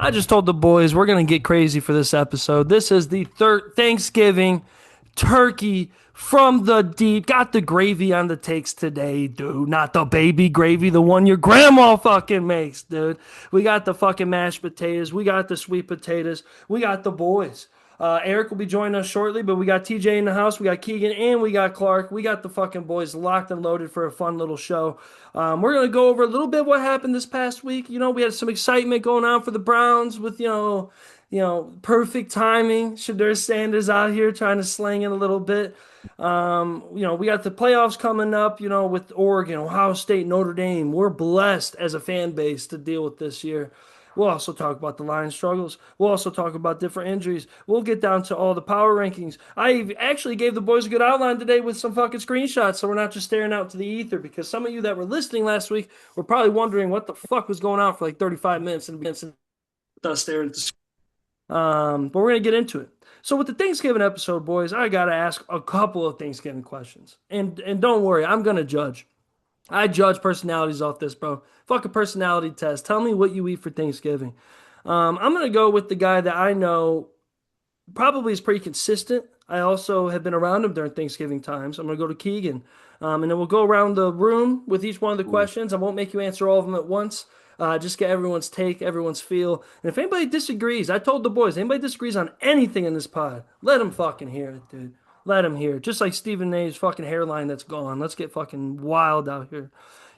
I just told the boys we're going to get crazy for this episode. This is the third Thanksgiving turkey from the deep. Got the gravy on the takes today, dude. Not the baby gravy, the one your grandma fucking makes, dude. We got the fucking mashed potatoes. We got the sweet potatoes. We got the boys. Eric will be joining us shortly, but we got TJ in the house. We got Keegan and we got Clark. We got the fucking boys locked and loaded for a fun little show. We're going to go over a little bit what happened this past week. You know, we had some excitement going on for the Browns with, perfect timing. Shadur Sanders out here trying to slang it a little bit. We got the playoffs coming up, with Oregon, Ohio State, Notre Dame. We're blessed as a fan base to deal with this year. We'll also talk about the Lions' struggles. We'll also talk about different injuries. We'll get down to all the power rankings. I actually gave the boys a good outline today with some fucking screenshots, so we're not just staring out to the ether. Because some of you that were listening last week were probably wondering what the fuck was going on for like 35 minutes and us staring at the screen. But we're gonna get into it. So with the Thanksgiving episode, boys, I gotta ask a couple of Thanksgiving questions, and don't worry, I'm gonna judge. I judge personalities off this, bro. Fuck a personality test. Tell me what you eat for Thanksgiving. I'm gonna go with the guy that I know probably is pretty consistent. I also have been around him during Thanksgiving times. I'm gonna go to Keegan, and then we'll go around the room with each one of the Ooh. questions. I won't make you answer all of them at once. Just get everyone's take, everyone's feel. And if anybody disagrees, I told the boys, anybody disagrees on anything in this pod, let them fucking hear it, dude. Let him hear it. Just like Stephen A's fucking hairline that's gone. Let's get fucking wild out here.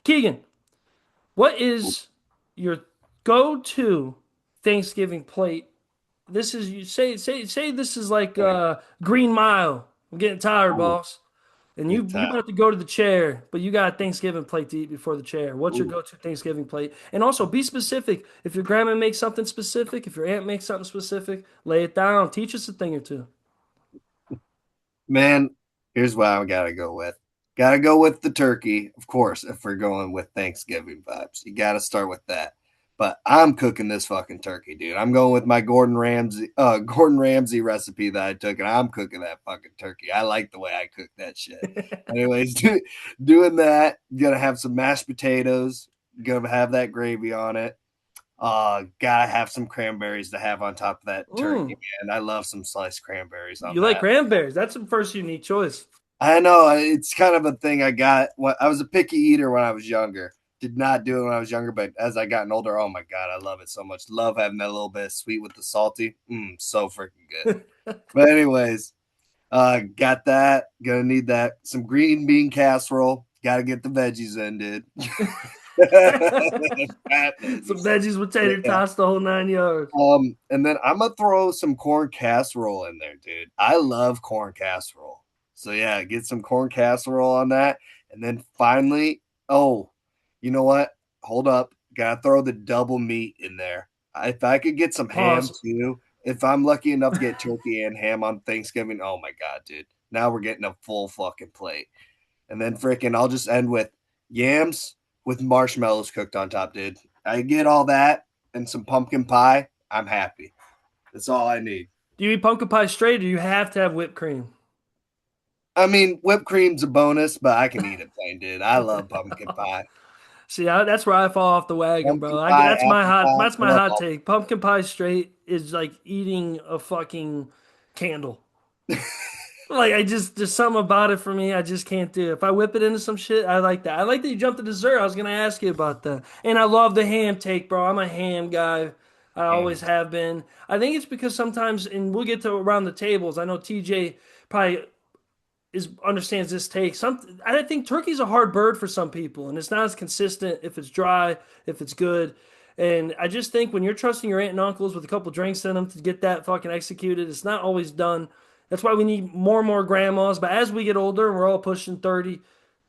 Keegan, what is your go-to Thanksgiving plate? This is you say this is like Green Mile. I'm getting tired, Ooh, boss. And you good you time. about to go to the chair, but you got a Thanksgiving plate to eat before the chair. What's your Ooh, go-to Thanksgiving plate? And also be specific. If your grandma makes something specific, if your aunt makes something specific, lay it down. Teach us a thing or two. man, here's what I gotta go with. Gotta go with the turkey, of course, if we're going with Thanksgiving vibes. You gotta start with that. But I'm cooking this fucking turkey, dude. I'm going with my Gordon Ramsay recipe that I took, and I'm cooking that fucking turkey. I like the way I cook that shit. Anyways, doing that, gonna have some mashed potatoes, gonna have that gravy on it. Gotta have some cranberries to have on top of that turkey, Mm, man. I love some sliced cranberries on you like that. cranberries? That's the first unique choice. I know it's kind of a thing I got. I was a picky eater when I was younger. Did not do it when I was younger, but as I gotten older, oh my god, I love it so much. Love having that little bit of sweet with the salty. So freaking good. But anyways, got that. Gonna need that. Some green bean casserole. Got to get the veggies in, dude. Some veggies with tater Yeah. tots, the whole 9 yards. And then I'm gonna throw some corn casserole in there, dude. I love corn casserole. So yeah, get some corn casserole on that. And then finally, oh, you know what? Hold up. Gotta throw the double meat in there. If I could get some ham Pause. too, if I'm lucky enough to get turkey and ham on Thanksgiving, oh my god, dude. Now we're getting a full fucking plate. And then freaking I'll just end with yams with marshmallows cooked on top, dude. I get all that and some pumpkin pie. I'm happy. That's all I need. Do you eat pumpkin pie straight, or you have to have whipped cream? I mean, whipped cream's a bonus, but I can eat it plain, dude. I love pumpkin pie. See, that's where I fall off the wagon, bro. Pumpkin pie, That's my apple hot. pie. That's I my love hot all. take. Pumpkin pie straight is like eating a fucking candle. Like just something about it for me. I just can't do. If I whip it into some shit, I like that. I like that you jumped to dessert. I was gonna ask you about that. And I love the ham take, bro. I'm a ham guy. I always Mm. have been. I think it's because sometimes, and we'll get to around the tables. I know TJ probably is understands this take. I think turkey's a hard bird for some people, and it's not as consistent if it's dry, if it's good. And I just think when you're trusting your aunt and uncles with a couple drinks in them to get that fucking executed, it's not always done. That's why we need more and more grandmas. But as we get older and we're all pushing 30,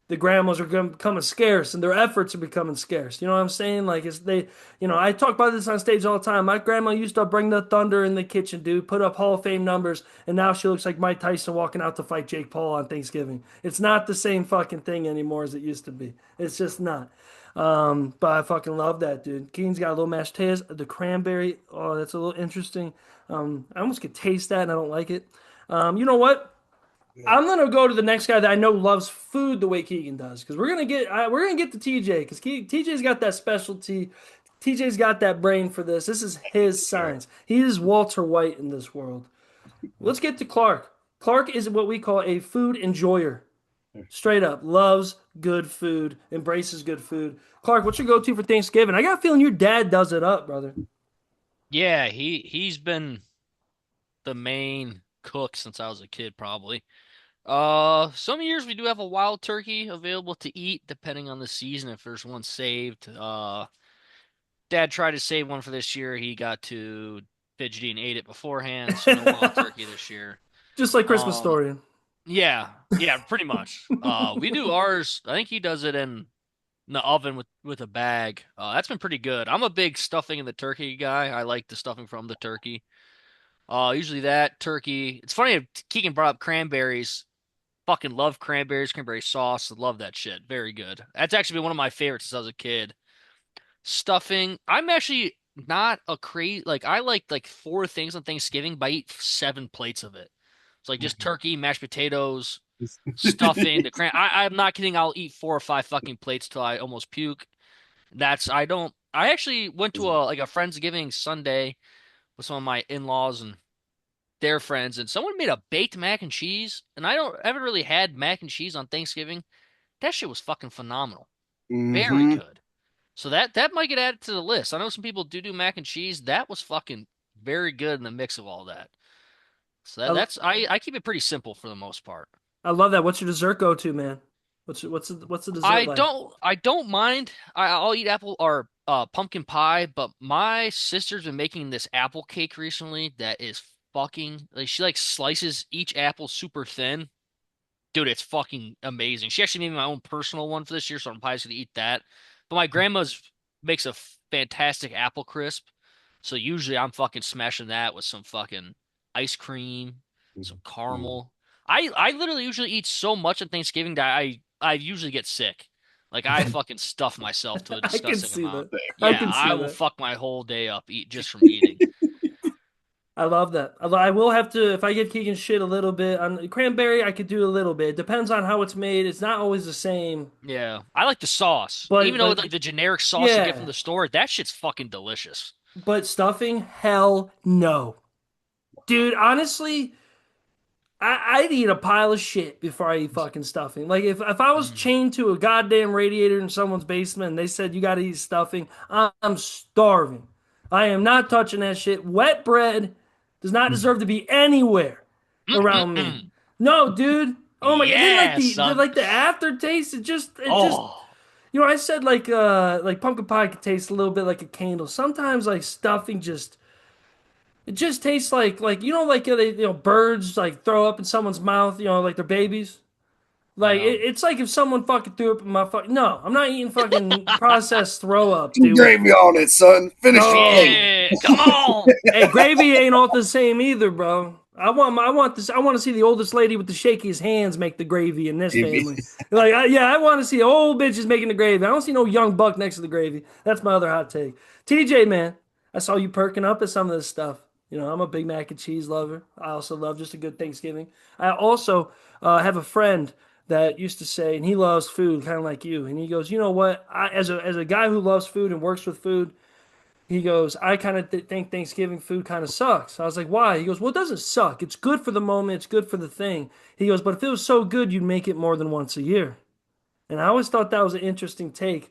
the grandmas are becoming scarce and their efforts are becoming scarce. You know what I'm saying? Like I talk about this on stage all the time. My grandma used to bring the thunder in the kitchen, dude, put up Hall of Fame numbers, and now she looks like Mike Tyson walking out to fight Jake Paul on Thanksgiving. It's not the same fucking thing anymore as it used to be. It's just not. But I fucking love that, dude. Keen's got a little mashed potatoes, the cranberry. Oh, that's a little interesting. I almost could taste that and I don't like it. You know what? I'm gonna go to the next guy that I know loves food the way Keegan does, because we're gonna get to TJ, because TJ's got that specialty. TJ's got that brain for this. This is his Sure. science. He is Walter White in this world. Let's get to Clark. Clark is what we call a food enjoyer. Straight up, loves good food, embraces good food. Clark, what's your go-to for Thanksgiving? I got a feeling your dad does it up, brother. Yeah, he's been the main cook since I was a kid, probably. Some years we do have a wild turkey available to eat, depending on the season, if there's one saved. Dad tried to save one for this year. He got too fidgety and ate it beforehand, so no wild turkey this year. Just like Christmas Um, Story. yeah, pretty much. We do ours. I think he does it in the oven with a bag. That's been pretty good. I'm a big stuffing in the turkey guy. I like the stuffing from the turkey. Usually that turkey. It's funny Keegan brought up cranberries. Fucking love cranberries, cranberry sauce. Love that shit. Very good. That's actually been one of my favorites since I was a kid. Stuffing. I'm actually not a crazy like I like four things on Thanksgiving, but I eat 7 plates of it. It's like just turkey, mashed potatoes, stuffing, the cran. I'm not kidding. I'll eat 4 or 5 fucking plates till I almost puke. That's I don't. I actually went to a Friendsgiving Sunday with some of my in-laws and their friends, and someone made a baked mac and cheese, and I haven't really had mac and cheese on Thanksgiving. That shit was fucking phenomenal. Very Mm-hmm. good. So that might get added to the list. I know some people do mac and cheese. That was fucking very good in the mix of all that. So I, I keep it pretty simple for the most part. I love that. What's your dessert go-to, man? What's the dessert like? I don't mind. I'll eat apple or pumpkin pie, but my sister's been making this apple cake recently that is fucking like she like slices each apple super thin. Dude, it's fucking amazing. She actually made me my own personal one for this year, so I'm probably gonna eat that. But my grandma's makes a fantastic apple crisp, so usually I'm fucking smashing that with some fucking ice cream, some caramel. I literally usually eat so much on Thanksgiving that I usually get sick. Like I fucking stuff myself to a I can disgusting see amount. that. I Yeah, can see I will that. fuck my whole day up eat just from eating. I love that. I will have to if I give Keegan shit a little bit on cranberry. I could do a little bit. It depends on how it's made. It's not always the same. Yeah, I like the sauce. But Even though but like the generic sauce you get from yeah. the store, that shit's fucking delicious. But stuffing, hell no, dude. Honestly, I'd eat a pile of shit before I eat fucking stuffing. Like if I was Mm. chained to a goddamn radiator in someone's basement and they said you got to eat stuffing, I'm starving. I am not touching that shit. Wet bread does not deserve to be anywhere around me. Mm-mm-mm. No, dude. Oh my god. Then like Yeah, the son. like the aftertaste, it just Oh. I said like pumpkin pie could taste a little bit like a candle. Sometimes like stuffing just it just tastes like like they birds like throw up in someone's mouth, like their babies. Like Yeah. it's like if someone fucking threw up in my fucking no, I'm not eating fucking processed throw up, Some dude. gravy on it, son. Finish the cake. No. Yeah. Come on. Hey, gravy ain't all the same either, bro. I want to see the oldest lady with the shakiest hands make the gravy in this Maybe. family. Like, yeah, I want to see old bitches making the gravy. I don't see no young buck next to the gravy. That's my other hot take. TJ, man, I saw you perking up at some of this stuff. I'm a big mac and cheese lover. I also love just a good Thanksgiving. I also have a friend that used to say, and he loves food, kind of like you. And he goes, you know what? As a guy who loves food and works with food, he goes, I kind of think Thanksgiving food kind of sucks. I was like, why? He goes, well, it doesn't suck. It's good for the moment. It's good for the thing. He goes, but if it was so good, you'd make it more than once a year. And I always thought that was an interesting take.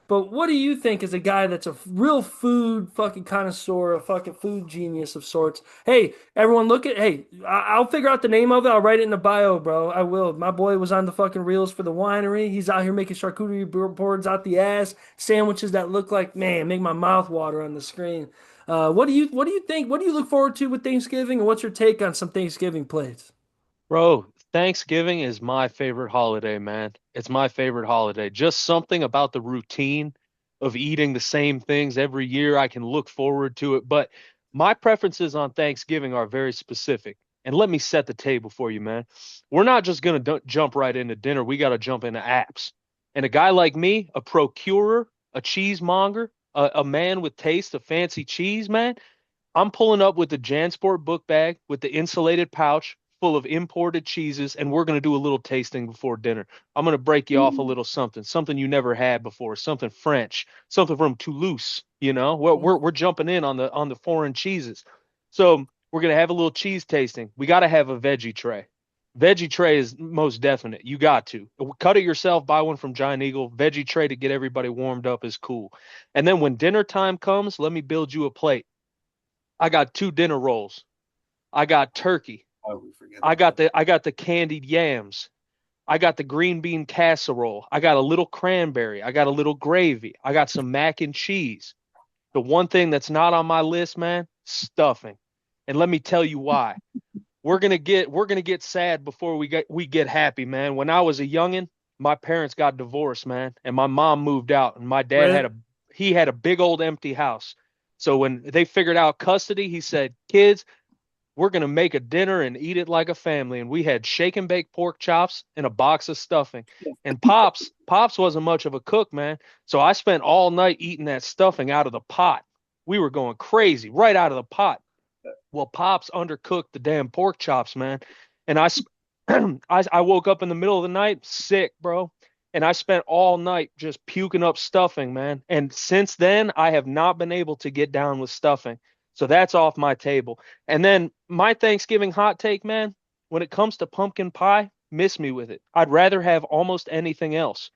But what do you think as a guy that's a real food fucking connoisseur, a fucking food genius of sorts? Hey, everyone, hey, I'll figure out the name of it. I'll write it in the bio, bro. I will. My boy was on the fucking reels for the winery. He's out here making charcuterie boards out the ass, sandwiches that look like, man, make my mouth water on the screen. What do you think? What do you look forward to with Thanksgiving? And what's your take on some Thanksgiving plates? Bro, Thanksgiving is my favorite holiday, man. It's my favorite holiday. Just something about the routine of eating the same things every year. I can look forward to it. But my preferences on Thanksgiving are very specific. And let me set the table for you, man. We're not just going to jump right into dinner. We got to jump into apps. And a guy like me, a procurer, a cheesemonger, a man with taste of fancy cheese, man, I'm pulling up with the JanSport book bag with the insulated pouch, full of imported cheeses, and we're going to do a little tasting before dinner. I'm going to break you off a little something you never had before, something French, something from Toulouse. We're jumping in on the foreign cheeses. So we're going to have a little cheese tasting. We got to have a veggie tray. Veggie tray is most definite. You got to cut it yourself, buy one from Giant Eagle. Veggie tray to get everybody warmed up is cool. And then when dinner time comes, let me build you a plate. I got 2 dinner rolls. I got turkey. Oh, we forget I got the candied yams. I got the green bean casserole. I got a little cranberry. I got a little gravy. I got some mac and cheese. The one thing that's not on my list, man, stuffing. And let me tell you why. We're gonna get sad before we get happy, man. When I was a youngin', my parents got divorced, man, and my mom moved out, and my dad had a big old empty house. So when they figured out custody, he said, "Kids, we're gonna make a dinner and eat it like a family." And we had shake and bake pork chops and a box of stuffing. And Pops wasn't much of a cook, man. So I spent all night eating that stuffing out of the pot. We were going crazy right out of the pot. Well, Pops undercooked the damn pork chops, man. And I woke up in the middle of the night sick, bro. And I spent all night just puking up stuffing, man. And since then, I have not been able to get down with stuffing. So that's off my table. And then my Thanksgiving hot take, man, when it comes to pumpkin pie, miss me with it. I'd rather have almost anything else.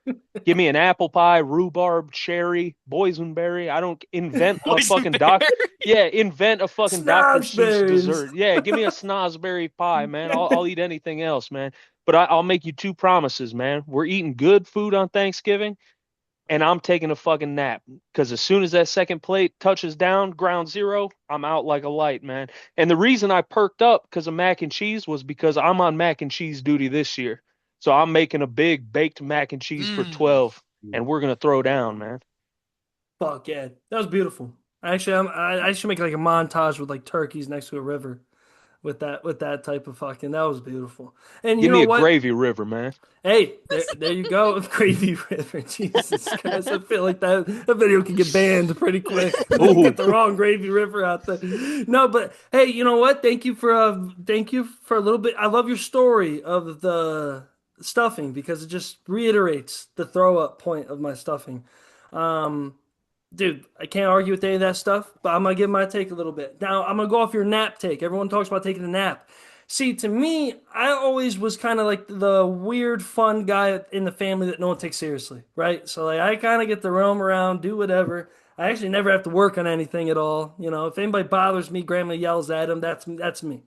Give me an apple pie, rhubarb, cherry, boysenberry. I don't invent a fucking invent a fucking Dr. Seuss dessert. Yeah, give me a snozberry pie, man. I'll eat anything else, man. But I'll make you 2 promises, man. We're eating good food on Thanksgiving, and I'm taking a fucking nap. Because as soon as that second plate touches down, ground zero, I'm out like a light, man. And the reason I perked up because of mac and cheese was because I'm on mac and cheese duty this year. So I'm making a big baked mac and cheese for 12, and we're going to throw down, man. Fuck yeah. That was beautiful. Actually, I should make like a montage with like turkeys next to a river with that type of fucking. That was beautiful. And Give you me know a what? gravy river, man. Hey, there you go. Gravy River. Jesus Christ. I feel like that video could get banned pretty quick. Ooh. Get the wrong Gravy River out there. No, but hey, you know what? Thank you for a little bit. I love your story of the stuffing because it just reiterates the throw up point of my stuffing. Dude, I can't argue with any of that stuff, but I'm gonna give my take a little bit. Now, I'm gonna go off your nap take. Everyone talks about taking a nap. See, to me, I always was kind of like the weird, fun guy in the family that no one takes seriously, right? So, like, I kind of get to roam around, do whatever. I actually never have to work on anything at all. You know, if anybody bothers me, grandma yells at them. That's me.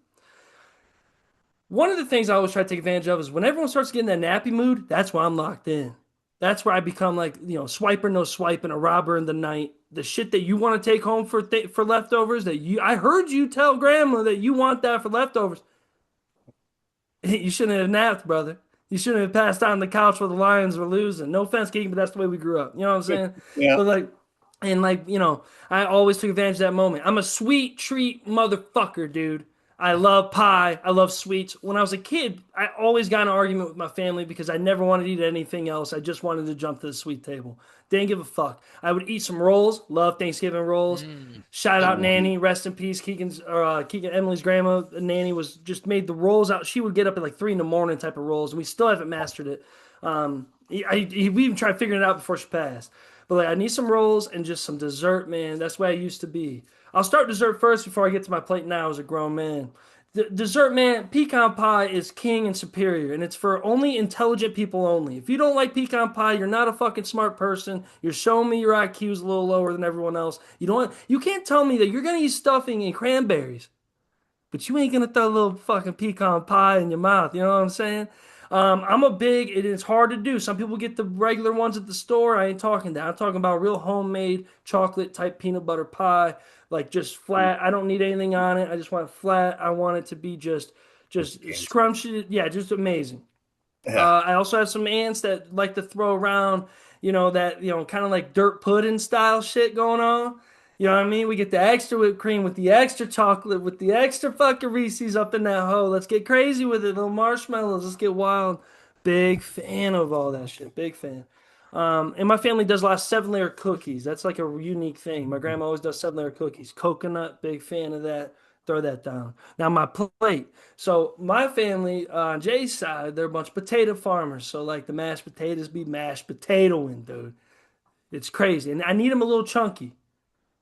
One of the things I always try to take advantage of is when everyone starts getting that nappy mood, that's why I'm locked in. That's where I become like, swiper no swiping, a robber in the night. The shit that you want to take home for leftovers I heard you tell grandma that you want that for leftovers. You shouldn't have napped, brother. You shouldn't have passed out on the couch while the Lions were losing. No offense, Keegan, but that's the way we grew up. You know what I'm saying? Yeah. But I always took advantage of that moment. I'm a sweet treat motherfucker, dude. I love pie. I love sweets. When I was a kid, I always got in an argument with my family because I never wanted to eat anything else. I just wanted to jump to the sweet table. Didn't give a fuck. I would eat some rolls. Love Thanksgiving rolls. Shout out Nanny. Rest in peace. Keegan, Emily's grandma, Nanny, was just made the rolls out. She would get up at like 3 in the morning type of rolls, and we still haven't mastered it. We even tried figuring it out before she passed. But like, I need some rolls and just some dessert, man. That's where I used to be. I'll start dessert first before I get to my plate now as a grown man. Dessert, man, pecan pie is king and superior, and it's for only intelligent people only. If you don't like pecan pie, you're not a fucking smart person. You're showing me your IQ is a little lower than everyone else. You can't tell me that you're gonna eat stuffing and cranberries, but you ain't gonna throw a little fucking pecan pie in your mouth. You know what I'm saying? I'm a big, it's hard to do. Some people get the regular ones at the store. I ain't talking that. I'm talking about real homemade chocolate type peanut butter pie, like just flat. I don't need anything on it. I just want it flat. I want it to be just scrumptious. Yeah, just amazing. Yeah. I also have some aunts that like to throw around, kind of like dirt pudding style shit going on. You know what I mean? We get the extra whipped cream with the extra chocolate, with the extra fucking Reese's up in that hole. Let's get crazy with it. Little marshmallows. Let's get wild. Big fan of all that shit. Big fan. And my family does a lot of 7-layer cookies. That's like a unique thing. My grandma always does 7-layer cookies. Coconut, big fan of that. throw that down. Now my plate. So my family on Jay's side, they're a bunch of potato farmers. So like the mashed potatoes be mashed potatoing, dude. It's crazy, and I need them a little chunky.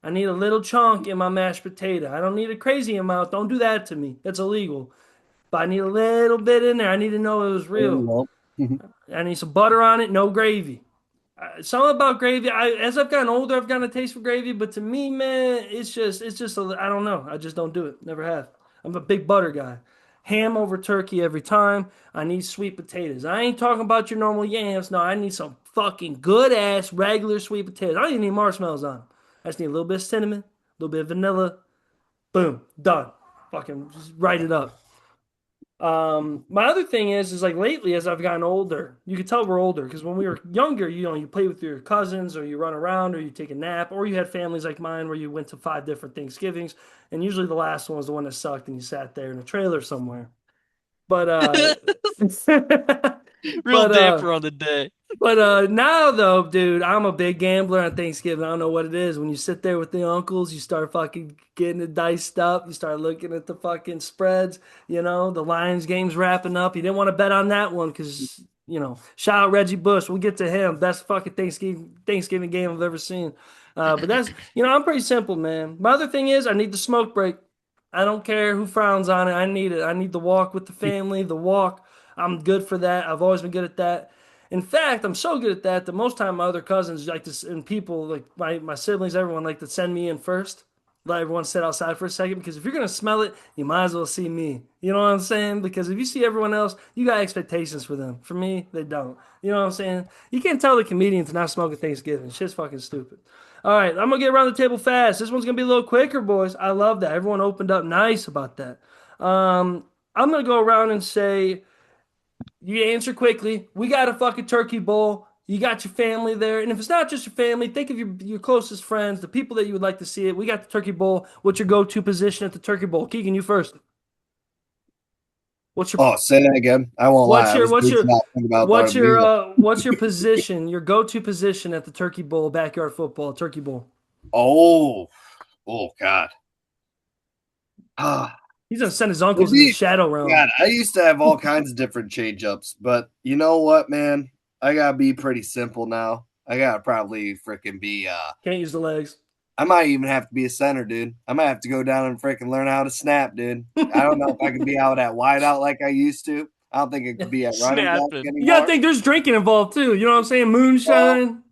I need a little chunk in my mashed potato. I don't need a crazy amount. Don't do that to me. That's illegal. But I need a little bit in there. I need to know it was There you real. go. I need some butter on it, no gravy. Something about gravy. As I've gotten older, I've gotten a taste for gravy. But to me, man, I don't know. I just don't do it. Never have. I'm a big butter guy. Ham over turkey every time. I need sweet potatoes. I ain't talking about your normal yams. No, I need some fucking good ass regular sweet potatoes. I don't even need marshmallows on them. I just need a little bit of cinnamon, a little bit of vanilla. Boom, done. Fucking just write it up. My other thing is like lately as I've gotten older, you can tell we're older because when we were younger, you play with your cousins or you run around or you take a nap or you had families like mine where you went to 5 different Thanksgivings and usually the last one was the one that sucked and you sat there in a trailer somewhere. But Real but damper on the day. now though, dude, I'm a big gambler on Thanksgiving. I don't know what it is. When you sit there with the uncles, you start fucking getting it diced up. You start looking at the fucking spreads. The Lions game's wrapping up. You didn't want to bet on that one because, shout out Reggie Bush. We'll get to him. Best fucking Thanksgiving game I've ever seen. But that's, I'm pretty simple, man. My other thing is I need the smoke break. I don't care who frowns on it. I need it. I need the walk with the family, the walk. I'm good for that. I've always been good at that. In fact, I'm so good at that most time my other cousins like to, and people like my siblings, everyone like to send me in first. Let everyone sit outside for a second because if you're gonna smell it, you might as well see me. You know what I'm saying? Because if you see everyone else, you got expectations for them. For me, they don't. You know what I'm saying? You can't tell the comedian to not smoke at Thanksgiving. Shit's fucking stupid. All right, I'm gonna get around the table fast. This one's gonna be a little quicker, boys. I love that. Everyone opened up nice about that. I'm gonna go around and say. You answer quickly. We got a fucking turkey bowl. You got your family there. And if it's not just your family, think of your closest friends, the people that you would like to see it. We got the turkey bowl. What's your go-to position at the turkey bowl? Keegan, you first. What's your Oh, say that again. I won't lie. what's I your was what's just your not thinking about what's the your music. what's your position, your go-to position at the turkey bowl, backyard football, turkey bowl? Oh God. Ah, He's gonna send his for uncles into the me, shadow realm. God, I used to have all kinds of different change ups, but you know what, man? I gotta be pretty simple now. I gotta probably freaking be Can't use the legs. I might even have to be a center, dude. I might have to go down and freaking learn how to snap, dude. I don't know if I can be out at wide out like I used to. I don't think it could be at running back Snapping. You gotta anymore. think there's drinking involved too. You know what I'm saying? Well, Moonshine.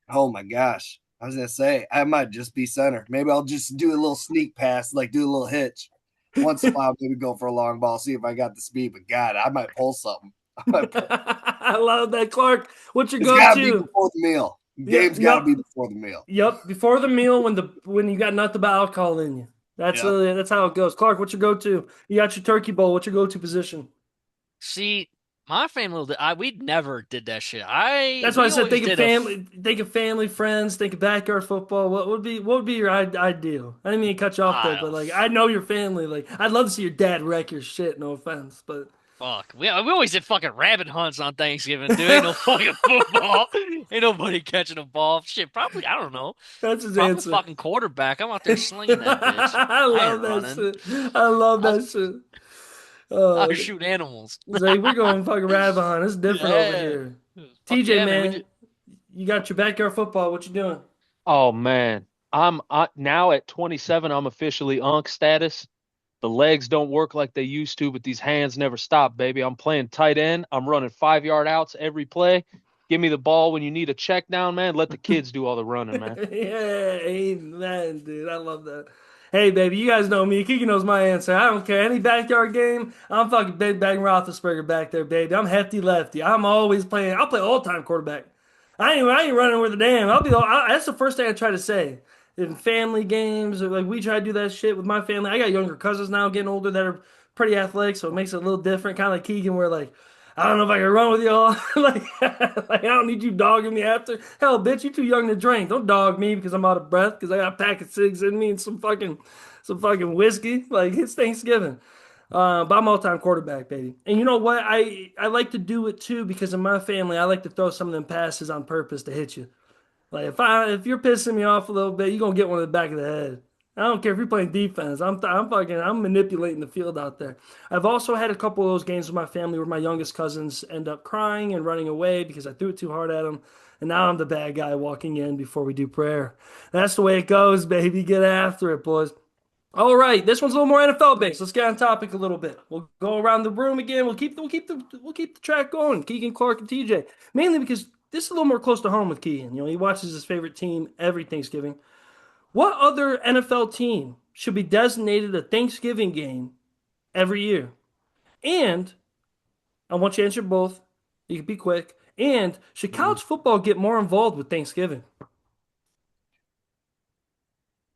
oh my gosh. I was gonna say I might just be center. Maybe I'll just do a little sneak pass, like do a little hitch. Once in a while, maybe go for a long ball, see if I got the speed. But God, I might pull something. I love that, Clark. What's your It's gotta be go-to? before the meal. Yep, Game's gotta yep, be before the meal. yep. Before the meal, when you got nothing but alcohol in you. Yep. That's how it goes. Clark, what's your go-to? You got your turkey bowl. What's your go-to position? See, my family, we never did that shit. That's why I We said always did a think of family, friends, think of backyard football. What would be your ideal? I didn't mean to cut you off there, but like I know your family. Like I'd love to see your dad wreck your shit. No offense, but fuck. We always did fucking rabbit hunts on Thanksgiving, dude. Ain't no fucking football. Ain't nobody catching a ball. Shit, probably, I don't know. that's his I'm a answer. fucking quarterback. I'm out there slinging that bitch. I I love ain't that running. shit. I love I'll, that shit. I'll Uh, shoot animals. Zay, we're going fucking rabbit hunt. It's different over Yeah. here. Fuck TJ, yeah, man. man, you got your backyard football. What you doing? Oh man, now at 27. I'm officially unk status. The legs don't work like they used to, but these hands never stop, baby. I'm playing tight end. I'm running 5 yard outs every play. Give me the ball when you need a check down, man. Let the kids do all the running, man. Yeah, amen, dude. I love that. Hey, baby, you guys know me. Kiki knows my answer. I don't care. Any backyard game, I'm fucking Big Bang Roethlisberger back there, baby. I'm hefty lefty. I'm always playing. I'll play all time quarterback. I ain't running with a damn. That's the first thing I try to say in family games. Or like we try to do that shit with my family. I got younger cousins now, getting older that are pretty athletic, so it makes it a little different. Kind of like Keegan, where like I don't know if I can run with y'all. like I don't need you dogging me after. Hell, bitch, you too young to drink. Don't dog me because I'm out of breath because I got a pack of cigs in me and some fucking whiskey. Like it's Thanksgiving. But I'm all-time quarterback, baby. And you know what? I like to do it too because in my family, I like to throw some of them passes on purpose to hit you. Like if you're pissing me off a little bit, you're gonna get one in the back of the head. I don't care if you're playing defense. I'm manipulating the field out there. I've also had a couple of those games with my family where my youngest cousins end up crying and running away because I threw it too hard at them. And now I'm the bad guy walking in before we do prayer. That's the way it goes, baby. Get after it, boys. All right, this one's a little more NFL based. Let's get on topic a little bit. We'll go around the room again. We'll keep the track going. Keegan, Clark, and TJ. Mainly because this is a little more close to home with Keegan. He watches his favorite team every Thanksgiving. What other NFL team should be designated a Thanksgiving game every year? And I want you to answer both. You can be quick. And should college football get more involved with Thanksgiving?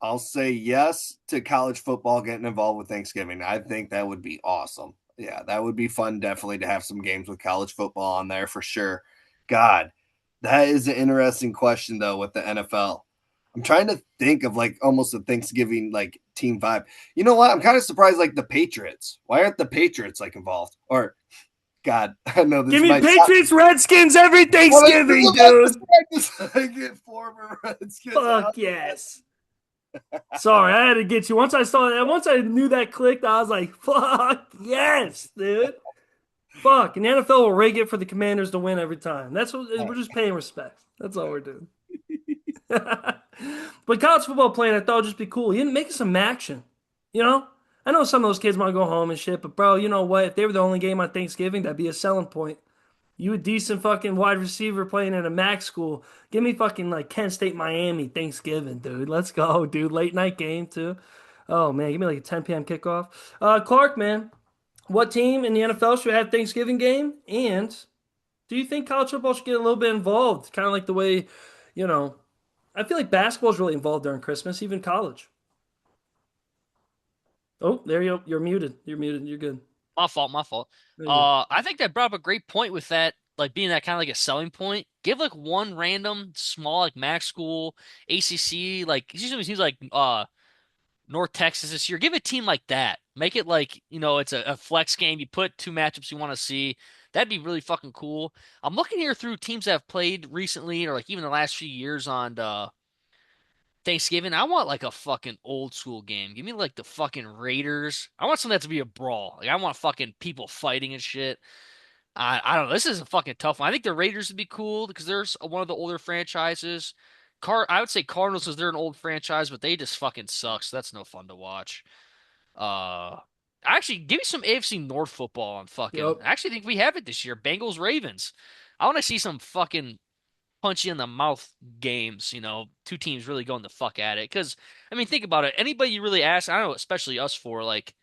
I'll say yes to college football getting involved with Thanksgiving. I think that would be awesome. Yeah, that would be fun, definitely, to have some games with college football on there for sure. God, that is an interesting question, though, with the NFL. I'm trying to think of like almost a Thanksgiving like team vibe. You know what? I'm kind of surprised, like the Patriots. Why aren't the Patriots like involved? Or, God, I know this Give me might Patriots, Redskins every Thanksgiving, dude. I get former Redskins. Fuck yes. Sorry, I had to get you. Once I saw that, once I knew that clicked, I was like, fuck yes, dude. Fuck. And the NFL will rig it for the Commanders to win every time. That's what we're just paying respect. That's all we're doing. But college football playing, I thought would just be cool. You make some action. You know? I know some of those kids want to go home and shit, but bro, you know what? If they were the only game on Thanksgiving, that'd be a selling point. You a decent fucking wide receiver playing in a MAC school. Give me fucking like Kent State, Miami, Thanksgiving, dude. Let's go, dude. Late night game too. Oh man, give me like a 10 p.m. kickoff. Clark, man, what team in the NFL should have Thanksgiving game? And do you think college football should get a little bit involved? Kind of like the way, you know, I feel like basketball's really involved during Christmas, even college. Oh, there you go. You're muted. You're muted. You're good. My fault, my fault. There you go. I think that brought up a great point with that, like being that kind of like a selling point. Give like one random small like max school, ACC, like it usually seems like North Texas this year. Give a team like that. Make it like, it's a flex game. You put two matchups you want to see. That'd be really fucking cool. I'm looking here through teams that have played recently or like even the last few years on Thanksgiving. I want like a fucking old school game. Give me like the fucking Raiders. I want something that to be a brawl. Like I want fucking people fighting and shit. I don't know. This is a fucking tough one. I think the Raiders would be cool because they're one of the older franchises. I would say Cardinals because they're an old franchise, but they just fucking suck. So that's no fun to watch. Uh, Actually, give me some AFC North football on fucking. Yep. I actually think we have it this year. Bengals Ravens. I want to see some fucking punchy in the mouth games. Two teams really going the fuck at it. Because I mean, think about it. Anybody you really ask, I don't know, especially us for like.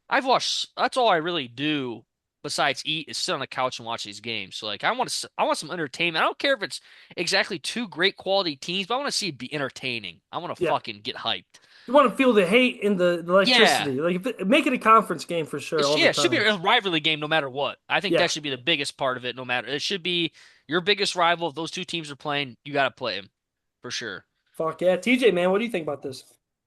I've watched. That's all I really do besides eat is sit on the couch and watch these games. So like, I want some entertainment. I don't care if it's exactly two great quality teams, but I want to see it be entertaining. I want to Yeah. fucking get hyped. You want to feel the hate and the Yeah, electricity. Like make it a conference game for sure. All the it should be time. a rivalry game no matter what. I think Yeah. that should be the biggest part of it. No matter it should be your biggest rival. If those two teams are playing, you got to play them for sure. Fuck yeah. TJ, man, what do you think about this?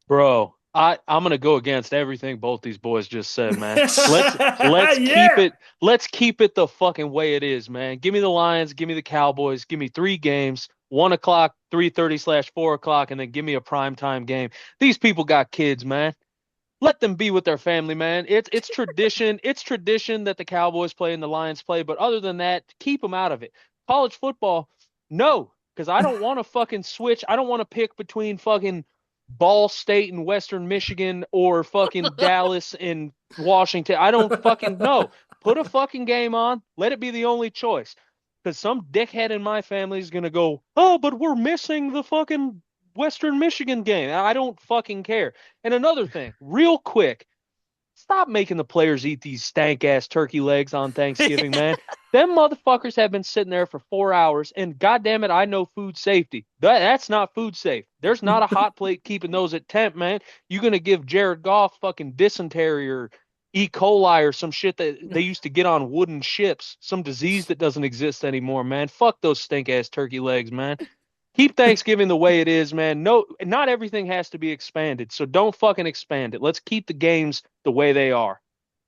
Bro, I'm gonna go against everything both these boys just said, man. Let's Yeah. let's keep it the fucking way it is, man. Give me the Lions, give me the Cowboys, give me 3 games, 1 o'clock, 3:30/4 o'clock, and then give me a primetime game. These people got kids, man. Let them be with their family, man. It's tradition. It's tradition that the Cowboys play and the Lions play, but other than that, keep them out of it. College football, no, because I don't want to fucking switch. I don't want to pick between fucking Ball State and Western Michigan or fucking Dallas and Washington. I don't fucking know. Put a fucking game on. Let it be the only choice. Because some dickhead in my family is going to go, oh, but we're missing the fucking Western Michigan game. I don't fucking care. And another thing, real quick, stop making the players eat these stank ass turkey legs on Thanksgiving, man. Them motherfuckers have been sitting there for 4 hours, and goddamn it, I know food safety. That's not food safe. There's not a hot plate keeping those at temp, man. You're gonna give Jared Goff fucking dysentery or E. coli or some shit that they used to get on wooden ships, some disease that doesn't exist anymore, man. Fuck those stink ass turkey legs, man. Keep Thanksgiving the way it is, man. No, not everything has to be expanded, so don't fucking expand it. Let's keep the games the way they are.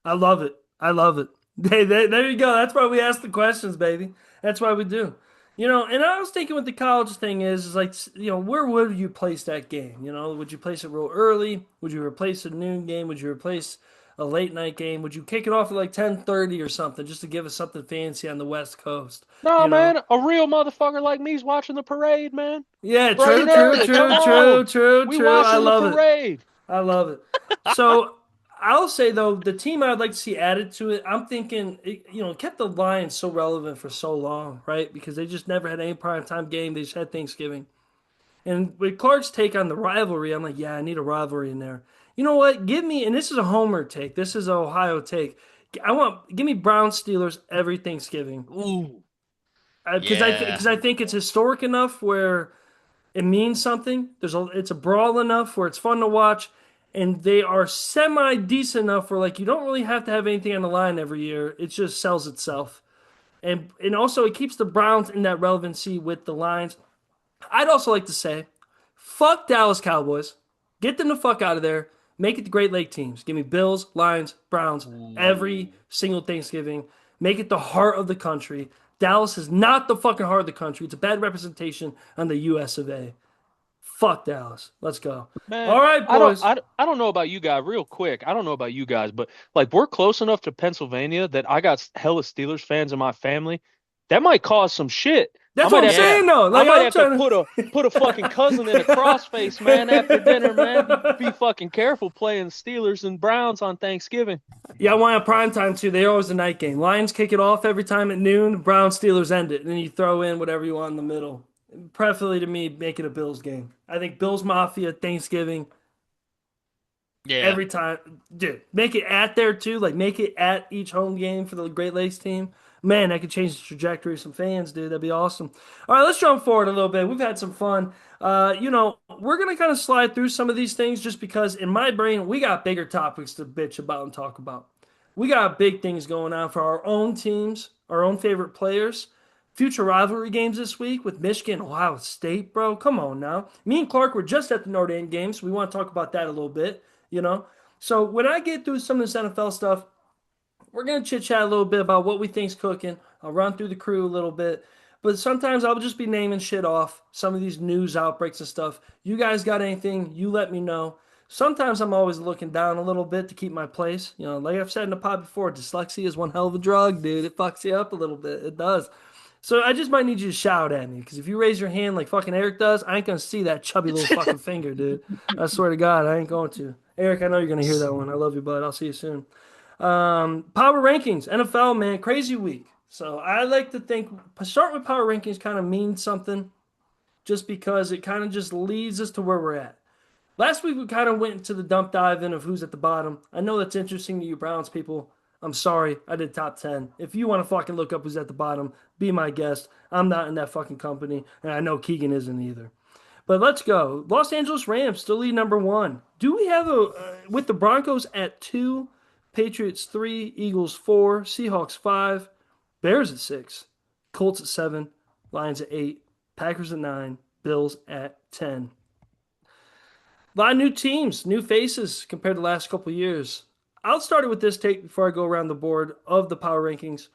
I love it. I love it. There you go. That's why we ask the questions, baby. That's why we do. And I was thinking what the college thing is like, where would you place that game? Would you place it real early? Would you replace a noon game? Would you replace a late night game? Would you kick it off at like 10:30 or something just to give us something fancy on the West Coast? No, You know? man, a real motherfucker like me's watching the parade, man. Yeah, Bright true, and true, early. Come true, on. true, true, We true. I watching the love it. parade. I love it. So I'll say though, the team I'd like to see added to it, I'm thinking, it kept the Lions so relevant for so long, right? Because they just never had any primetime game. They just had Thanksgiving. And with Clark's take on the rivalry, I'm like, yeah, I need a rivalry in there. You know what? Give me, and this is a Homer take. This is an Ohio take. Give me Browns Steelers every Thanksgiving Ooh, because yeah. I think it's historic enough where it means something. It's a brawl enough where it's fun to watch, and they are semi decent enough where like you don't really have to have anything on the line every year. It just sells itself, and also it keeps the Browns in that relevancy with the Lions. I'd also like to say, fuck Dallas Cowboys, get them the fuck out of there. Make it the Great Lake teams. Give me Bills, Lions, Browns every Ooh. single Thanksgiving. Make it the heart of the country. Dallas is not the fucking heart of the country. It's a bad representation on the US of A. Fuck Dallas. Let's go. Man, All right, I don't boys. I, I don't know about you guys, real quick. I don't know about you guys, but like we're close enough to Pennsylvania that I got hella Steelers fans in my family. That might cause some shit. I That's what might I'm have to Yeah. saying though. I Like might I'm have to trying put a fucking cousin in a crossface, man, after dinner, man. Be to. fucking careful playing Steelers and Browns on Thanksgiving. Yeah, I want a prime time too. They're always a night game. Lions kick it off every time at noon. Browns Steelers end it, and then you throw in whatever you want in the middle. Preferably to me, make it a Bills game. I think Bills Mafia Thanksgiving Yeah. every time, dude. Make it at there too. Like make it at each home game for the Great Lakes team. Man, that could change the trajectory of some fans, dude. That'd be awesome. All right, let's jump forward a little bit. We've had some fun. We're gonna kind of slide through some of these things just because in my brain we got bigger topics to bitch about and talk about. We got big things going on for our own teams, our own favorite players. Future rivalry games this week with Michigan, Ohio State, bro. Come on now. Me and Clark were just at the Notre Dame game, so we want to talk about that a little bit, you know? So when I get through some of this NFL stuff, we're gonna chit chat a little bit about what we think's cooking. I'll run through the crew a little bit, but sometimes I'll just be naming shit off some of these news outbreaks and stuff. You guys got anything? You let me know. Sometimes I'm always looking down a little bit to keep my place. Like I've said in the pod before, dyslexia is one hell of a drug, dude. It fucks you up a little bit. It does. So I just might need you to shout at me because if you raise your hand like fucking Eric does, I ain't gonna see that chubby little fucking finger, dude. I swear to God, I ain't going to. Eric, I know you're gonna hear that one. I love you, bud. I'll see you soon. Power rankings, NFL, man, crazy week. So I like to think start with power rankings kind of means something just because it kind of just leads us to where we're at. Last week we kind of went into the dump dive in of who's at the bottom. I know that's interesting to you Browns people. I'm sorry, I did top 10. If you want to fucking look up who's at the bottom, be my guest. I'm not in that fucking company, and I know Keegan isn't either. But let's go. Los Angeles Rams still lead number one. Do we have with the Broncos at two, Patriots three, Eagles four, Seahawks five, Bears at six, Colts at seven, Lions at eight, Packers at nine, Bills at 10. A lot of new teams, new faces compared to the last couple of years. I'll start it with this take before I go around the board of the power rankings.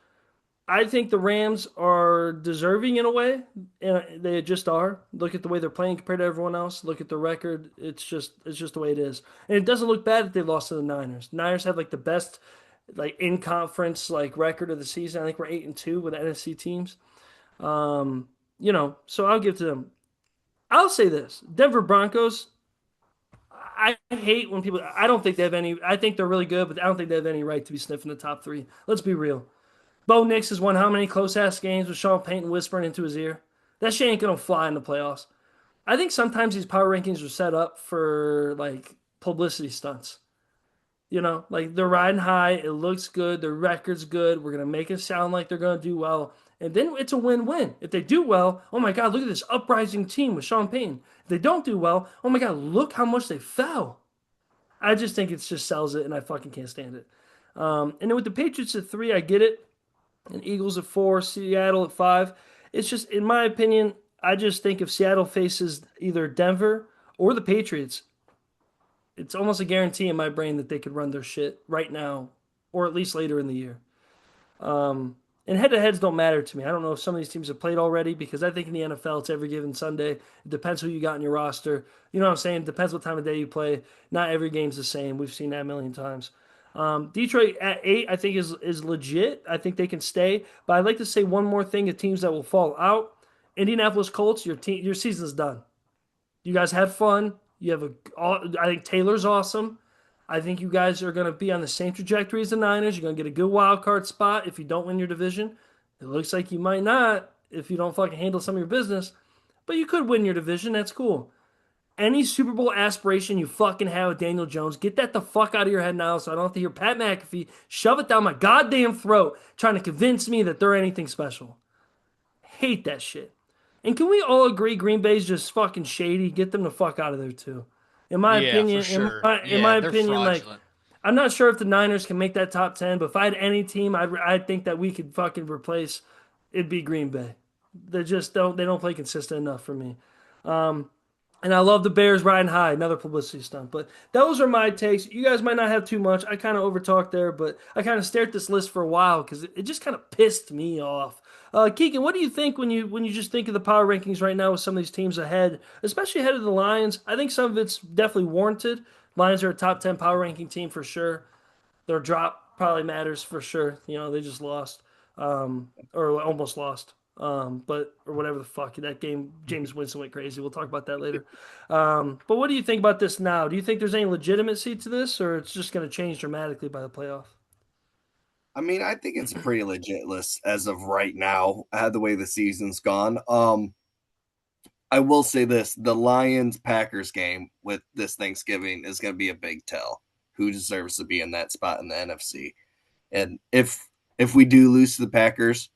I think the Rams are deserving in a way, and they just are. Look at the way they're playing compared to everyone else. Look at the record. It's just the way it is, and it doesn't look bad that they've lost to the Niners. Niners have like the best like in conference like record of the season. I think we're 8-2 with NFC teams. So I'll give to them. I'll say this: Denver Broncos. I hate when people. I don't think they have any. I think they're really good, but I don't think they have any right to be sniffing the top three. Let's be real. Bo Nix has won how many close ass games with Sean Payton whispering into his ear? That shit ain't gonna fly in the playoffs. I think sometimes these power rankings are set up for like publicity stunts. Like they're riding high, it looks good, their record's good, we're gonna make it sound like they're gonna do well. And then it's a win-win. If they do well, oh my God, look at this uprising team with Sean Payton. If they don't do well, oh my God, look how much they fell. I just think it just sells it, and I fucking can't stand it. And then with the Patriots at three, I get it. And Eagles at four, Seattle at five. It's just, in my opinion, I just think if Seattle faces either Denver or the Patriots, it's almost a guarantee in my brain that they could run their shit right now, or at least later in the year. And head-to-heads don't matter to me. I don't know if some of these teams have played already because I think in the NFL it's every given Sunday. It depends who you got in your roster. You know what I'm saying? It depends what time of day you play. Not every game's the same. We've seen that a million times. Detroit at 8, I think is legit. I think they can stay. But I'd like to say one more thing of teams that will fall out. Indianapolis Colts, your season's done. You guys had fun. You have I think Taylor's awesome. I think you guys are going to be on the same trajectory as the Niners. You're going to get a good wild card spot if you don't win your division. It looks like you might not if you don't fucking handle some of your business, but you could win your division. That's cool. Any Super Bowl aspiration you fucking have with Daniel Jones, get that the fuck out of your head now so I don't have to hear Pat McAfee shove it down my goddamn throat trying to convince me that they're anything special. Hate that shit. And can we all agree Green Bay's just fucking shady? Get them the fuck out of there too. In my Yeah, for opinion, sure. in my Yeah, they're opinion, like fraudulent. I'm not sure if the Niners can make that top 10, but if I had any team, I'd think that we could fucking replace. It'd be Green Bay. They don't play consistent enough for me. And I love the Bears riding high, another publicity stunt. But those are my takes. You guys might not have too much. I kind of overtalked there, but I kind of stared at this list for a while because it just kind of pissed me off. Keegan, what do you think when you just think of the power rankings right now with some of these teams ahead, especially ahead of the Lions? I think some of it's definitely warranted. Lions are a top 10 power ranking team for sure. Their drop probably matters for sure. You know, they just lost, or almost lost. But or whatever the fuck that game, James Winston went crazy. We'll talk about that later. But what do you think about this now? Do you think there's any legitimacy to this, or it's just going to change dramatically by the playoff? I mean, I think it's a pretty legit list as of right now, the way the season's gone. I will say this: the Lions Packers game with this Thanksgiving is going to be a big tell. Who deserves to be in that spot in the NFC? And if we do lose to the Packers,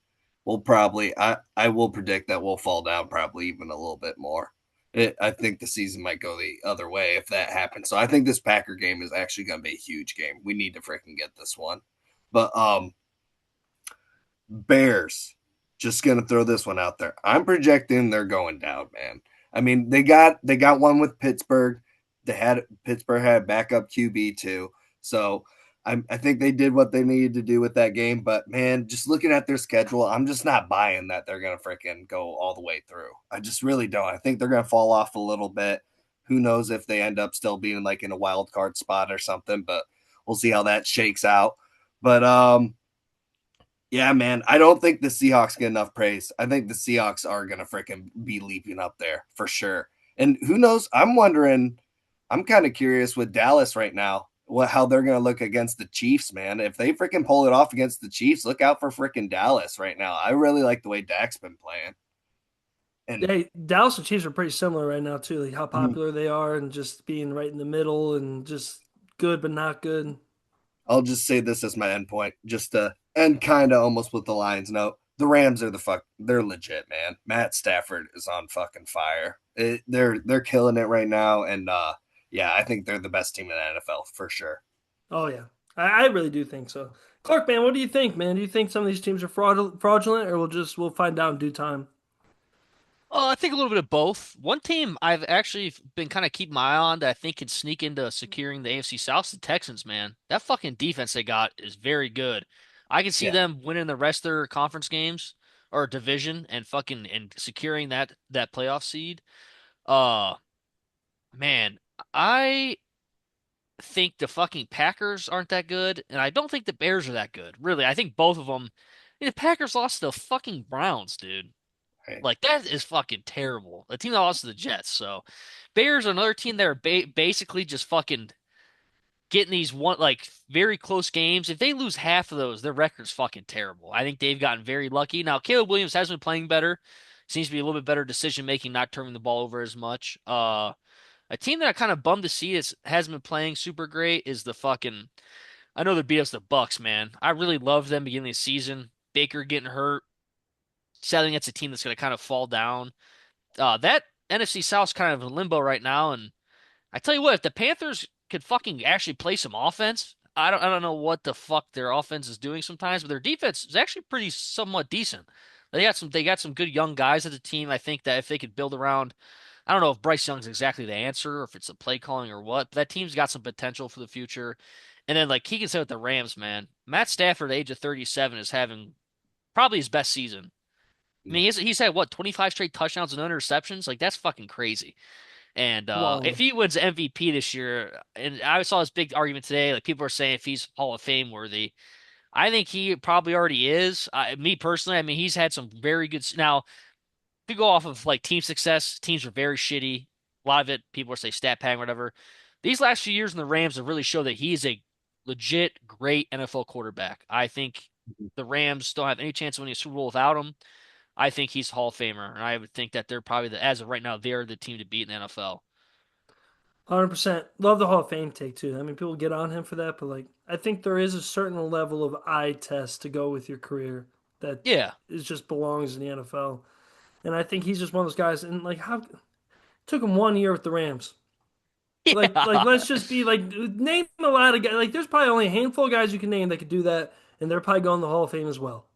we'll probably I will predict that we'll fall down probably even a little bit more. I think the season might go the other way if that happens. So I think this Packer game is actually going to be a huge game. We need to freaking get this one. But Bears, just gonna throw this one out there. I'm projecting they're going down, man. I mean, they got one with Pittsburgh. Pittsburgh had backup QB too. So I think they did what they needed to do with that game. But man, just looking at their schedule, I'm just not buying that they're gonna freaking go all the way through. I just really don't. I think they're gonna fall off a little bit. Who knows if they end up still being like in a wild card spot or something, but we'll see how that shakes out. But yeah, man, I don't think the Seahawks get enough praise. I think the Seahawks are gonna freaking be leaping up there for sure. And who knows? I'm wondering. I'm kind of curious with Dallas right now, how they're gonna look against the Chiefs, man. If they freaking pull it off against the Chiefs, look out for freaking Dallas right now. I really like the way Dak's been playing. And Hey, Dallas and Chiefs are pretty similar right now too, like how mhm, popular they are and just being right in the middle and just good but not good. I'll just say this as my end point, just to end kind of almost with the Lions note. The Rams are they're legit, man. Matt Stafford is on fucking fire. They're killing it right now, and yeah, I think they're the best team in the NFL for sure. Oh yeah, I really do think so. Clark, man, what do you think, man? Do you think some of these teams are fraudulent, or we'll find out in due time? I think a little bit of both. One team I've actually been kind of keeping my eye on that I think can sneak into securing the AFC South is the Texans, man. That fucking defense they got is very good. I can see Yeah, them winning the rest of their conference games or division and fucking and securing that playoff seed. Uh, man, I think the fucking Packers aren't that good, and I don't think the Bears are that good. Really, I think both of them. The Packers lost to the fucking Browns, dude. right. Like that is fucking terrible. The team that lost to the Jets. So Bears are another team that are basically just fucking getting these one like very close games. If they lose half of those, their record's fucking terrible. I think they've gotten very lucky. Now Caleb Williams has been playing better. Seems to be a little bit better decision making, not turning the ball over as much. A team that I kind of bummed to see is hasn't been playing super great is the fucking. I know they beat us the Bucks, man. I really loved them beginning of the season. Baker getting hurt. Sadly, it's a team that's going to kind of fall down. That NFC South's kind of in limbo right now, and I tell you what, if the Panthers could fucking actually play some offense, I don't know what the fuck their offense is doing sometimes, but their defense is actually pretty somewhat decent. They got some good young guys at the team. I think that if they could build around, I don't know if Bryce Young's exactly the answer or if it's the play calling or what, but that team's got some potential for the future. And then like Keegan said with the Rams, man, Matt Stafford at the age of 37 is having probably his best season. I mean, Yeah. he's had what 25 straight touchdowns and interceptions. Like that's fucking crazy. And if Well, he wins MVP this year, and I saw this big argument today, like people are saying if he's Hall of Fame worthy, I think he probably already is. Me personally, I mean, he's had some very good. Now, if you go off of like team success, teams are very shitty. A lot of it, people are say stat pad, whatever. These last few years in the Rams have really showed that he is a legit great NFL quarterback. I think the Rams don't have any chance of winning a Super Bowl without him. I think he's a Hall of Famer, and I would think that they're probably as of right now, they're the team to beat in the NFL. 100%. Love the Hall of Fame take too. I mean, people get on him for that, but like, I think there is a certain level of eye test to go with your career that Yeah, is just belongs in the NFL. And I think he's just one of those guys. And like, how took him 1 year with the Rams? Like, yeah, let's just be like, name a lot of guys. Like, there's probably only a handful of guys you can name that could do that, and they're probably going to the Hall of Fame as well.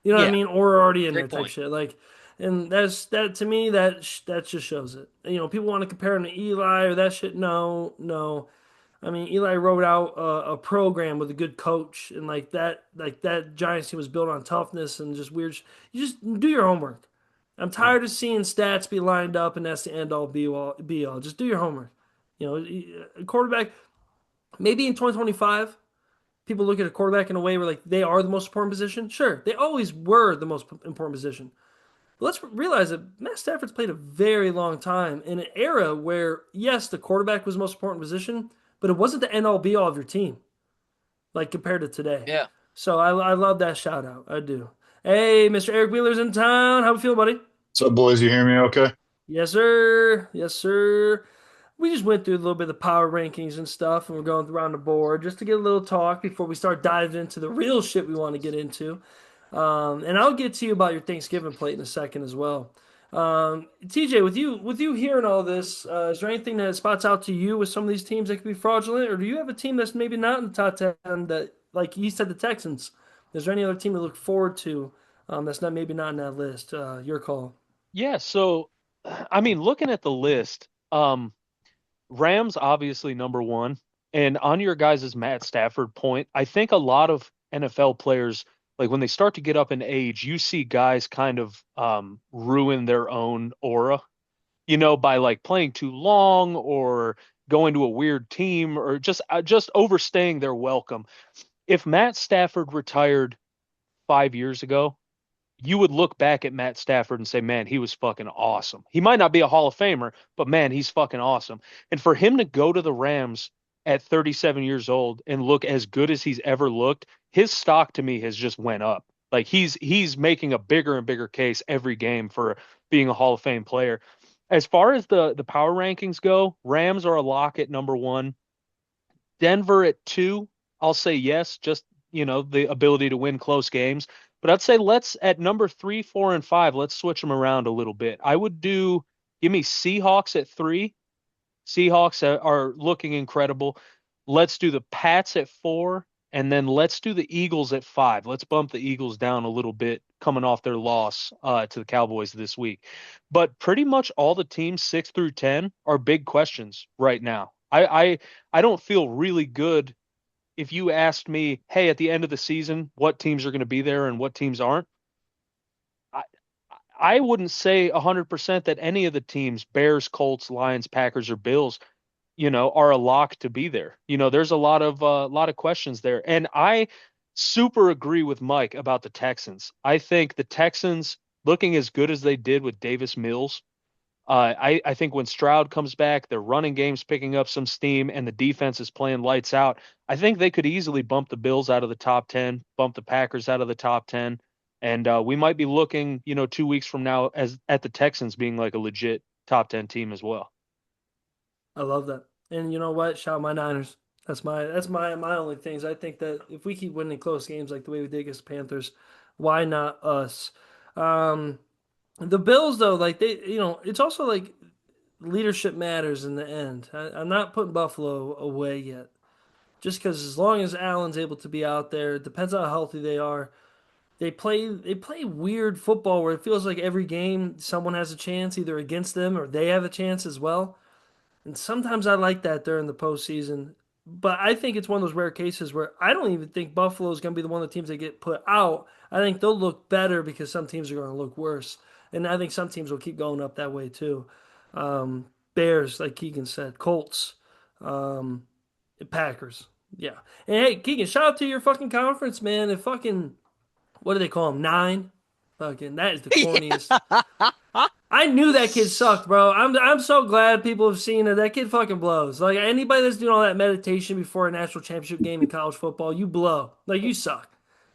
You know what I yeah. mean? Or already in there Great type point. shit. Like, and that to me that just shows it. You know, people want to compare him to Eli or that shit. No, no. I mean, Eli wrote out a program with a good coach, and like that Giants team was built on toughness and just weird. You just do your homework. I'm Yeah, tired of seeing stats be lined up, and that's the end all be all be all. Just do your homework. You know, a quarterback. Maybe in 2025, people look at a quarterback in a way where like they are the most important position. Sure, they always were the most important position. But let's realize that Matt Stafford's played a very long time in an era where yes, the quarterback was the most important position, but it wasn't the end all be all of your team like compared to today. yeah. So I love that shout out. I do. Hey, Mr. Eric Wheeler's in town. How we feel, buddy? So, boys, you hear me okay? Yes, sir. Yes, sir. We just went through a little bit of the power rankings and stuff, and we're going around the board just to get a little talk before we start diving into the real shit we want to get into. And I'll get to you about your Thanksgiving plate in a second as well. TJ, with you hearing all this, is there anything that spots out to you with some of these teams that could be fraudulent, or do you have a team that's maybe not in the top 10 that, like you said, the Texans? Is there any other team to look forward to that's not maybe not in that list? Your call. Yeah, so I mean, looking at the list, Rams obviously number one. And on your guys' Matt Stafford point, I think a lot of NFL players, like when they start to get up in age, you see guys kind of ruin their own aura, by like playing too long or going to a weird team or just overstaying their welcome. If Matt Stafford retired 5 years ago, you would look back at Matt Stafford and say, man, he was fucking awesome. He might not be a Hall of Famer, but man, he's fucking awesome. And for him to go to the Rams at 37 years old and look as good as he's ever looked, his stock to me has just went up. Like he's making a bigger and bigger case every game for being a Hall of Fame player. As far as the power rankings go, Rams are a lock at number one. Denver at two, I'll say yes, just the ability to win close games. But I'd say let's at number three, four, and five, let's switch them around a little bit. I would give me Seahawks at three. Seahawks are looking incredible. Let's do the Pats at four, and then let's do the Eagles at five. Let's bump the Eagles down a little bit coming off their loss to the Cowboys this week. But pretty much all the teams 6 through 10 are big questions right now. I don't feel really good if you asked me, hey, at the end of the season, what teams are going to be there and what teams aren't. I, I wouldn't say 100% that any of the teams, Bears, Colts, Lions, Packers, or Bills, are a lock to be there. There's a lot of questions there. And I super agree with Mike about the Texans. I think the Texans looking as good as they did with Davis Mills. I think when Stroud comes back, their running game's picking up some steam, and the defense is playing lights out. I think they could easily bump the Bills out of the top 10, bump the Packers out of the top 10, and we might be looking, 2 weeks from now as at the Texans being like a legit top 10 team as well. I love that. And you know what? Shout out my Niners. That's my only things. I think that if we keep winning close games like the way we did against the Panthers, why not us? Um, the Bills though, like it's also like leadership matters in the end. I'm not putting Buffalo away yet. Just because as long as Allen's able to be out there, it depends on how healthy they are. They play weird football where it feels like every game someone has a chance either against them or they have a chance as well. And sometimes I like that during the postseason. but I think it's one of those rare cases where I don't even think Buffalo is going to be the one of the teams that get put out. I think they'll look better because some teams are going to look worse, and I think some teams will keep going up that way too. Um, Bears, like Keegan said, Colts, um, Packers, yeah. And hey, Keegan, shout out to your fucking conference, man. And fucking what do they call them? Nine. Fucking that is the corniest. I knew that kid sucked, bro. I'm so glad people have seen it. That kid fucking blows. Like anybody that's doing all that meditation before a national championship game in college football, you blow. Like you suck.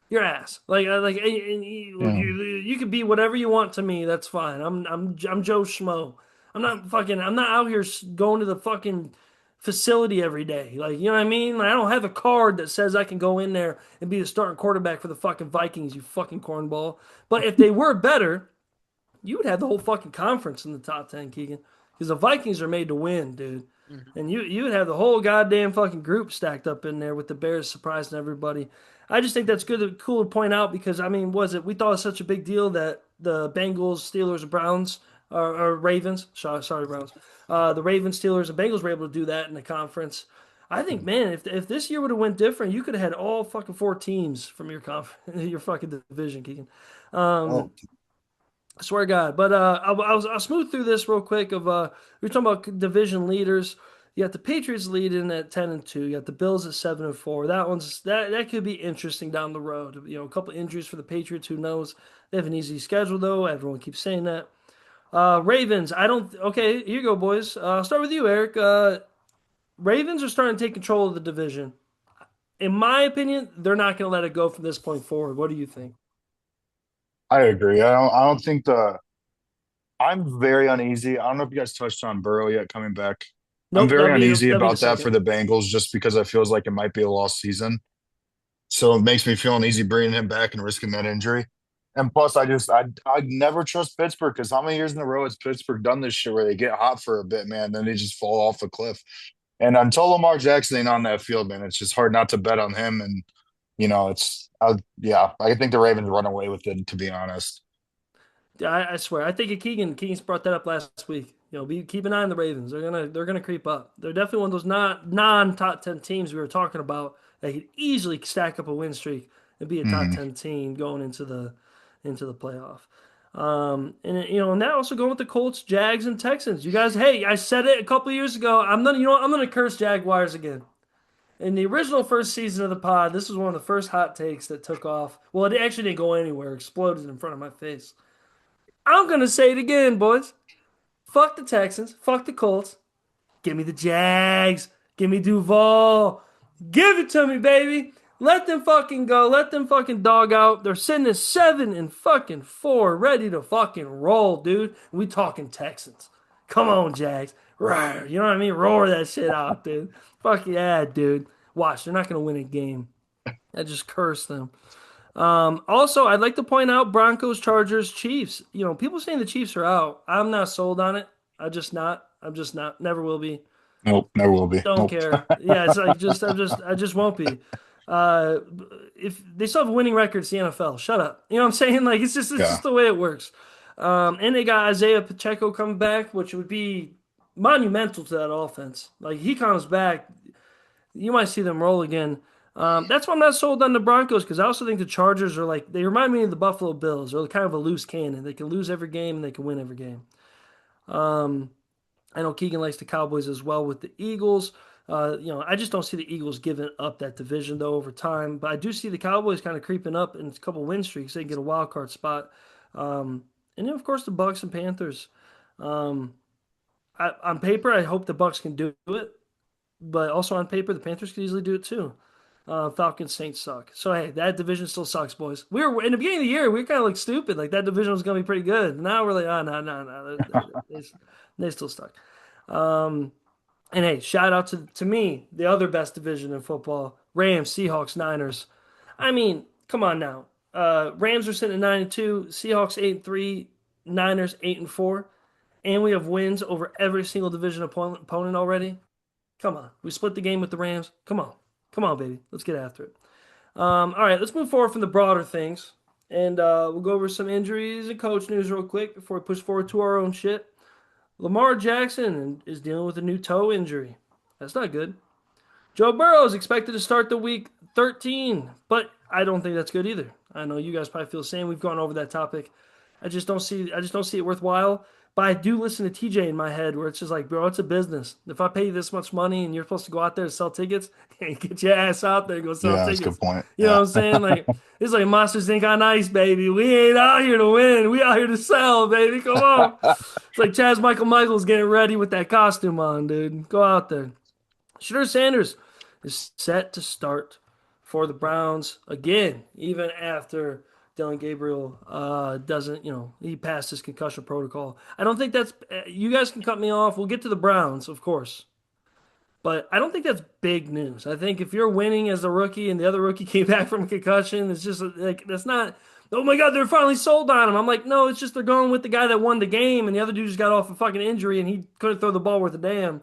Your ass. And Yeah. you could be whatever you want to me. That's fine. I'm Joe Schmo. I'm not out here going to the fucking facility every day. Like, you know what I mean? Like, I don't have a card that says I can go in there and be the starting quarterback for the fucking Vikings, you fucking cornball. But if they were better, you would have the whole fucking conference in the top 10, Keegan. Because the Vikings are made to win, dude. Mhm. And you would have the whole goddamn fucking group stacked up in there with the Bears surprising everybody. I just think that's cool to point out because, I mean, we thought it was such a big deal that the Bengals, Steelers, Browns, or Ravens, sorry, Browns, the Ravens, Steelers, and Bengals were able to do that in the conference. I think, man, if this year would have went different, you could have had all fucking four teams from your your fucking division, Keegan. Oh, I swear to God. But I'll smooth through this real quick. We're talking about division leaders. You got the Patriots leading at 10-2. You got the Bills at 7-4. That could be interesting down the road. You know, a couple injuries for the Patriots. Who knows? They have an easy schedule though. Everyone keeps saying that. Ravens. I don't. Okay, here you go, boys. I'll start with you, Eric. Ravens are starting to take control of the division. In my opinion, they're not going to let it go from this point forward. What do you think? I agree. I don't think I'm very uneasy. I don't know if you guys touched on Burrow yet coming back. I'm Nope. very uneasy That'll be the about that second. for the Bengals just because it feels like it might be a lost season. So it makes me feel uneasy bringing him back and risking that injury. And plus, I never trust Pittsburgh because how many years in a row has Pittsburgh done this shit where they get hot for a bit, man, then they just fall off a cliff. And until Lamar Jackson ain't on that field, man, it's just hard not to bet on him. And yeah, I think the Ravens run away with it, to be honest. I swear. I think Keegan's brought that up last week. You know, keep an eye on the Ravens. They're gonna creep up. They're definitely one of those not non top 10 teams we were talking about that could easily stack up a win streak and be a top Mhm. 10 team going into the playoff. And that also going with the Colts, Jags, and Texans. You guys, hey, I said it a couple years ago. I'm gonna curse Jaguars again. In the original first season of the pod, this was one of the first hot takes that took off. Well, it actually didn't go anywhere. It exploded in front of my face. I'm gonna say it again, boys. Fuck the Texans. Fuck the Colts. Give me the Jags. Give me Duval. Give it to me, baby. Let them fucking go. Let them fucking dog out. They're sitting at 7-4, ready to fucking roll, dude. We talking Texans. Come on, Jags. Rawr. You know what I mean? Roar that shit out, dude. Fuck yeah, dude. Watch, they're not gonna win a game. I just curse them. Also, I'd like to point out Broncos, Chargers, Chiefs. You know, people saying the Chiefs are out. I'm not sold on it. I just not. I'm just not. Never will be. Nope, never will be. Don't Nope. care. Yeah, it's like I just won't be. Uh, if they still have winning records, the NFL. Shut up. You know what I'm saying? Like it's Yeah. just the way it works. And they got Isaiah Pacheco coming back, which would be monumental to that offense. Like he comes back, you might see them roll again. That's why I'm not sold on the Broncos because I also think the Chargers are like they remind me of the Buffalo Bills. They're kind of a loose cannon. They can lose every game and they can win every game. Um, I know Keegan likes the Cowboys as well with the Eagles. I just don't see the Eagles giving up that division though over time. But I do see the Cowboys kind of creeping up in a couple win streaks. They can get a wild card spot. And then of course the Bucks and Panthers. Um, on paper, I hope the Bucks can do it. But also on paper, the Panthers could easily do it too. Falcons, Saints suck. So hey, that division still sucks, boys. We were in the beginning of the year, we were kind of like stupid, like that division was gonna be pretty good. Now we're like, oh no, no, no, they still stuck. Um, and hey, shout out to me, the other best division in football: Rams, Seahawks, Niners. I mean, come on now. Rams are sitting at 9-2, Seahawks 8-3, Niners 8-4, and we have wins over every single division opponent already. Come on. We split the game with the Rams. Come on. Come on, baby. Let's get after it. All right, let's move forward from the broader things. And we'll go over some injuries and coach news real quick before we push forward to our own shit. Lamar Jackson is dealing with a new toe injury. That's not good. Joe Burrow is expected to start the week 13, but I don't think that's good either. I know you guys probably feel the same. We've gone over that topic. I just don't see it worthwhile. But I do listen to TJ in my head where it's just like, bro, it's a business. If I pay you this much money and you're supposed to go out there and sell tickets, get your ass out there and go sell Yeah, that's a tickets. good point. You know Yeah. what I'm saying? Like it's like Monsters Inc. on ice, baby. We ain't out here to win. We out here to sell, baby. Come on. It's like Chaz Michaels getting ready with that costume on, dude. Go out there. Shedeur Sanders is set to start for the Browns again, even after Dylan Gabriel doesn't, he passed his concussion protocol. I don't think that's, you guys can cut me off. We'll get to the Browns, of course. But I don't think that's big news. I think if you're winning as a rookie and the other rookie came back from a concussion, it's just like, that's not, oh my God, they're finally sold on him. I'm like, no, it's just they're going with the guy that won the game and the other dude just got off a fucking injury and he couldn't throw the ball worth a damn.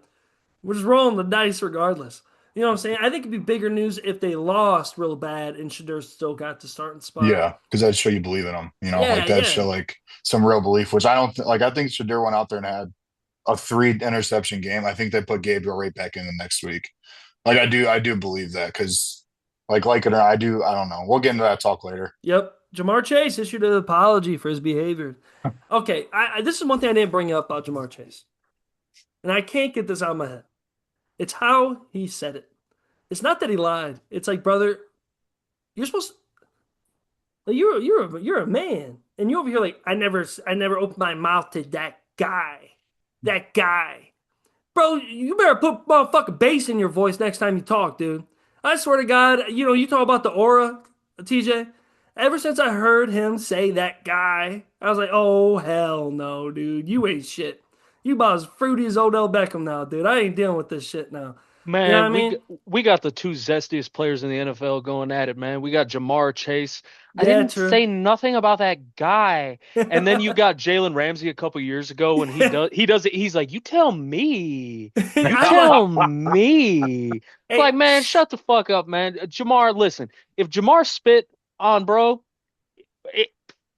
We're just rolling the dice regardless. You know what I'm saying? I think it'd be bigger news if they lost real bad and Shedeur still got the starting spot. Yeah, because that'd show you believe in him. Yeah, like that'd yeah. show like some real belief, which I don't like. I think Shedeur went out there and had a 3 interception game. I think they put Gabriel right back in the next week. Like I do believe that because like it or not, I don't know. We'll get into that talk later. Yep. Jamar Chase issued an apology for his behavior. Okay, this is one thing I didn't bring up about Jamar Chase. And I can't get this out of my head. It's how he said it. It's not that he lied. It's like, brother, you're supposed to, like, you're a man, and you over here like, I never opened my mouth to that guy. That guy. Bro, you better put motherfucking bass in your voice next time you talk, dude. I swear to God, you talk about the aura, TJ. Ever since I heard him say that guy, I was like, oh, hell no, dude. You ain't shit. You about as fruity as Odell Beckham now, dude. I ain't dealing with this shit now. Man, You know what I mean? we got the two zestiest players in the NFL going at it, man. We got Jamar Chase. I Yeah, didn't true. say nothing about that guy. And then you got Jalen Ramsey a couple years ago when he does it. He's like, you tell me. You tell me. Hey, Like, man, shut the fuck up, man. Jamar, listen. If Jamar spit on bro,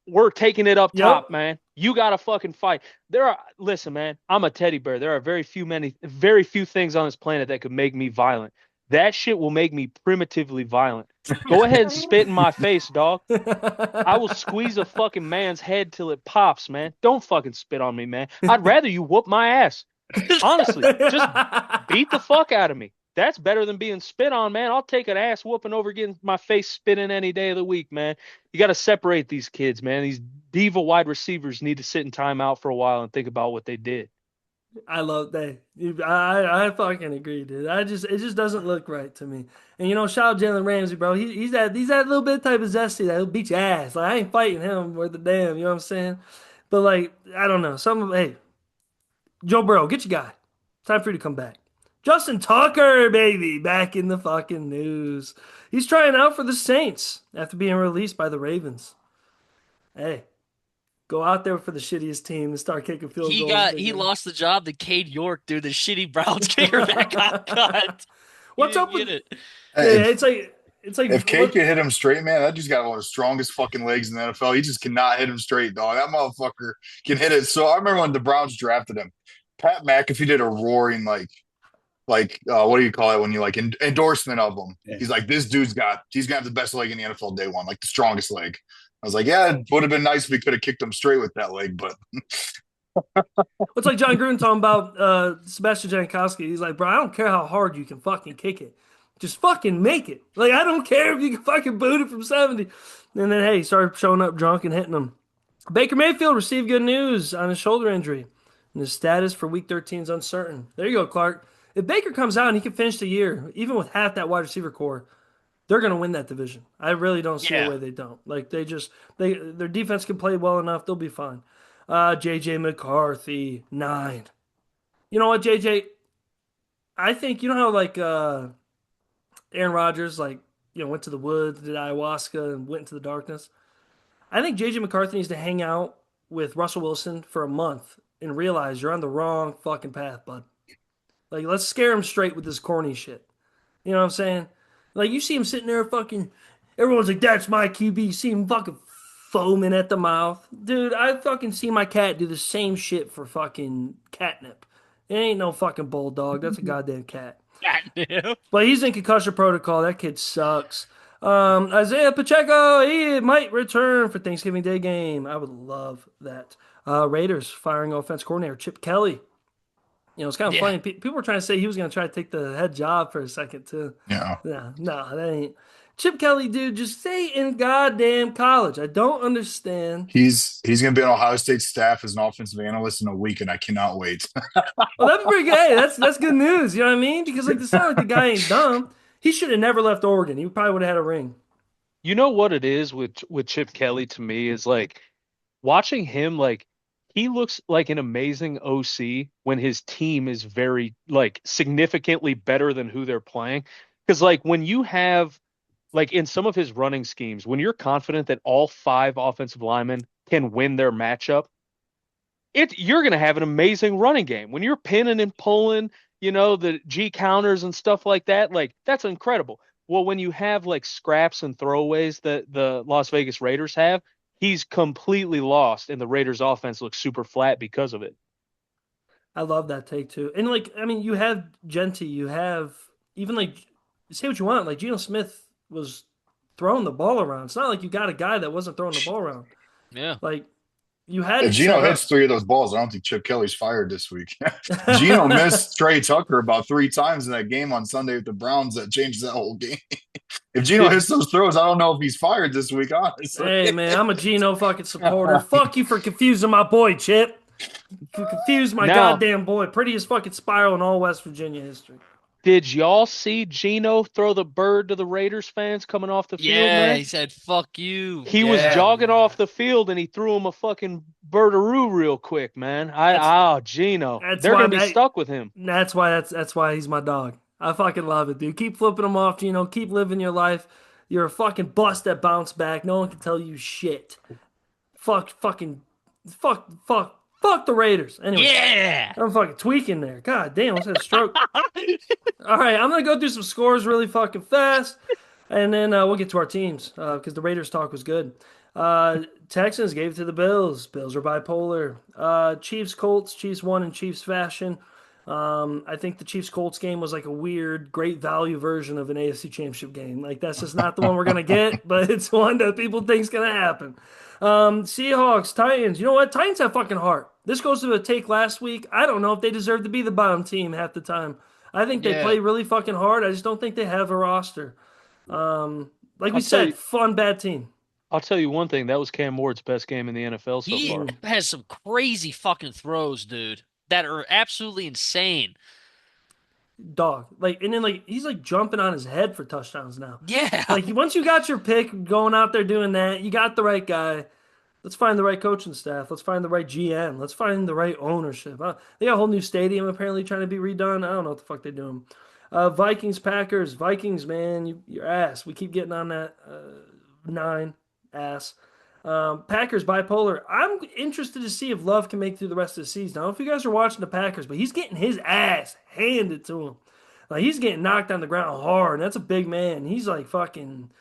we're taking it up Yep. top, man. You got to fucking fight. Listen, man, I'm a teddy bear. There are very few things on this planet that could make me violent. That shit will make me primitively violent. Go ahead and spit in my face, dog. I will squeeze a fucking man's head till it pops, man. Don't fucking spit on me, man. I'd rather you whoop my ass. Honestly, just beat the fuck out of me. That's better than being spit on, man. I'll take an ass whooping over getting my face spit in any day of the week, man. You got to separate these kids, man. These diva wide receivers need to sit in timeout for a while and think about what they did. I love that. I fucking agree, dude. It just doesn't look right to me. And shout out Jalen Ramsey, bro. He's that little bit type of zesty that he'll beat your ass. Like I ain't fighting him worth the damn. You know what I'm saying? But like I don't know. Hey, Joe Burrow, get your guy. Time for you to come back. Justin Tucker, baby, back in the fucking news. He's trying out for the Saints after being released by the Ravens. Hey, go out there for the shittiest team and start kicking field goals. He lost the job to Cade York, dude, the shitty Browns kicker that got cut. What's up with it? Hey, Yeah, it's like if Cade can hit him straight, man, that dude's got one of the strongest fucking legs in the NFL. He just cannot hit him straight, dog. That motherfucker can hit it. So I remember when the Browns drafted him, Pat McAfee did a roaring what do you call it when you like endorsement of him? Yeah. He's like, he's gonna have the best leg in the NFL day one, like the strongest leg. I was like, yeah, it would have been nice if we could have kicked him straight with that leg, but it's like John Gruden talking about Sebastian Janikowski. He's like, bro, I don't care how hard you can fucking kick it. Just fucking make it. Like, I don't care if you can fucking boot it from 70. And then, hey, he started showing up drunk and hitting them. Baker Mayfield received good news on his shoulder injury. And his status for Week 13 is uncertain. There you go, Clark. If Baker comes out and he can finish the year, even with half that wide receiver core, they're going to win that division. I really don't see a way they don't. Like, their defense can play well enough. They'll be fine. J.J. McCarthy, 9. You know what, J.J.? I think, how, like, Aaron Rodgers, like, went to the woods, did ayahuasca, and went into the darkness. I think J.J. McCarthy needs to hang out with Russell Wilson for a month and realize you're on the wrong fucking path, bud. Like, let's scare him straight with this corny shit. You know what I'm saying? Like, you see him sitting there fucking, everyone's like, that's my QB. You see him fucking foaming at the mouth. Dude, I fucking see my cat do the same shit for fucking catnip. It ain't no fucking bulldog. That's a goddamn cat. Goddamn. But he's in concussion protocol. That kid sucks. Isaiah Pacheco, he might return for Thanksgiving Day game. I would love that. Raiders firing offense coordinator Chip Kelly. It's kind of Yeah. funny. People were trying to say he was going to try to take the head job for a second too. Yeah. No, that ain't. Chip Kelly, dude, just stay in goddamn college. I don't understand. He's gonna be on Ohio State staff as an offensive analyst in a week, and I cannot wait. Well, that'd be pretty good. Hey, that's good news. You know what I mean? Because like, it's not like the guy ain't dumb. He should have never left Oregon. He probably would have had a ring. You know what it is with Chip Kelly to me is like watching him like he looks like an amazing OC when his team is very like significantly better than who they're playing. Because like when you have like in some of his running schemes, when you're confident that all 5 offensive linemen can win their matchup, you're going to have an amazing running game. When you're pinning and pulling, the G counters and stuff like that, like that's incredible. Well, when you have like scraps and throwaways that the Las Vegas Raiders have, he's completely lost, and the Raiders offense looks super flat because of it. I love that take too. And like, I mean, you have Genty, you have even like, say what you want. Like Geno Smith was throwing the ball around. It's not like you got a guy that wasn't throwing the ball around. Yeah. Like you had If it Gino set up. hits 3 of those balls, I don't think Chip Kelly's fired this week. Gino missed Trey Tucker about 3 times in that game on Sunday with the Browns that changed that whole game. If Gino hits those throws, I don't know if he's fired this week, honestly. Hey man, I'm a Geno fucking supporter. Fuck you for confusing my boy, Chip. You confused my Now- goddamn boy. Prettiest fucking spiral in all West Virginia history. Did y'all see Geno throw the bird to the Raiders fans coming off the field, Yeah, man? he said, fuck you. He was Yeah. jogging off the field and he threw him a fucking birdaroo real quick, man. Geno. that's They're why gonna be they- stuck with him. That's why he's my dog. I fucking love it, dude. Keep flipping him off, Gino. Keep living your life. You're a fucking bust that bounced back. No one can tell you shit. Fuck the Raiders. Anyway, Yeah. I'm fucking tweaking there. God damn, I almost had a stroke. All right, I'm gonna go through some scores really fucking fast, and then we'll get to our teams because the Raiders talk was good. Texans gave it to the Bills. Bills are bipolar. Chiefs Colts. Chiefs won in Chiefs fashion. I think the Chiefs Colts game was like a weird, great value version of an AFC Championship game. Like that's just not the one we're gonna get, but it's one that people think's gonna happen. Seahawks, Titans. You know what? Titans have fucking heart. This goes to a take last week. I don't know if they deserve to be the bottom team half the time. I think they Yeah. play really fucking hard. I just don't think they have a roster. Like we I'll tell said, you- fun bad team. I'll tell you one thing, that was Cam Ward's best game in the NFL so He far. has some crazy fucking throws, dude, that are absolutely insane. Dog. Like and then like he's like jumping on his head for touchdowns now. Yeah. Like once you got your pick going out there doing that, you got the right guy. Let's find the right coaching staff. Let's find the right GM. Let's find the right ownership. They got a whole new stadium apparently trying to be redone. I don't know what the fuck they're doing. Vikings, Packers. Vikings, man, your ass. We keep getting on that 9 ass. Packers bipolar. I'm interested to see if Love can make it through the rest of the season. I don't know if you guys are watching the Packers, but he's getting his ass handed to him. Like he's getting knocked on the ground hard. And that's a big man. He's like fucking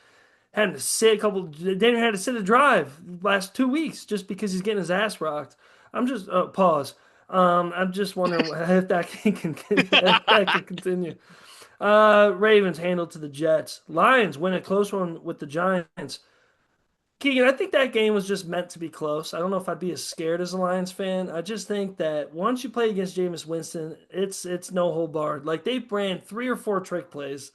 having to sit Daniel had to sit a drive last 2 weeks just because he's getting his ass rocked. I'm just pause. I'm just wondering if that can continue. Ravens handled to the Jets. Lions win a close one with the Giants. Keegan, I think that game was just meant to be close. I don't know if I'd be as scared as a Lions fan. I just think that once you play against Jameis Winston, it's no hold barred. Like they ran 3 or 4 trick plays.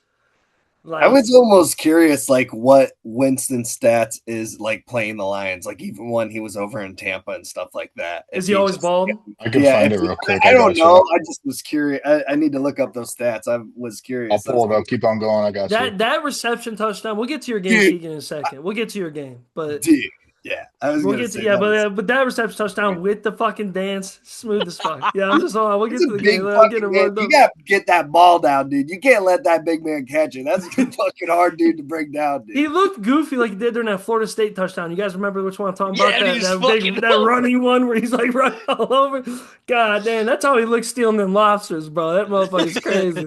Like, I was almost curious, like what Winston's stats is like playing the Lions, like even when he was over in Tampa and stuff like that. Is he always bald? I can find it if real quick. I don't got you. know. I just was curious. I need to look up those stats. I was curious. I'll pull it up. Keep on going. I got you. That reception touchdown. We'll get to your game, Dude. Keegan, in a second. We'll get to your game, but Dude, yeah, I was we'll gonna get to say that was- but that reception touchdown with the fucking dance, smooth as fuck. Yeah, I'm just we'll get It's to a the big game. I'm fucking getting man. worked You up. got to get that ball down, dude. You can't let that big man catch it. That's a fucking hard dude to bring down, dude. He looked goofy like he did during that Florida State touchdown. You guys remember which one I'm talking about? Yeah, and That, he's that fucking big, that running one where he's like running all over. God damn, that's how he looks stealing them lobsters, bro. That motherfucker's crazy.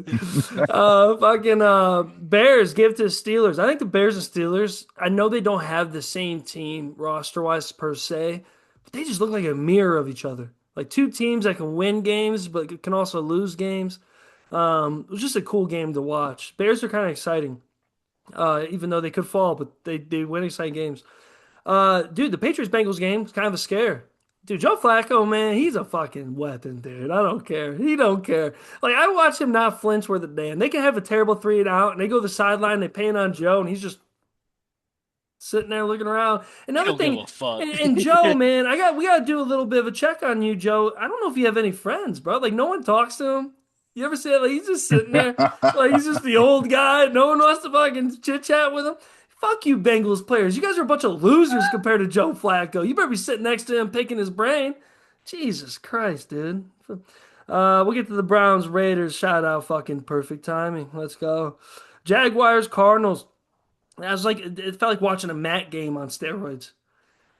Bears give to the Steelers. I think the Bears and Steelers, I know they don't have the same team roster-wise per se, but they just look like a mirror of each other. Like two teams that can win games but can also lose games. It was just a cool game to watch. Bears are kind of exciting, even though they could fall, but they win exciting games. Dude, the Patriots Bengals game is kind of a scare. Dude, Joe Flacco, man, he's a fucking weapon, dude. I don't care. He don't care. Like I watch him not flinch worth a damn. They can have a terrible 3-and-out, and they go to the sideline, they pan on Joe, and he's just sitting there looking around. He Another don't give thing, a fuck. and Joe, man, we gotta do a little bit of a check on you, Joe. I don't know if you have any friends, bro. Like no one talks to him. You ever see that? Like he's just sitting there, like he's just the old guy. No one wants to fucking chit chat with him. Fuck you, Bengals players. You guys are a bunch of losers compared to Joe Flacco. You better be sitting next to him picking his brain. Jesus Christ, dude. We'll get to the Browns Raiders. Shout out, fucking perfect timing. Let's go. Jaguars Cardinals. I was like, it felt like watching a Matt game on steroids.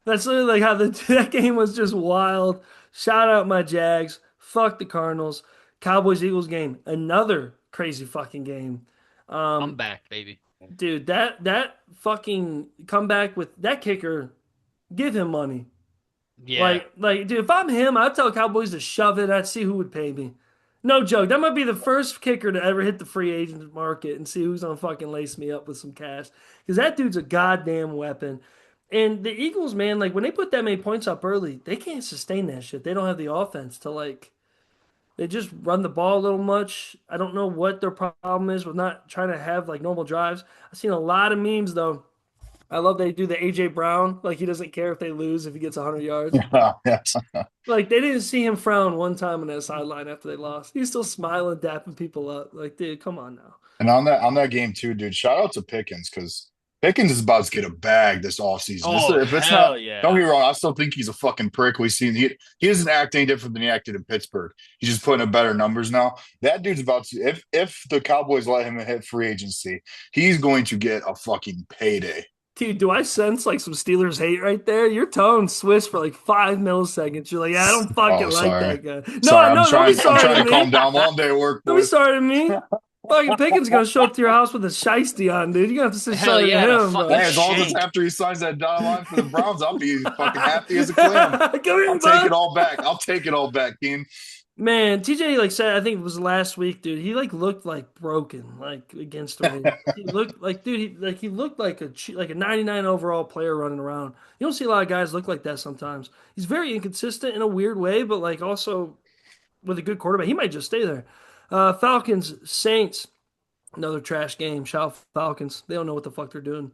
That's literally like how that game was just wild. Shout out my Jags. Fuck the Cardinals. Cowboys Eagles game. Another crazy fucking game. I'm back, baby. Dude, that fucking comeback with that kicker, give him money. Yeah. Dude, if I'm him, I'd tell Cowboys to shove it. I'd see who would pay me. No joke. That might be the first kicker to ever hit the free agent market and see who's gonna fucking lace me up with some cash. Because that dude's a goddamn weapon. And the Eagles, man, like when they put that many points up early, they can't sustain that shit. They don't have the offense to like. They just run the ball a little much. I don't know what their problem is with not trying to have like normal drives. I've seen a lot of memes though. I love they do the AJ Brown, like he doesn't care if they lose if he gets 100 yards. Yeah. Like they didn't see him frown one time on that sideline after they lost. He's still smiling, dapping people up. Like, dude, come on now. And on that game too, dude, shout out to Pickens because Pickens is about to get a bag this offseason. Oh, If it's hell not, yeah. don't get me wrong, I still think he's a fucking prick. We've seen he doesn't act any different than he acted in Pittsburgh. He's just putting up better numbers now. That dude's about to if the Cowboys let him hit free agency, he's going to get a fucking payday. Dude, do I sense like some Steelers hate right there? Your tone switched for like 5 milliseconds. You're like, yeah, I don't fucking like sorry. that guy. Sorry, No, don't be I'm sorry trying to to calm me. down. Long day at work, Don't be boys. sorry to me. Fucking Pickens gonna show up to your house with a shiesty on, dude. You're gonna have to say Hell sorry yeah, to the him, bro. fucking Hey, as long as it's Shank. after he signs that dotted line for the Browns, I'll be fucking happy as a clam. Come here, I'll take bud. it all back. I'll take it all back, Keen. Man, TJ like said, I think it was last week, dude. He like looked like broken, like against the Raiders. He looked like, dude, he looked like a 99 overall player running around. You don't see a lot of guys look like that sometimes. He's very inconsistent in a weird way, but like also with a good quarterback, he might just stay there. Falcons Saints, another trash game. Shout out Falcons. They don't know what the fuck they're doing.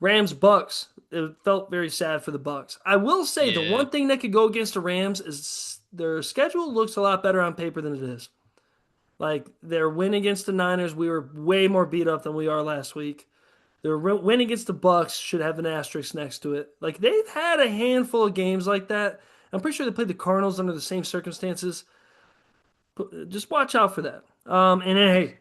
Rams Bucks. It felt very sad for the Bucks. I will say the Yeah. one thing that could go against the Rams is their schedule looks a lot better on paper than it is. Like their win against the Niners, we were way more beat up than we are last week. Their win against the Bucks should have an asterisk next to it. Like they've had a handful of games like that. I'm pretty sure they played the Cardinals under the same circumstances. But just watch out for that. And then hey,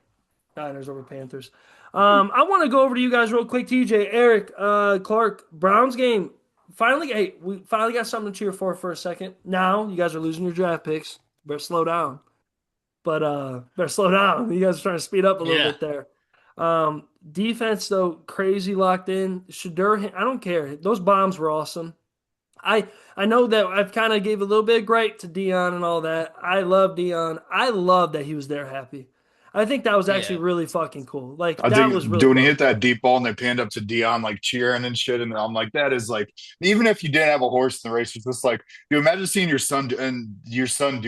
Niners over Panthers. I want to go over to you guys real quick. TJ, Eric, Clark, Browns game. Finally, hey, we finally got something to cheer for a second. Now you guys are losing your draft picks. Better slow down. But better slow down. You guys are trying to speed up a little Yeah. bit there. Defense though, crazy locked in. Shadur, I don't care. Those bombs were awesome. I know that I've kind of gave a little bit of gripe to Dion and all that. I love Dion. I love that he was there happy. I think that was actually Yeah. really fucking cool. Like I that think was really dude, when he cool. hit that deep ball and they panned up to Dion like cheering and shit, and I'm like, that is like, even if you didn't have a horse in the race, it's just like, dude, imagine seeing your son do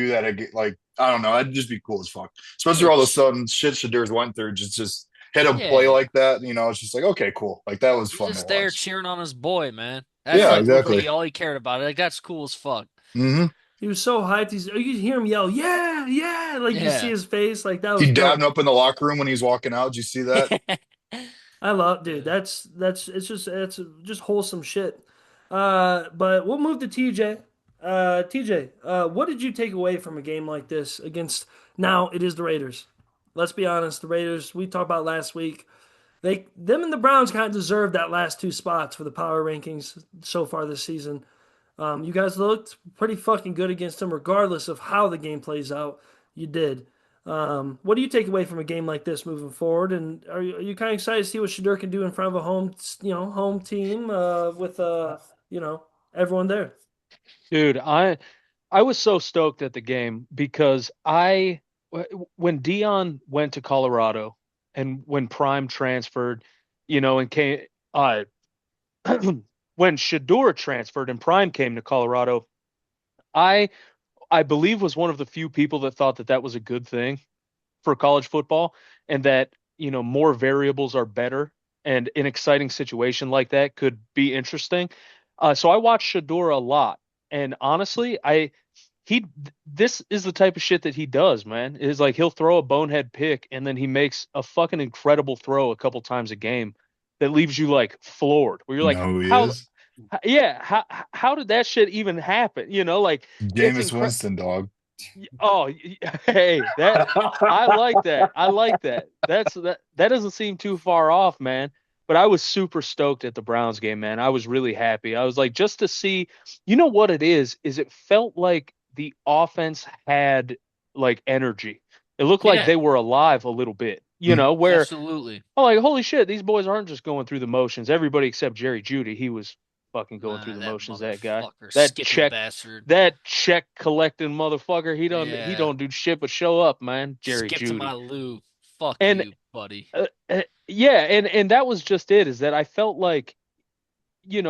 that again. Like, I don't know, that'd just be cool as fuck. Especially all the sudden shit Shadur's went through, just hit a play Yeah. like that. You know, it's just like, okay, cool. Like that was He's fun just to there watch. cheering on his boy, man. That's Yeah, like exactly. all he cared about. Like that's cool as fuck. Mm-hmm. He was so hyped. You could hear him yell, "Yeah, yeah!" Like you see Yeah. his face. Like that was He dope. dabbed up in the locker room when he was walking out. Did you see that? I love, dude. That's it's just wholesome shit. But we'll move to TJ. TJ, what did you take away from a game like this against? Now it is the Raiders. Let's be honest, the Raiders. We talked about last week. Them and the Browns kind of deserve that last two spots for the power rankings so far this season. You guys looked pretty fucking good against them, regardless of how the game plays out. You did. What do you take away from a game like this moving forward? And are you kind of excited to see what Shadur can do in front of a home team with everyone there? Dude, I was so stoked at the game because I when Dion went to Colorado and when Prime transferred, and came when Shador transferred and Prime came to Colorado, I I believe was one of the few people that thought that that was a good thing for college football, and that more variables are better, and an exciting situation like that could be interesting. So I watched Shador a lot, and honestly, he this is the type of shit that he does, man. Is like he'll throw a bonehead pick and then he makes a fucking incredible throw a couple times a game that leaves you like floored. Where you're You like, know who he how is? yeah, how did that shit even happen? Like it's Jameis incredible. Winston, dog. Oh, hey, I like that. I like that. That doesn't seem too far off, man. But I was super stoked at the Browns game, man. I was really happy. I was like, just to see, what it is it felt like the offense had like energy. It looked like Yeah, they were alive a little bit, Mm. where absolutely. I'm like, holy shit, these boys aren't just going through the motions. Everybody except Jerry Judy, he was fucking going through the That motions, that guy. motherfucker, That skipping check bastard. that check collecting motherfucker, he Yeah, don't do shit but show up, man. Jerry skip to my Judy. Lou. Fuck And you, buddy. yeah, and that was just it, is that I felt like,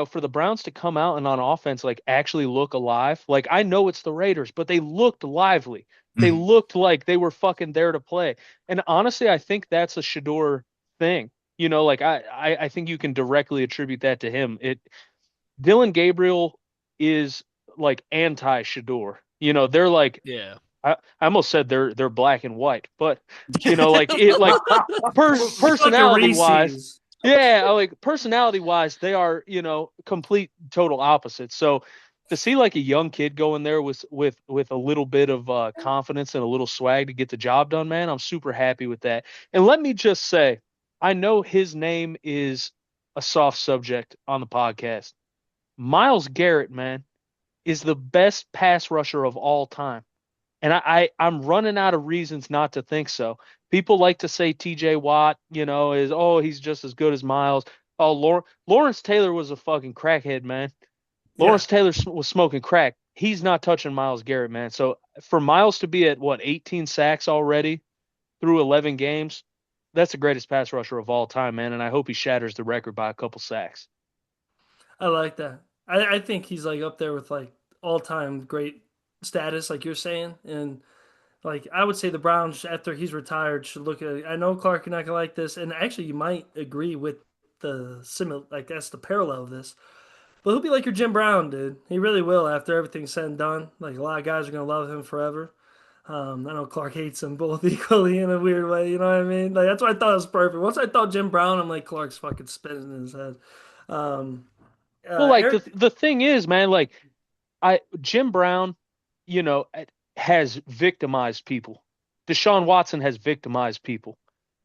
for the Browns to come out and on offense like actually look alive. Like I know it's the Raiders, but they looked lively. They Mm. looked like they were fucking there to play. And honestly, I think that's a Shador thing. Like I think you can directly attribute that to him. Dylan Gabriel is like anti Shador. They're like, Yeah. I almost said they're black and white, but like it like Like a personality wise, Reese's. yeah, like personality wise, they are, complete total opposites. So to see like a young kid go in there with a little bit of confidence and a little swag to get the job done, man, I'm super happy with that. And let me just say, I know his name is a soft subject on the podcast. Myles Garrett, man, is the best pass rusher of all time. And I'm running out of reasons not to think so. People like to say TJ Watt, he's just as good as Miles. Oh, Lawrence Taylor was a fucking crackhead, man. Yeah. Lawrence Taylor was smoking crack. He's not touching Myles Garrett, man. So for Miles to be at what 18 sacks already through 11 games, that's the greatest pass rusher of all time, man. And I hope he shatters the record by a couple sacks. I like that. I think he's like up there with like all time great status, like you're saying. And like I would say the Browns after he's retired should look at it. I know Clark, you're not gonna like this, and actually you might agree with the similar like that's the parallel of this. But he'll be like your Jim Brown, dude. He really will after everything's said and done. Like a lot of guys are gonna love him forever. I know Clark hates them both equally in a weird way. You know what I mean? Like that's why I thought it was perfect. Once I thought Jim Brown, I'm like Clark's fucking spinning in his head. Um, Well, like Eric, the thing is, man, like Jim Brown, has victimized people. Deshaun Watson has victimized people.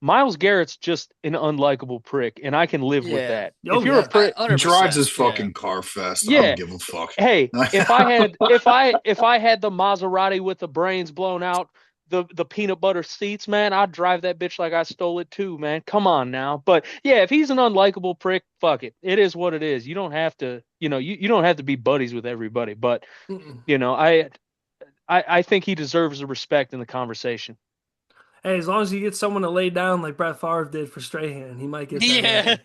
Miles Garrett's just an unlikable prick, and I can live with Yeah. that. oh If you're a yeah, prick, He drives 100%. his Yeah. fucking car fast. I don't yeah. give a fuck. Hey, if I had the Maserati with the brains blown out, the peanut butter seats, man, I'd drive that bitch like I stole it too, man. Come on now. But yeah, if he's an unlikable prick, fuck it. It is what it is. You don't have to, you don't have to be buddies with everybody. But mm-mm. I think he deserves the respect in the conversation. Hey, as long as you get someone to lay down like Brett Favre did for Strahan, he might get that Yeah.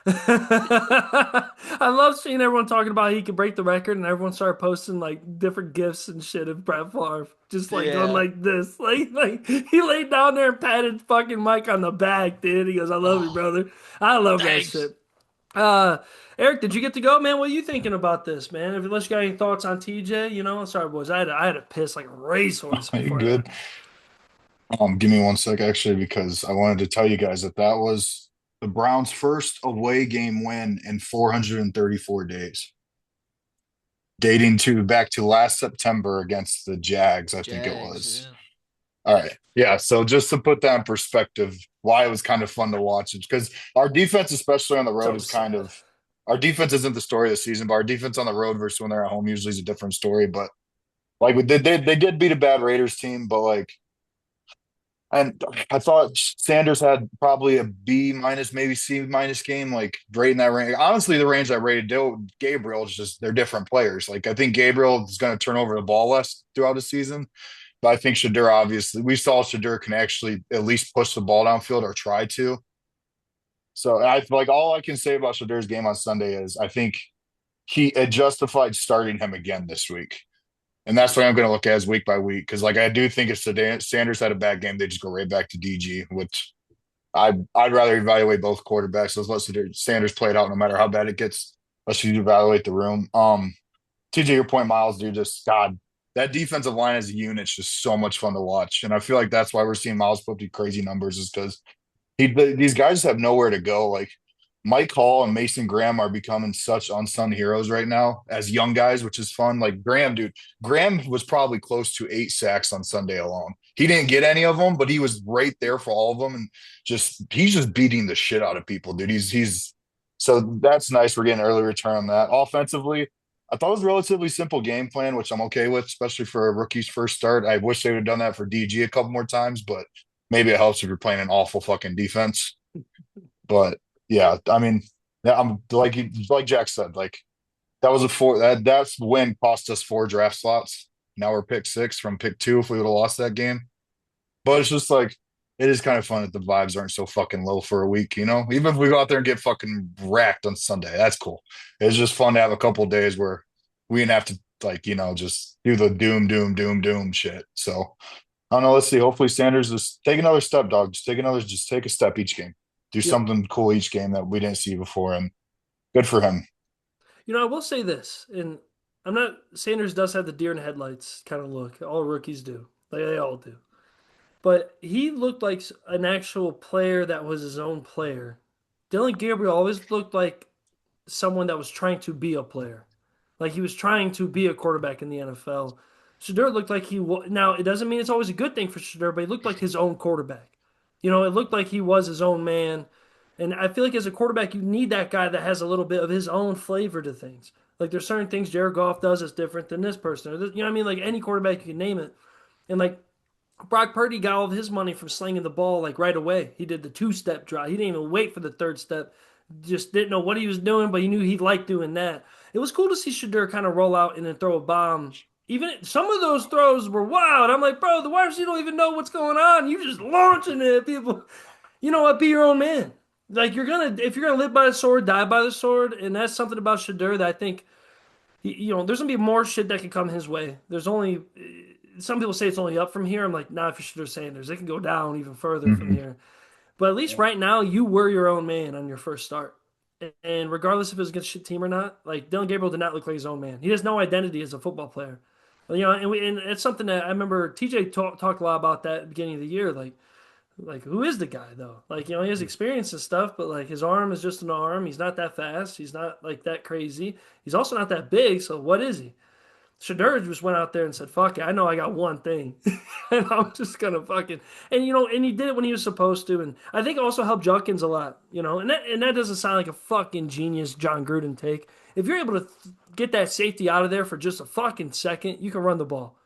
record. I love seeing everyone talking about he could break the record, and everyone started posting like different gifs and shit of Brett Favre, just like going Yeah. like this, like he laid down there and patted fucking Mike on the back, dude. He goes, "I love you, Oh, brother." I love that thanks. shit. Uh, Eric, did you get to go, man? What are you thinking about this, man? Unless you got any thoughts on TJ, sorry, boys. I had to piss like a racehorse Are you before good? that. Give me one sec, actually, because I wanted to tell you guys that was the Browns' first away game win in 434 days, dating to back to last September against the Jags, I think it Jags. was. Yeah. All right. Yeah. So just to put that in perspective, why it was kind of fun to watch it, because our defense, especially on the road, So is kind sad. of our defense isn't the story of the season, but our defense on the road versus when they're at home usually is a different story. But like they did beat a bad Raiders team, but like and I thought Sanders had probably a B minus, maybe C minus game, like right in that range. Honestly, the range I rated Gabriel is just they're different players. Like I think Gabriel is going to turn over the ball less throughout the season. But I think Shadur, obviously, we saw Shadur can actually at least push the ball downfield or try to. So I like all I can say about Shadur's game on Sunday is I think he it justified starting him again this week. And that's what I'm going to look at as week by week. Because like I do think if Sanders had a bad game, they just go right back to DG, which I'd rather evaluate both quarterbacks. Let's let Sanders play it out no matter how bad it gets. Let's just evaluate the room. TJ, your point, Miles, dude, just God, that defensive line as a unit is just so much fun to watch. And I feel like that's why we're seeing Miles put up these crazy numbers, is because these guys have nowhere to go. Like Mike Hall and Mason Graham are becoming such unsung heroes right now as young guys, which is fun. Like Graham, dude, Graham was probably close to 8 sacks on Sunday alone. He didn't get any of them, but he was right there for all of them, and he's just beating the shit out of people, dude. He's so that's nice. We're getting early return on that. Offensively, I thought it was a relatively simple game plan, which I'm okay with, especially for a rookie's first start. I wish they would have done that for DG a couple more times, but maybe it helps if you're playing an awful fucking defense. But yeah, I mean, yeah, I'm like Jack said, like that was that's win cost us 4 draft slots. Now we're pick 6 from pick 2 if we would have lost that game. But it's just like it is kind of fun that the vibes aren't so fucking low for a week, you know? Even if we go out there and get fucking racked on Sunday, that's cool. It's just fun to have a couple days where we didn't have to like, just do the doom shit. So I don't know. Let's see. Hopefully Sanders just take another step, dog. Just take a step each game. Do something cool each game that we didn't see before, and good for him. I will say this, and Sanders does have the deer in the headlights kind of look. All rookies do. Like they all do. But he looked like an actual player that was his own player. Dillon Gabriel always looked like someone that was trying to be a player. Like he was trying to be a quarterback in the NFL. Shadur looked like now it doesn't mean it's always a good thing for Shadur, but he looked like his own quarterback. It looked like he was his own man. And I feel like as a quarterback, you need that guy that has a little bit of his own flavor to things. Like there's certain things Jared Goff does that's different than this person. You know what I mean? Like any quarterback, you can name it. And like Brock Purdy got all of his money from slinging the ball like right away. He did the 2-step drop. He didn't even wait for the 3rd step. Just didn't know what he was doing, but he knew he liked doing that. It was cool to see Shadur kind of roll out and then throw a bomb. Even some of those throws were wild. I'm like, bro, the wide receiver don't even know what's going on. You just launching it at people. You know what? Be your own man. Like if you're gonna live by the sword, die by the sword, and that's something about Shadur that I think, there's gonna be more shit that can come his way. There's only some people say it's only up from here. I'm like, nah, if you're Shadur Sanders, it can go down even further from here. But at least right now, you were your own man on your first start. And regardless if it was against a shit team or not, like Dillon Gabriel did not look like his own man. He has no identity as a football player. And it's something that I remember TJ talked a lot about that at the beginning of the year. Like who is the guy though? Like, he has experience and stuff, but like his arm is just an arm. He's not that fast. He's not like that crazy. He's also not that big. So what is he? Shadur just went out there and said, fuck it, I know I got one thing. And I'm just going to fucking, and he did it when he was supposed to. And I think it also helped Judkins a lot, and that doesn't sound like a fucking genius John Gruden take. If you're able to get that safety out of there for just a fucking second, you can run the ball.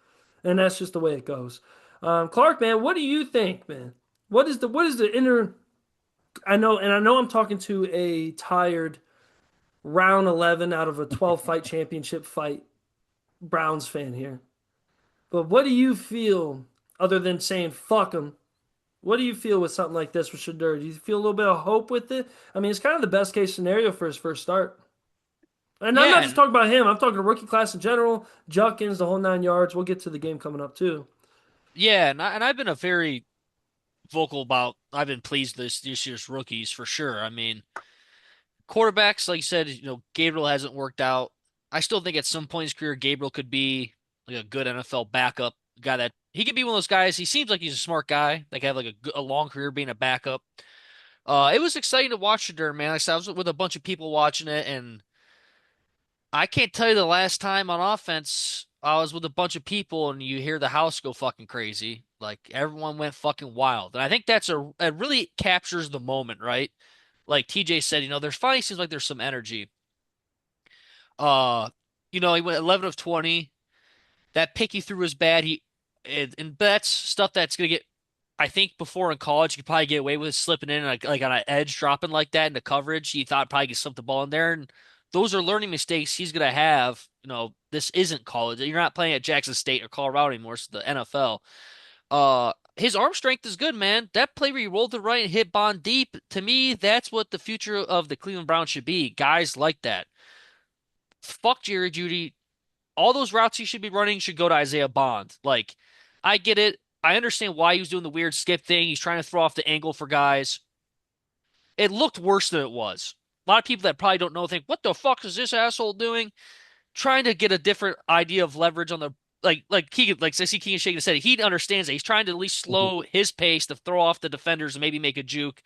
And that's just the way it goes. Clark, man, what do you think, man? What is the inner, I know I'm talking to a tired round 11 out of a 12 fight championship fight Browns fan here. But what do you feel, other than saying fuck them, what do you feel with something like this with Shadur? Do you feel a little bit of hope with it? I mean, it's kind of the best case scenario for his first start. And I'm not just talking about him. I'm talking to rookie class in general, Judkins, the whole 9 yards. We'll get to the game coming up too. Yeah, and I've been a very vocal about I've been pleased this year's rookies for sure. I mean, quarterbacks, like you said, Gabriel hasn't worked out. I still think at some point in his career, Gabriel could be like a good NFL backup guy that he could be one of those guys. He seems like he's a smart guy that could have like a long career being a backup. It was exciting to watch Shadur, man. Like I said, I was with a bunch of people watching it, and I can't tell you the last time on offense I was with a bunch of people and you hear the house go fucking crazy. Like everyone went fucking wild. And I think it really captures the moment, right? Like TJ said, there finally seems like there's some energy. Uh, he went 11 of 20. That pick he threw was bad. And that's stuff that's gonna get. I think before in college, you could probably get away with slipping in like on an edge, dropping like that into coverage. He thought probably get slipped the ball in there, and those are learning mistakes he's gonna have this isn't college. You're not playing at Jackson State or Colorado anymore. It's the NFL. His arm strength is good, man. That play where he rolled to the right and hit Bond deep, to me, that's what the future of the Cleveland Browns should be. Guys like that. Fuck Jerry Jeudy. All those routes he should be running should go to Isaiah Bond. Like, I get it. I understand why he was doing the weird skip thing. He's trying to throw off the angle for guys. It looked worse than it was. A lot of people that probably don't know think, what the fuck is this asshole doing? Trying to get a different idea of leverage on the like Keegan, like I see Keegan shaking his head. He understands that he's trying to at least slow his pace to throw off the defenders and maybe make a juke.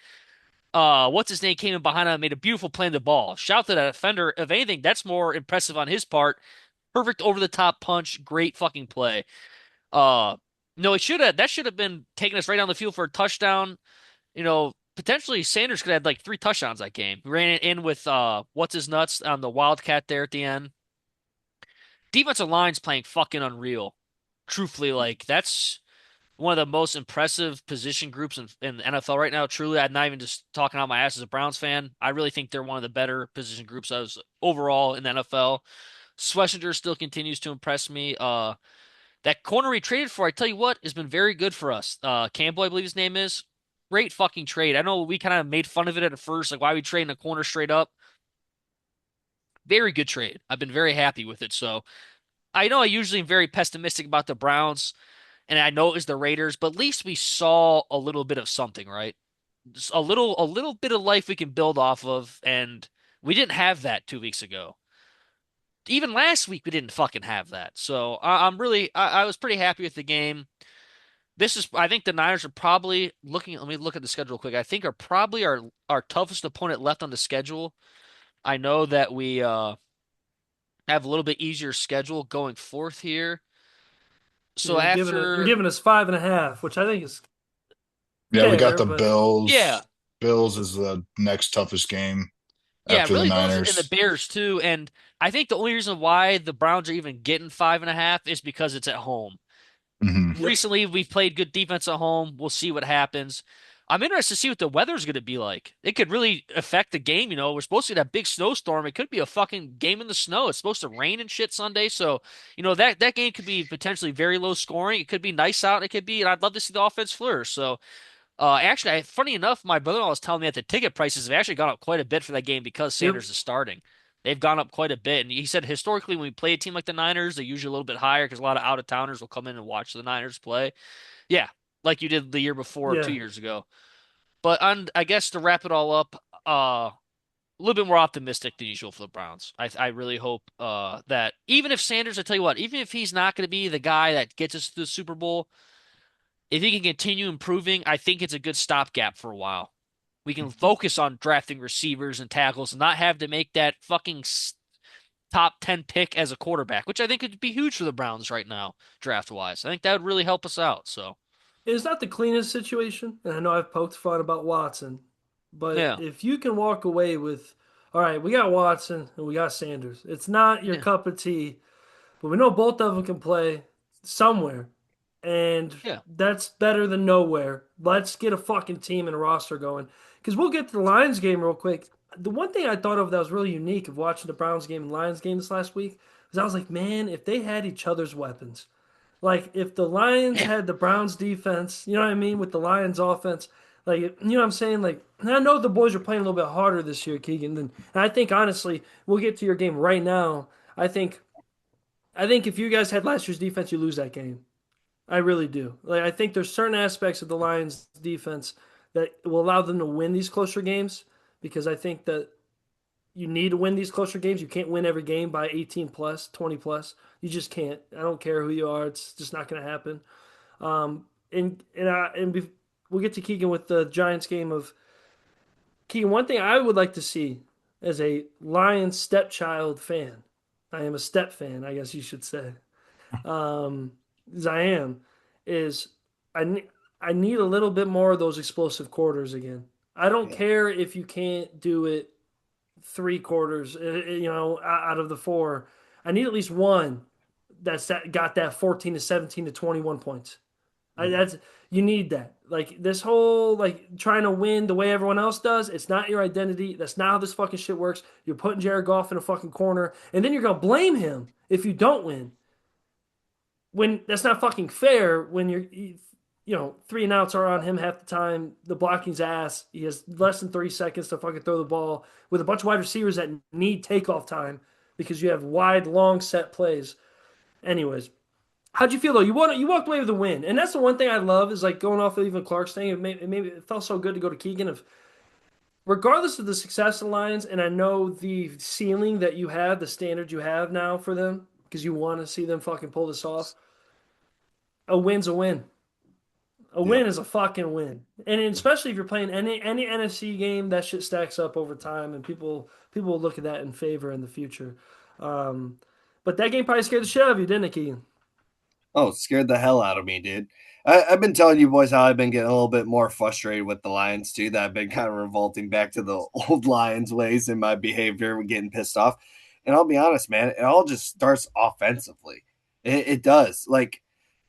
What's his name came in behind him and made a beautiful play on the ball. Shout to that defender. If anything, that's more impressive on his part. Perfect over the top punch, great fucking play. Uh, no, that should have been taking us right down the field for a touchdown. Potentially Sanders could have had like 3 touchdowns that game. We ran it in with what's his nuts on the Wildcat there at the end. Defensive line's playing fucking unreal. Truthfully, like that's one of the most impressive position groups in the NFL right now. Truly, I'm not even just talking out my ass as a Browns fan. I really think they're one of the better position groups as overall in the NFL. Schlesinger still continues to impress me. That corner we traded for, I tell you what, has been very good for us. Campbell, I believe his name is. Great fucking trade. I know we kind of made fun of it at first, like why we trading a corner straight up. Very good trade. I've been very happy with it. So I know I usually am very pessimistic about the Browns, and I know it was the Raiders, but at least we saw a little bit of something, right? Just a little bit of life we can build off of, and we didn't have that 2 weeks ago. Even last week we didn't fucking have that. So I was pretty happy with the game. I think the Niners are probably looking. Let me look at the schedule quick. I think are probably our toughest opponent left on the schedule. I know that we have a little bit easier schedule going forth here. So You're after, giving us 5.5, which I think is Yeah, we got fair, the but Bills. yeah, Bills is the next toughest game yeah, after the really those and the Niners. Bears too. And I think the only reason why the Browns are even getting 5.5 is because it's at home. Hmm. yep. Recently, we've played good defense at home. We'll see what happens. I'm interested to see what the weather's going to be like. It could really affect the game. We're supposed to get that big snowstorm. It could be a fucking game in the snow. It's supposed to rain and shit Sunday. So, that game could be potentially very low scoring. It could be nice out. And I'd love to see the offense flourish. So, actually, funny enough, my brother-in-law was telling me that the ticket prices have actually gone up quite a bit for that game because Yep. Sanders is starting. They've gone up quite a bit. And he said historically, when we play a team like the Niners, they're usually a little bit higher because a lot of out-of-towners will come in and watch the Niners play. Yeah, like you did the year before, Yeah. 2 years ago. But I guess to wrap it all up, a little bit more optimistic than usual for the Browns. I really hope that even if Sanders, I tell you what, even if he's not going to be the guy that gets us to the Super Bowl, if he can continue improving, I think it's a good stopgap for a while. We can focus on drafting receivers and tackles and not have to make that fucking top 10 pick as a quarterback, which I think would be huge for the Browns right now, draft wise. I think that would really help us out. So, It's not the cleanest situation, and I know I've poked fun about Watson, but yeah, if you can walk away with, all right, we got Watson and we got Sanders. It's not your yeah, cup of tea, but we know both of them can play somewhere, and yeah, that's better than nowhere. Let's get a fucking team and a roster going, because we'll get to the Lions game real quick. The one thing I thought of that was really unique of watching the Browns game and Lions game this last week was I was like, man, if they had each other's weapons. Like if the Lions yeah, had the Browns defense, you know what I mean, with the Lions offense, like you know what I'm saying. Like and I know the boys are playing a little bit harder this year, Keegan. And I think honestly, we'll get to your game right now. I think I think if you guys had last year's defense, you lose that game. I really do. Like I think there's certain aspects of the Lions defense that will allow them to win these closer games because I think that you need to win these closer games. You can't win every game by 18 plus, 20 plus. You just can't. I don't care who you are. It's just not going to happen. We'll get to Keegan with the Giants game of Keegan. One thing I would like to see as a Lions stepchild fan, I am a step fan, I guess you should say. Um, as I am, is I ne- I need a little bit more of those explosive quarters again. I don't Yeah. care if you can't do it 3 quarters, out of the four. I need at least one got that 14 to 17 to 21 points. Mhm. That's you need that. Like this whole like trying to win the way everyone else does, it's not your identity. That's not how this fucking shit works. You're putting Jared Goff in a fucking corner, and then you're gonna blame him if you don't win. When that's not fucking fair. When three and outs are on him half the time. The blocking's ass. He has less than 3 seconds to fucking throw the ball with a bunch of wide receivers that need takeoff time because you have wide, long set plays. Anyways, how'd you feel though? You walked away with a win, and that's the one thing I love is like going off of even Clark's thing. It felt so good to go to Keegan. Of regardless of the success of the Lions, and I know the ceiling that you have, the standard you have now for them, because you want to see them fucking pull this off. A win's a win. A win is a fucking win, and especially if you're playing any NFC game, that shit stacks up over time, and people will look at that in favor in the future. But that game probably scared the shit out of you, didn't it, Keegan? Oh, it scared the hell out of me, dude. I've been telling you boys how I've been getting a little bit more frustrated with the Lions too. That I've been kind of revolting back to the old Lions ways in my behavior and getting pissed off. And I'll be honest, man, it all just starts offensively. It does. Like,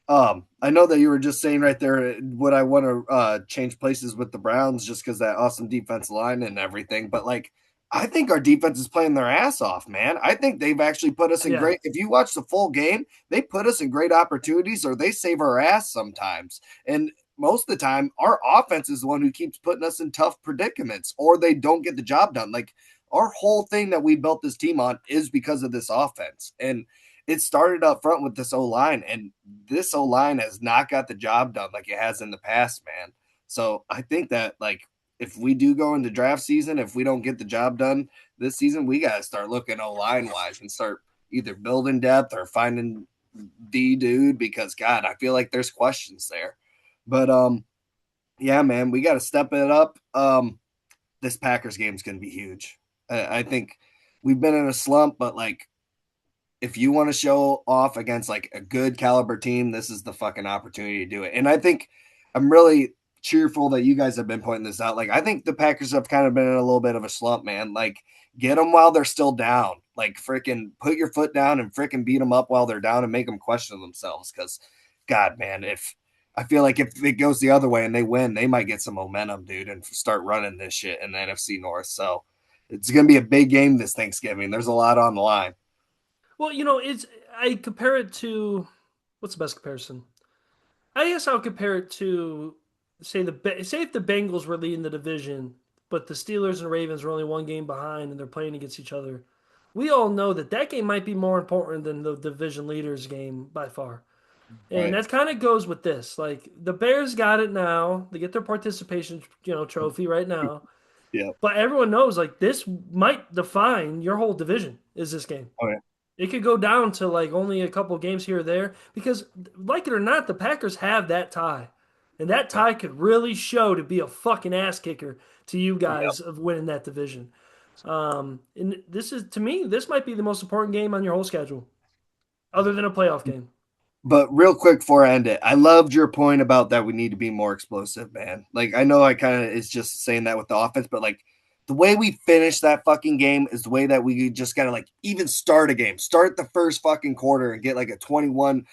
I know that you were just saying right there, would I want to change places with the Browns just because that awesome defensive line and everything? But like, I think our defense is playing their ass off, man. I think they've actually put us in great. If you watch the full game, they put us in great opportunities, or they save our ass sometimes. And most of the time, our offense is the one who keeps putting us in tough predicaments, or they don't get the job done. Like our whole thing that we built this team on is because of this offense, and it started up front with this O-line, and this O-line has not got the job done like it has in the past, man. So I think that like, if we do go into draft season, if we don't get the job done this season, we got to start looking O-line wise and start either building depth or finding the dude, because God, I feel like there's questions there. But yeah, man, we got to step it up. This Packers game is going to be huge. I think we've been in a slump, but like, if you want to show off against like a good caliber team, this is the fucking opportunity to do it. And I think I'm really cheerful that you guys have been pointing this out. Like, I think the Packers have kind of been in a little bit of a slump, man. Like, get them while they're still down. Like, freaking put your foot down and freaking beat them up while they're down and make them question themselves. Because, God, man, I feel like if it goes the other way and they win, they might get some momentum, dude, and start running this shit in the NFC North. So it's going to be a big game this Thanksgiving. There's a lot on the line. Well, I compare it to what's the best comparison? I guess I'll compare it to say if the Bengals were leading the division, but the Steelers and Ravens were only one game behind and they're playing against each other. We all know that game might be more important than the division leaders game by far. And that kind of goes with this. Like the Bears got it now. They get their participation, trophy right now. Yeah. But everyone knows like this might define your whole division is this game. Oh, yeah. It could go down to like only a couple of games here or there because, like it or not, the Packers have that tie. And that tie could really show to be a fucking ass kicker to you guys of winning that division. And this is, to me, this might be the most important game on your whole schedule, other than a playoff game. But real quick before I end it, I loved your point about that we need to be more explosive, man. Like, I know I kind of is just saying that with the offense, but like, the way we finish that fucking game is the way that we just gotta like even start a game, start the first fucking quarter and get like a 21-0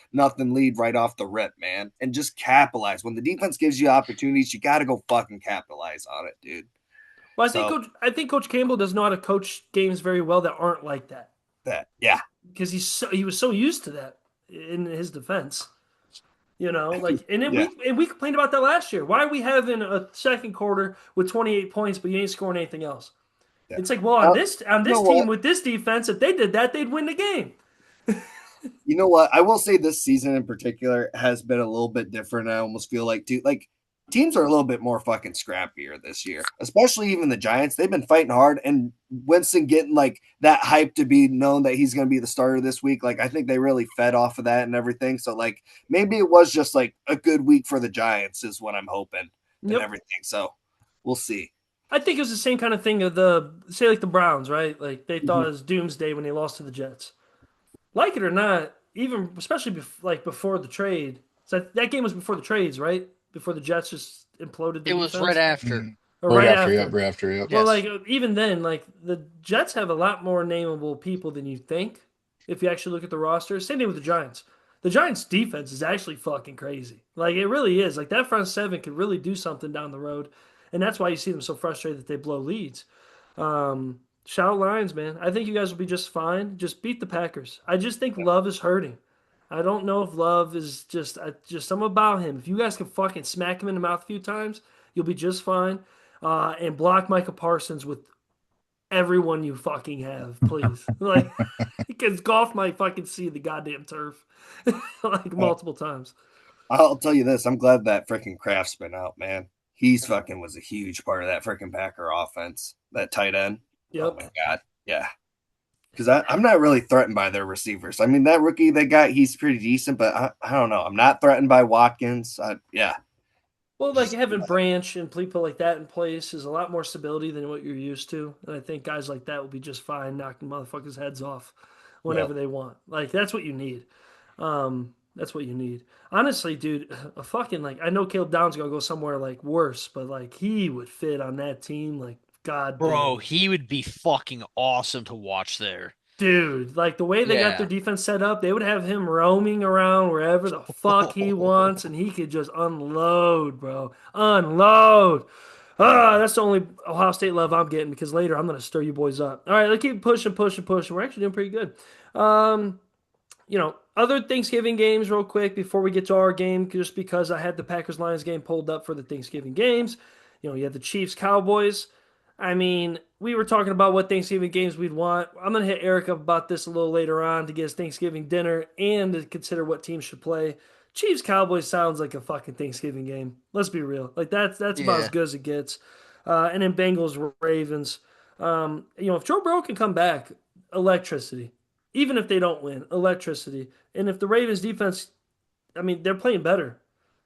lead right off the rip, man. And just capitalize. When the defense gives you opportunities, you got to go fucking capitalize on it, dude. Well, I think Coach Campbell does know how to coach games very well that aren't like that. Yeah. Because he was so used to that in his defense. We complained about that last year. Why are we having a second quarter with 28 points, but you ain't scoring anything else? Yeah. It's like, well, on this team with this defense, if they did that, they'd win the game. You know what? I will say this season in particular has been a little bit different. I almost feel like, dude, like teams are a little bit more fucking scrappier this year, especially even the Giants. They've been fighting hard, and Winston getting like that hype to be known that he's going to be the starter this week. Like, I think they really fed off of that and everything. So like, maybe it was just like a good week for the Giants is what I'm hoping and everything. So we'll see. I think it was the same kind of thing of the Browns, right? Like they thought it was doomsday when they lost to the Jets. Like it or not, even especially before the trade. So that game was before the trades, right? Before the Jets just imploded. It was right after. Or right after. Yep. Well, like even then, like the Jets have a lot more nameable people than you think. If you actually look at the roster, same thing with the Giants. The Giants' defense is actually fucking crazy. Like, it really is. Like, that front seven could really do something down the road. And that's why you see them so frustrated that they blow leads. Shout out Lions, man. I think you guys will be just fine. Just beat the Packers. I just think Love is hurting. I don't know if Love is just something about him. If you guys can fucking smack him in the mouth a few times, you'll be just fine. And block Micah Parsons with everyone you fucking have, please. Like, because golf might fucking see the goddamn turf like multiple times. I'll tell you this. I'm glad that freaking Kraft's been out, man. He's fucking was a huge part of that freaking Packer offense. That tight end. Oh Yep. my god. Yeah. Because I'm not really threatened by their receivers. I mean, that rookie they got, he's pretty decent, but I don't know. I'm not threatened by Watkins. Yeah. Well, like having Branch and people like that in place is a lot more stability than what you're used to. And I think guys like that will be just fine knocking motherfuckers' heads off whenever they want. Like, that's what you need. That's what you need. Honestly, dude, a fucking like I know Caleb Downs gonna go somewhere like worse, but like he would fit on that team like god Bro, damn. he would be fucking awesome to watch there. Dude, like the way they got their Yeah. defense set up, they would have him roaming around wherever the fuck he wants, and he could just unload, bro. Unload. Ah, that's the only Ohio State love I'm getting because later I'm gonna stir you boys up. All right, let's keep pushing, pushing, pushing. We're actually doing pretty good. Um, other Thanksgiving games, real quick, before we get to our game, just because I had the Packers Lions game pulled up for the Thanksgiving games. You had the Chiefs Cowboys. I mean, we were talking about what Thanksgiving games we'd want. I'm going to hit Eric up about this a little later on to get his Thanksgiving dinner and to consider what teams should play. Chiefs Cowboys sounds like a fucking Thanksgiving game. Let's be real. Like that's about as Yeah. good as it gets. And then Bengals Ravens. If Joe Burrow can come back, electricity. Even if they don't win, electricity. And if the Ravens defense, I mean, they're playing better.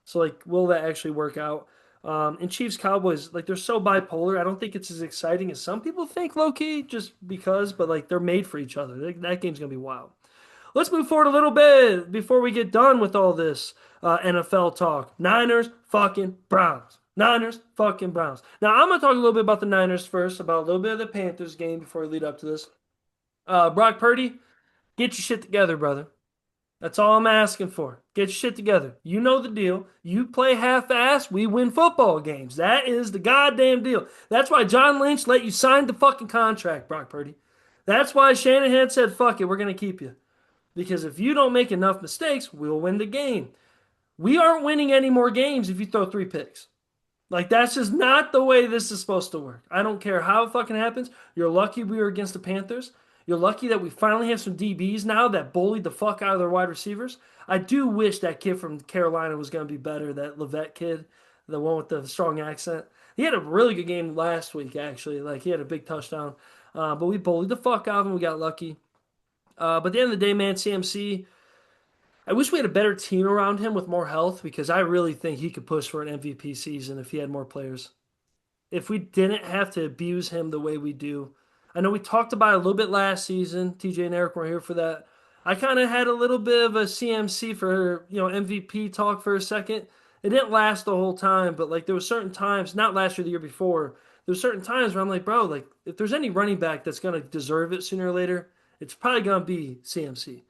So like, will that actually work out? And Chiefs Cowboys, like they're so bipolar. I don't think it's as exciting as some people think, low key, just because. But like they're made for each other. That game's gonna be wild. Let's move forward a little bit before we get done with all this NFL talk. Niners fucking Browns. Niners fucking Browns. Now I'm gonna talk a little bit about the Niners first, about a little bit of the Panthers game before we lead up to this. Brock Purdy, get your shit together, brother. That's all I'm asking for. Get your shit together. You know the deal. You play half-ass, we win football games. That is the goddamn deal. That's why John Lynch let you sign the fucking contract, Brock Purdy. That's why Shanahan said, fuck it, we're going to keep you. Because if you don't make enough mistakes, we'll win the game. We aren't winning any more games if you throw 3 picks. Like, that's just not the way this is supposed to work. I don't care how it fucking happens. You're lucky we were against the Panthers. You're lucky that we finally have some DBs now that bullied the fuck out of their wide receivers. I do wish that kid from Carolina was going to be better, that Levet kid, the one with the strong accent. He had a really good game last week, actually. Like, he had a big touchdown. But we bullied the fuck out of him. We got lucky. But at the end of the day, man, CMC, I wish we had a better team around him with more health because I really think he could push for an MVP season if he had more players. If we didn't have to abuse him the way we do. I know we talked about it a little bit last season. TJ and Eric were here for that. I kind of had a little bit of a CMC for, MVP talk for a second. It didn't last the whole time, but like there were certain times, not last year, the year before, there were certain times where I'm like, bro, like if there's any running back that's going to deserve it sooner or later, it's probably going to be CMC.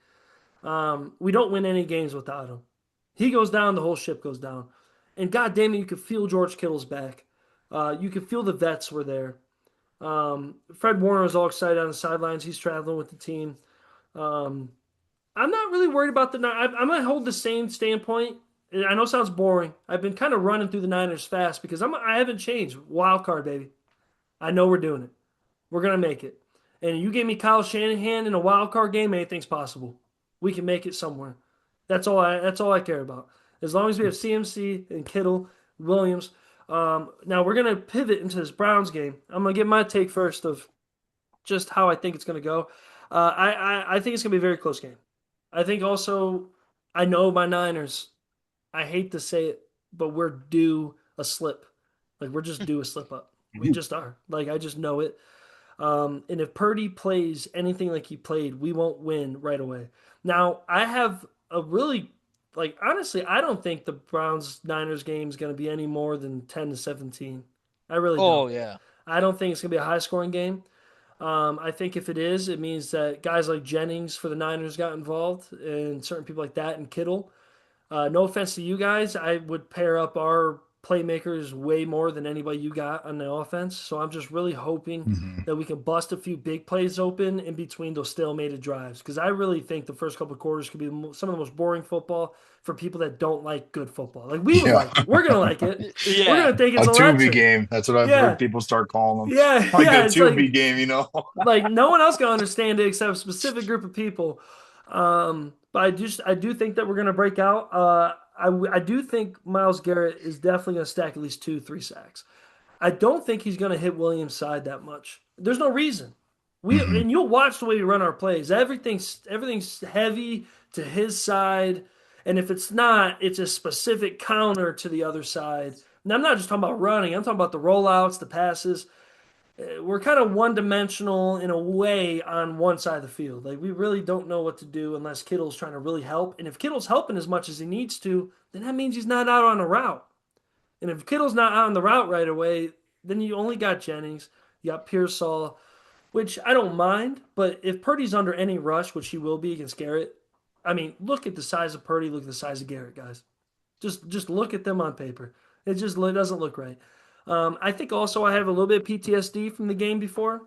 We don't win any games without him. He goes down, the whole ship goes down. And god damn it, you could feel George Kittle's back. You could feel the vets were there. Fred Warner was all excited on the sidelines. He's traveling with the team. I'm not really worried about the Niners. I'm going to hold the same standpoint. I know it sounds boring. I've been kind of running through the Niners fast because I haven't changed. Wild card, baby. I know we're doing it. We're going to make it. And you gave me Kyle Shanahan in a wild card game, anything's possible. We can make it somewhere. That's all I care about. As long as we have CMC and Kittle, Williams. Now we're gonna pivot into this Browns game. I'm gonna give my take first of just how I think it's gonna go. I think it's gonna be a very close game. I think also I know my Niners. I hate to say it, but we're due a slip. Like we're just due a slip up. We just are. Like I just know it. And if Purdy plays anything like he played, we won't win right away. Now, I have a really, like, honestly, I don't think the Browns Niners game is going to be any more than 10-17. I really don't. Oh yeah. I don't think it's going to be a high scoring game. I think if it is, it means that guys like Jennings for the Niners got involved and certain people like that and Kittle. No offense to you guys, I would pair up our playmakers way more than anybody you got on the offense. So I'm just really hoping Mhm. that we can bust a few big plays open in between those stalemated drives because I really think the first couple of quarters could be some of the most boring football for people that don't like good football. Like we would Yeah. like it. We're gonna like it. We're Yeah. gonna think it's A 2B electric. game. That's what I've heard Yeah, people start calling them. yeah, Like yeah. a It's like 2B game, you know? no one else can understand it except a specific group of people. But I do think that we're gonna break out. I do think Miles Garrett is definitely gonna stack at least 2, 3 sacks. I don't think he's gonna hit Williams' side that much. There's no reason. Hmm. And you'll watch the way we run our plays. Everything's heavy to his side, and if it's not, it's a specific counter to the other side. And I'm not just talking about running. I'm talking about the rollouts, the passes. We're kind of one dimensional in a way on one side of the field. Like we really don't know what to do unless Kittle's trying to really help. And if Kittle's helping as much as he needs to, then that means he's not out on a route. And if Kittle's not out on the route right away, then you only got Jennings, you got Pearsall, which I don't mind. But if Purdy's under any rush, which he will be against Garrett, I mean, look at the size of Purdy, look at the size of Garrett, guys. Just look at them on paper. It doesn't look right. I think also I have a little bit of PTSD from the game before.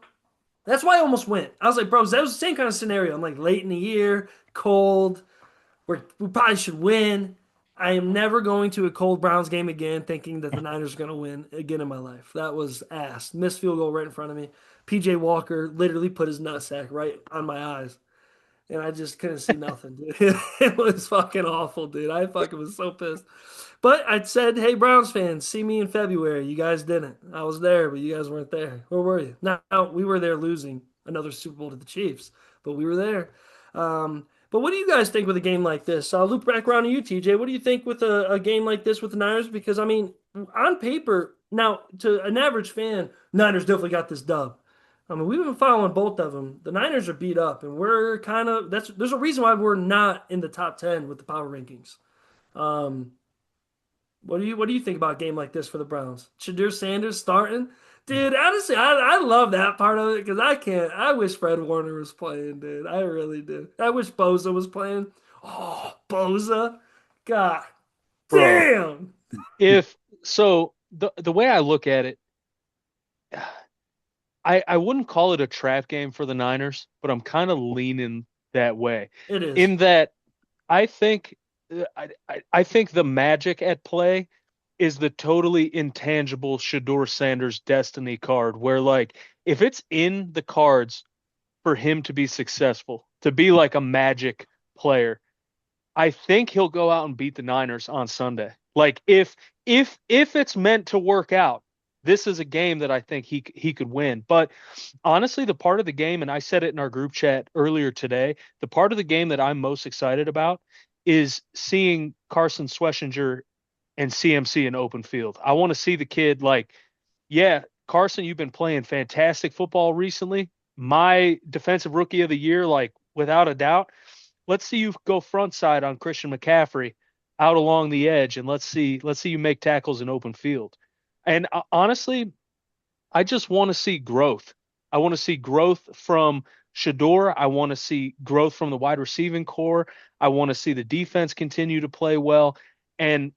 That's why I almost went. I was like, bros, that was the same kind of scenario. I'm like late in the year, cold. We probably should win. I am never going to a cold Browns game again thinking that the Niners are going to win again in my life. That was ass. Missed field goal right in front of me. PJ Walker literally put his nutsack right on my eyes. And I just couldn't see nothing, dude. It was fucking awful, dude. I fucking was so pissed. But I said, hey, Browns fans, see me in February. You guys didn't. I was there, but you guys weren't there. Where were you? Now, we were there losing another Super Bowl to the Chiefs, but we were there. But what do you guys think with a game like this? I'll loop back around to you, TJ. What do you think with a game like this with the Niners? Because, I mean, on paper, now, to an average fan, Niners definitely got this dub. I mean, we've been following both of them. The Niners are beat up, and we're kind of there's a reason why we're not in the top 10 with the power rankings. Um, what do you think about a game like this for the Browns? Shadur Sanders starting? Dude, honestly, I love that part of it because I wish Fred Warner was playing, dude. I really do. I wish Bosa was playing. Oh, Bosa. God Bro, damn. if so the way I look at it, I wouldn't call it a trap game for the Niners, but I'm kind of leaning that way. It is. In that I think I think the magic at play is the totally intangible Shador Sanders destiny card, where like if it's in the cards for him to be successful, to be like a magic player, I think he'll go out and beat the Niners on Sunday. Like if it's meant to work out, this is a game that I think he could win. But honestly, the part of the game, and I said it in our group chat earlier today, the part of the game that I'm most excited about is seeing Carson Schwessinger and CMC in open field. I want to see the kid like, yeah, Carson, you've been playing fantastic football recently. My defensive rookie of the year, like without a doubt. Let's see you go front side on Christian McCaffrey out along the edge, and let's see you make tackles in open field. And honestly, I just want to see growth. I want to see growth from Shador. I want to see growth from the wide receiving core. I want to see the defense continue to play well. And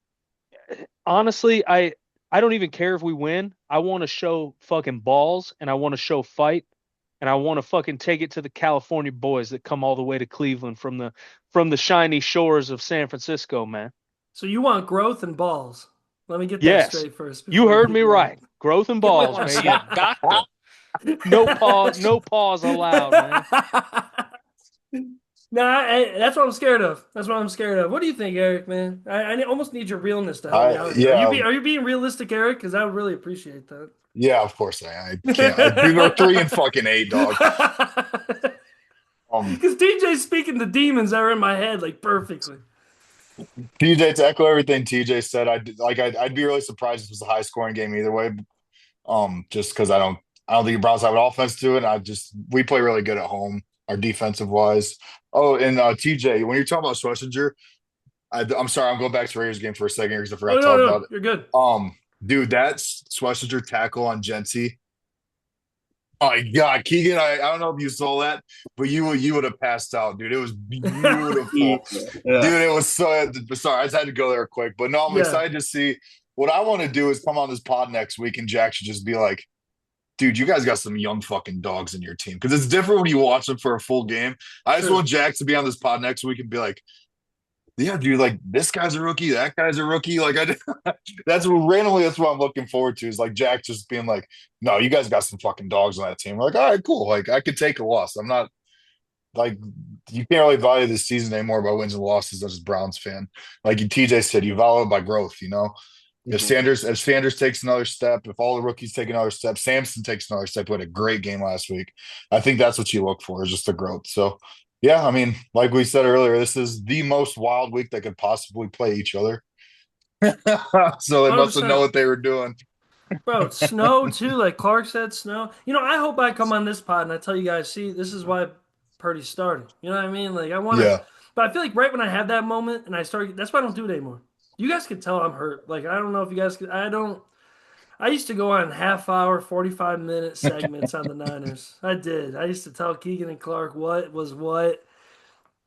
honestly, I don't even care if we win. I want to show fucking balls and I want to show fight and I want to fucking take it to the California boys that come all the way to Cleveland from the shiny shores of San Francisco, man. So you want growth and balls. Let me get that Yes. straight first You before I heard keep me going. right. Growth and I balls, want to see baby. a doctor. No pause allowed, man. Nah, that's what I'm scared of. That's what I'm scared of. What do you think, Eric, man? Almost need your realness to help me I out here. yeah, Are you being realistic, Eric? Because I would really appreciate that. yeah, of course I can't. We were 3 and fucking 8, dog. Because TJ's speaking the demons that are in my head like perfectly. TJ, to echo everything TJ said, I'd be really surprised if it was a high scoring game either way. Just because I don't think the Browns have an offense to it. We play really good at home, our defensive wise. Oh, and TJ, when you're talking about Schlesinger, I'm sorry, I'm going back to Raiders game for a second because I forgot Oh to talk no, about it. you're good. Dude, that Schlesinger tackle on Genty, Oh my God, Keegan, I don't know if you saw that, but you would have passed out, dude. It was beautiful. Yeah. Dude, it was so sorry, I just had to go there quick. But no, I'm Yeah, excited to see what I want to do is come on this pod next week and Jack should just be like, dude, you guys got some young fucking dogs in your team. Because it's different when you watch them for a full game. I just true. want Jack to be on this pod next week and be like, yeah, dude, like this guy's a rookie, that guy's a rookie. Like that's randomly that's what I'm looking forward to is like Jack just being like, no, you guys got some fucking dogs on that team. We're like, all right, cool. Like I could take a loss. I'm not like you can't really value this season anymore by wins and losses as a Browns fan. Like TJ said, you value it by growth, you know. If Sanders takes another step, if all the rookies take another step, Samson takes another step, we had a great game last week. I think that's what you look for is just the growth. So yeah, I mean, like we said earlier, this is the most wild week they could possibly play each other. So they must have known 100%. what they were doing. Bro, it's snow too. Like Clark said, snow. I hope I come on this pod and I tell you guys, see, this is why Purdy started. You know what I mean? Like I want to, Yeah. but I feel like right when I have that moment and I start, that's why I don't do it anymore. You guys can tell I'm hurt. Like I don't know if you guys could. I don't. I used to go on half-hour, 45-minute segments on the Niners. I did. I used to tell Keegan and Clark what was what.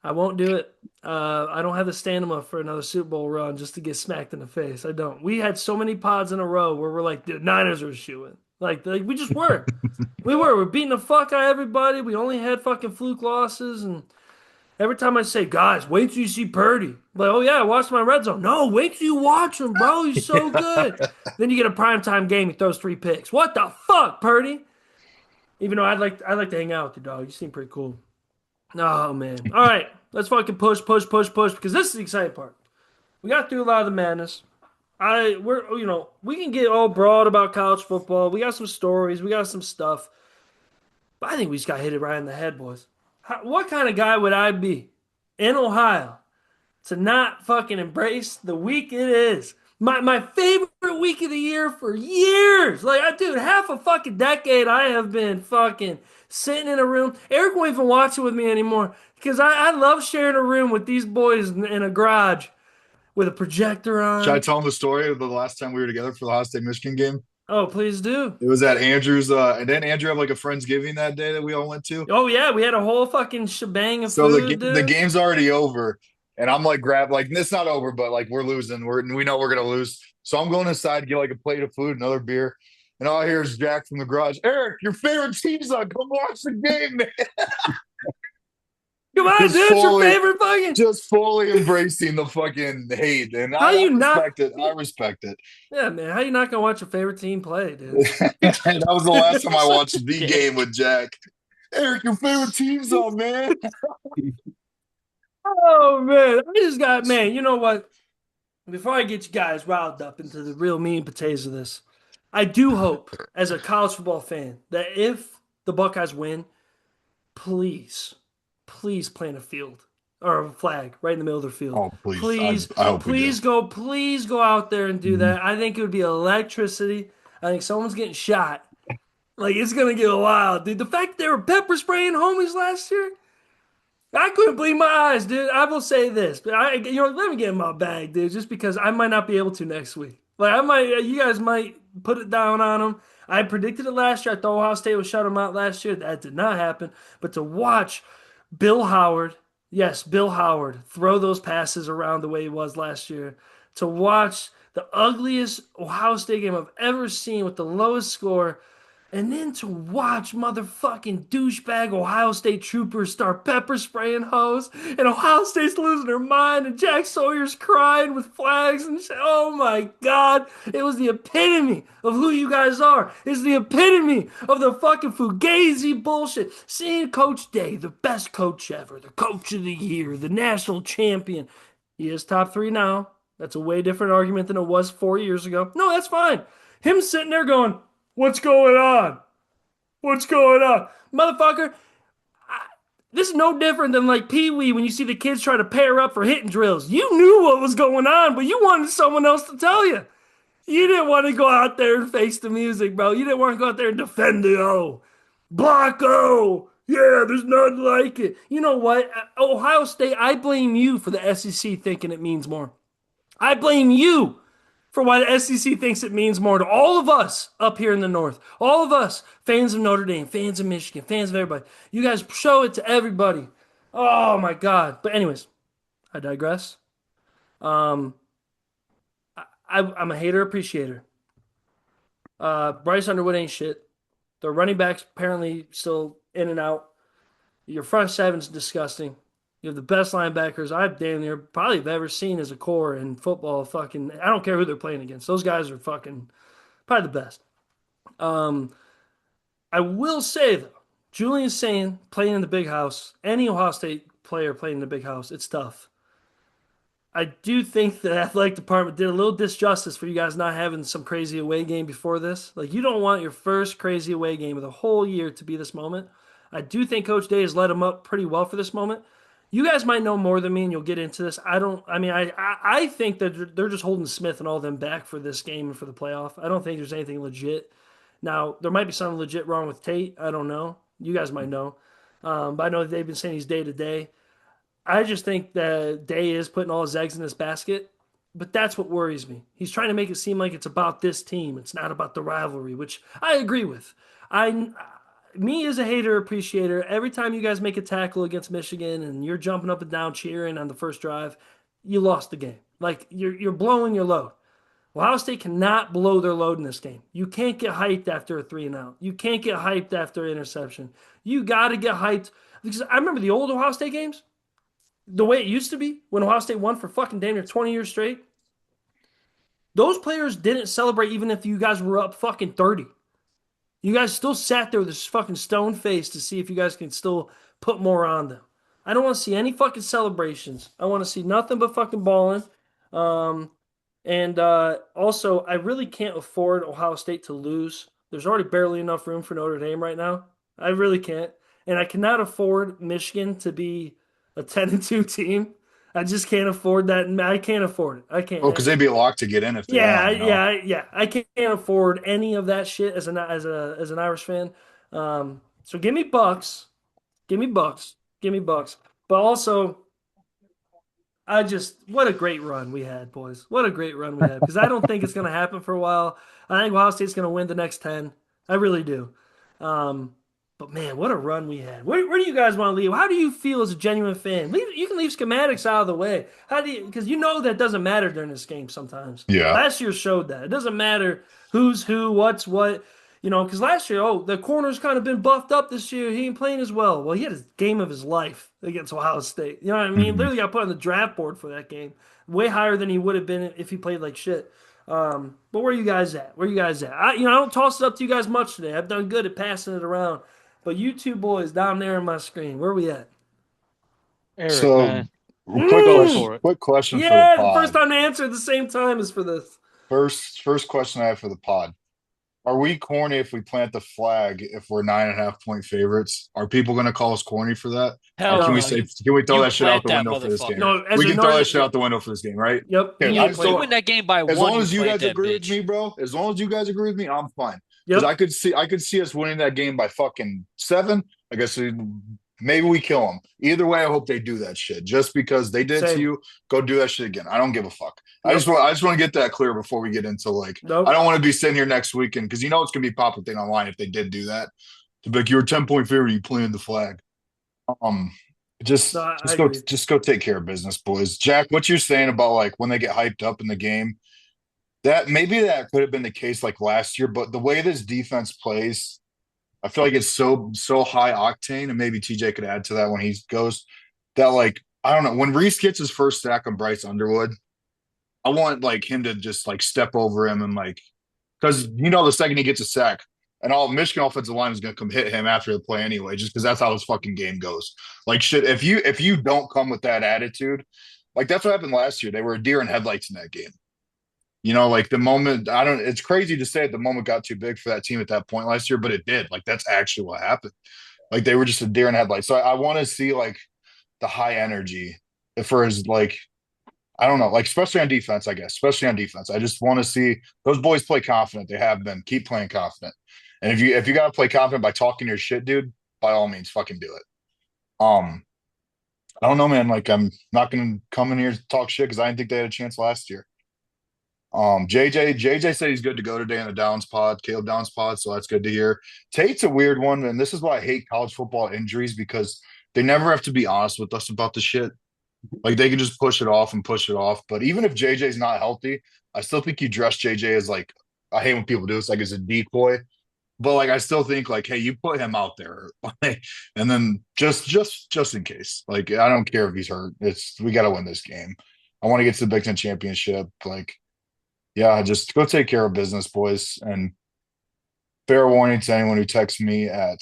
I won't do it. I don't have the stamina for another Super Bowl run just to get smacked in the face. I don't. We had so many pods in a row where we're like, the Niners are shooing. Like we just were. We were. We're beating the fuck out of everybody. We only had fucking fluke losses. And every time I say, guys, wait till you see Purdy. Like, oh yeah, I watched my red zone. No, wait till you watch him, bro. He's so good. Then you get a primetime game, he throws 3 picks. What the fuck, Purdy? Even though I'd like to hang out with you, dog. You seem pretty cool. Oh man. All right. Let's fucking push because this is the exciting part. We got through a lot of the madness. We can get all broad about college football. We got some stories, we got some stuff. But I think we just got hit it right in the head, boys. What kind of guy would I be in Ohio to not fucking embrace the week it is? My favorite week of the year for years. Like, dude, half a fucking decade I have been fucking sitting in a room. Eric won't even watch it with me anymore because I love sharing a room with these boys in a garage with a projector Should I on. tell them the story of the last time we were together for the Ohio State Michigan game? Oh, please do. It was at Andrew's, and then Andrew have like a Friendsgiving that day that we all went to. Oh, yeah, we had a whole fucking shebang of So food, the dude. game's already over, and I'm like like it's not over, but like we're losing. We know we're gonna lose. So I'm going inside to get like a plate of food, another beer, and all I hear is Jack from the garage. Eric, your favorite team's on. Come watch the game, man. Come on, Just dude, it's your favorite fucking. just fully embracing the fucking hate, and How I you not? respect it. I respect it. Yeah, man. How you not gonna watch your favorite team play, dude? That was the last time I watched the game with Jack. Eric, your favorite team's on, man. Oh man, I just got man. You know what? Before I get you guys riled up into the real meat and potatoes of this, I do hope, as a college football fan, that if the Buckeyes win, please, please plant a field or a flag right in the middle of their field. Oh, please. Please, I hope we do. please go out there and do that. I think it would be electricity. I think someone's getting shot. Like it's gonna get wild, dude. The fact that they were pepper spraying homies last year, I couldn't believe my eyes, dude. I will say this, but let me get in my bag, dude, just because I might not be able to next week. Like you guys might put it down on them. I predicted it last year. I thought Ohio State would shut them out last year. That did not happen. But to watch Bill Howard, yes, Bill Howard, throw those passes around the way he was last year, to watch the ugliest Ohio State game I've ever seen with the lowest score. And then to watch motherfucking douchebag Ohio State troopers start pepper spraying hoes, and Ohio State's losing their mind, and Jack Sawyer's crying with flags and shit. Oh my God. It was the epitome of who you guys are. It's the epitome of the fucking Fugazi bullshit. Seeing Coach Day, the best coach ever, the coach of the year, the national champion. He is top 3 now. That's a way different argument than it was 4 years ago. No, that's fine. Him sitting there going, what's going on? What's going on? Motherfucker, this is no different than like Pee Wee when you see the kids try to pair up for hitting drills. You knew what was going on, but you wanted someone else to tell you. You didn't want to go out there and face the music, bro. You didn't want to go out there and defend the O. Block O. Yeah, there's nothing like it. You know what? Ohio State, I blame you for the SEC thinking it means more. I blame you. for why the SEC thinks it means more to all of us up here in the North. All of us, fans of Notre Dame, fans of Michigan, fans of everybody. You guys show it to everybody. Oh my God. But anyways, I digress. Um, I'm a hater appreciator. Bryce Underwood ain't shit. The running backs apparently still in and out. Your front seven's disgusting. You have the best linebackers I've damn near probably have ever seen as a core in football. Fucking, I don't care who they're playing against. Those guys are fucking probably the best. Um, I will say though, Julian's saying playing in the big house. Any Ohio State player playing in the big house, it's tough. I do think the athletic department did a little disjustice for you guys not having some crazy away game before this. Like, you don't want your first crazy away game of the whole year to be this moment. I do think Coach Day has led them up pretty well for this moment. You guys might know more than me, and you'll get into this. I don't. I mean, I think that they're just holding Smith and all them back for this game and for the playoff. I don't think there's anything legit. Now, there might be something legit wrong with Tate. I don't know. You guys might know. But I know they've been saying he's day to day. I just think that Day is putting all his eggs in this basket, but that's what worries me. He's trying to make it seem like it's about this team. It's not about the rivalry, which I agree with. Me as a hater appreciator, every time you guys make a tackle against Michigan and you're jumping up and down cheering on the first drive, you lost the game. Like you're blowing your load. Ohio State cannot blow their load in this game. You can't get hyped after a 3-and-out. You can't get hyped after an interception. You got to get hyped because I remember the old Ohio State games. The way it used to be when Ohio State won for fucking damn near 20 years straight, those players didn't celebrate even if you guys were up fucking 30. You guys still sat there with this fucking stone face to see if you guys can still put more on them. I don't want to see any fucking celebrations. I want to see nothing but fucking balling. And also, I really can't afford Ohio State to lose. There's already barely enough room for Notre Dame right now. I really can't. And I cannot afford Michigan to be a 10-2 team. I just can't afford that. I can't afford it. I can't. Oh, because they'd be locked to get in if they want. Yeah. I can't afford any of that shit as an Irish fan. So give me Bucks, give me Bucks, give me Bucks. But also, what a great run we had, boys. What a great run we had. Because I don't think it's going to happen for a while. I think Ohio State's going to win the next 10. I really do. But man, what a run we had. Where do you guys want to leave? How do you feel as a genuine fan? You can leave schematics out of the way. Because you know that doesn't matter during this game sometimes. Yeah. Last year showed that. It doesn't matter who's who, what's what. Because last year, the corner's kind of been buffed up this year. He ain't playing as well. Well, he had his game of his life against Ohio State. You know what I mean? Literally got put on the draft board for that game. Way higher than he would have been if he played like shit. But where are you guys at? I don't toss it up to you guys much today. I've done good at passing it around. But you two boys down there on my screen, where are we at? Eric, man. Quick question for the pod. The first time to answer at the same time is for this. First question I have for the pod. Are we corny if we plant the flag if we're 9.5-point favorites? Are people going to call us corny for that? Hell can no. we throw that shit out the plant that window for this game? motherfucker. No, we can throw that shit out the window for this game, right? Yep. Okay, You win that game by as one. long as you guys that agree bitch. with me, bro. As long as you guys agree with me, I'm fine. Because Yep. I could see us winning that game by fucking 7. I guess maybe we kill them. Either way, I hope they do that shit. Just because they did Same. to you, go do that shit again. I don't give a fuck. Yep. I just want to get that clear before we get into Nope. I don't want to be sitting here next weekend because it's gonna be popping thing online if they did do that. To be like, you're a 10-point favorite, you planted the flag. Just go take care of business, boys. Jack, what you're saying about like when they get hyped up in the game, that could have been the case like last year, but the way this defense plays, I feel like it's so high octane, and maybe TJ could add to that when he goes, that like, I don't know, when Reese gets his first sack on Bryce Underwood, I want like him to just like step over him and like, because the second he gets a sack, and all Michigan offensive line is going to come hit him after the play anyway, just because that's how this fucking game goes. Like shit, if you don't come with that attitude, like that's what happened last year. They were a deer in headlights in that game. Like the moment, it's crazy to say the moment got too big for that team at that point last year, but it did. Like that's actually what happened. Like they were just a deer in headlights. So I want to see like the high energy for his like, I don't know, like especially on defense, I guess, especially on defense. I just want to see those boys play confident. They have been. Keep playing confident. And if you got to play confident by talking your shit, dude, by all means, fucking do it. I don't know, man. Like I'm not going to come in here to talk shit because I didn't think they had a chance last year. JJ said he's good to go today in the Downs pod, Caleb Downs pod, so that's good to hear. Tate's a weird one, and this is why I hate college football injuries because they never have to be honest with us about the shit. Like they can just push it off and push it off. But even if JJ's not healthy, I still think you dress JJ as like I hate when people do this, like as a decoy. But like I still think like, hey, you put him out there, like, and then just in case. Like I don't care if he's hurt. We got to win this game. I want to get to the Big Ten championship. Like, yeah, just go take care of business, boys. And fair warning to anyone who texts me at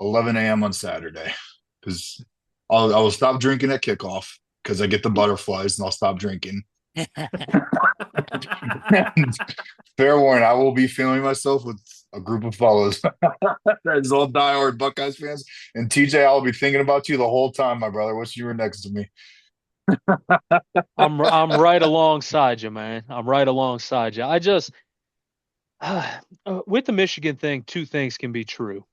11 a.m. on Saturday, because I will stop drinking at kickoff because I get the butterflies, and I'll stop drinking. And fair warning, I will be feeling myself with a group of fellows. That's all diehard Buckeyes fans. And TJ, I'll be thinking about you the whole time, my brother. Wish you were next to me. I'm right alongside you, man. I'm right alongside you. I just with the Michigan thing, two things can be true.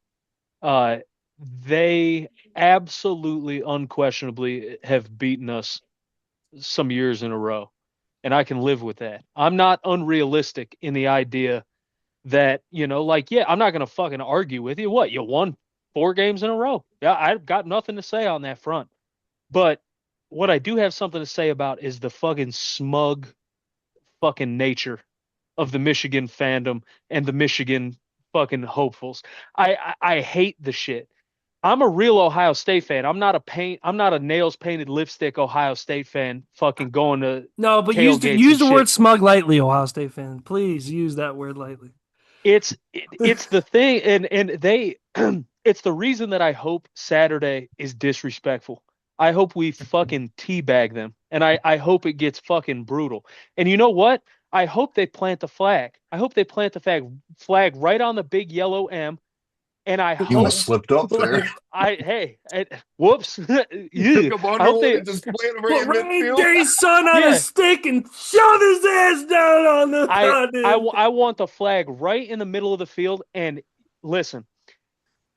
They absolutely, unquestionably have beaten us some years in a row, and I can live with that. I'm not unrealistic in the idea that, like, yeah, I'm not going to fucking argue with you. What, you won 4 games in a row? Yeah, I've got nothing to say on that front. But what I do have something to say about is the fucking smug fucking nature of the Michigan fandom and the Michigan fucking hopefuls. I hate the shit. I'm a real Ohio State fan. I'm not a nails painted lipstick Ohio State fan fucking going to No, but use the word smug lightly, Ohio State fan. Please use that word lightly. It's the thing, and they it's the reason that I hope Saturday is disrespectful. I hope we fucking teabag them, and I hope it gets fucking brutal. And you know what? I hope they plant the flag. I hope they plant the flag right on the big yellow M. And I You hope almost slipped up there. Whoops. You took him under and just played him right in midfield. Day's son on a stick and shove his ass down on the I want the flag right in the middle of the field. And listen,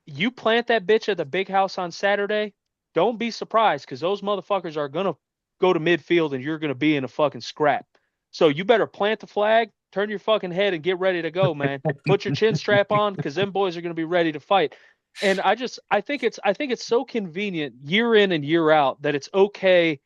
you plant that bitch at the big house on Saturday, don't be surprised because those motherfuckers are going to go to midfield and you're going to be in a fucking scrap. So you better plant the flag, turn your fucking head and get ready to go, man. Put your chin strap on because them boys are going to be ready to fight. And I think it's so convenient year in and year out that it's okay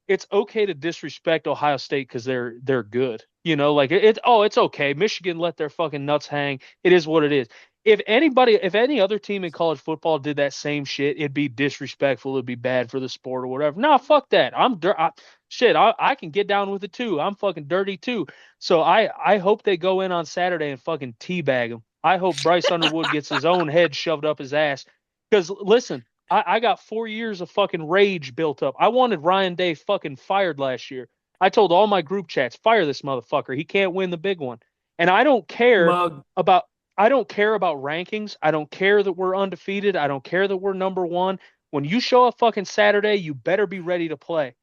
to disrespect Ohio State because they're good. Like it's okay. Michigan let their fucking nuts hang. It is what it is. If any other team in college football did that same shit, it'd be disrespectful. It'd be bad for the sport or whatever. Nah, fuck that. I can get down with it too. I'm fucking dirty too. So I hope they go in on Saturday and fucking teabag them. I hope Bryce Underwood gets his own head shoved up his ass. Because listen, I got 4 years of fucking rage built up. I wanted Ryan Day fucking fired last year. I told all my group chats, fire this motherfucker. He can't win the big one. And I don't care about rankings. I don't care that we're undefeated. I don't care that we're number 1. When you show up fucking Saturday, you better be ready to play.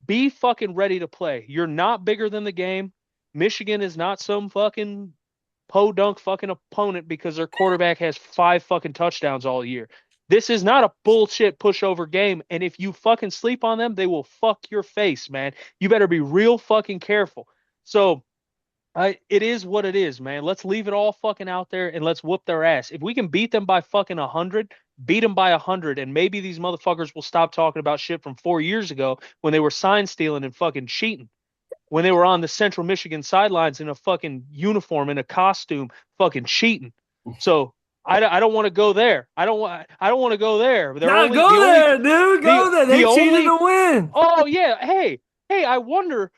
Be fucking ready to play. You're not bigger than the game. Michigan is not some fucking podunk fucking opponent because their quarterback has 5 fucking touchdowns all year. This is not a bullshit pushover game. And if you fucking sleep on them, they will fuck your face, man. You better be real fucking careful. So it is what it is, man. Let's leave it all fucking out there and let's whoop their ass. If we can beat them by fucking 100, beat them by 100, and maybe these motherfuckers will stop talking about shit from 4 years ago when they were sign stealing and fucking cheating. When they were on the Central Michigan sidelines in a fucking uniform, in a costume, fucking cheating. So I don't want to go there. I don't want to go there. Dude. Go there. They cheated to win. Oh yeah. Hey. I wonder.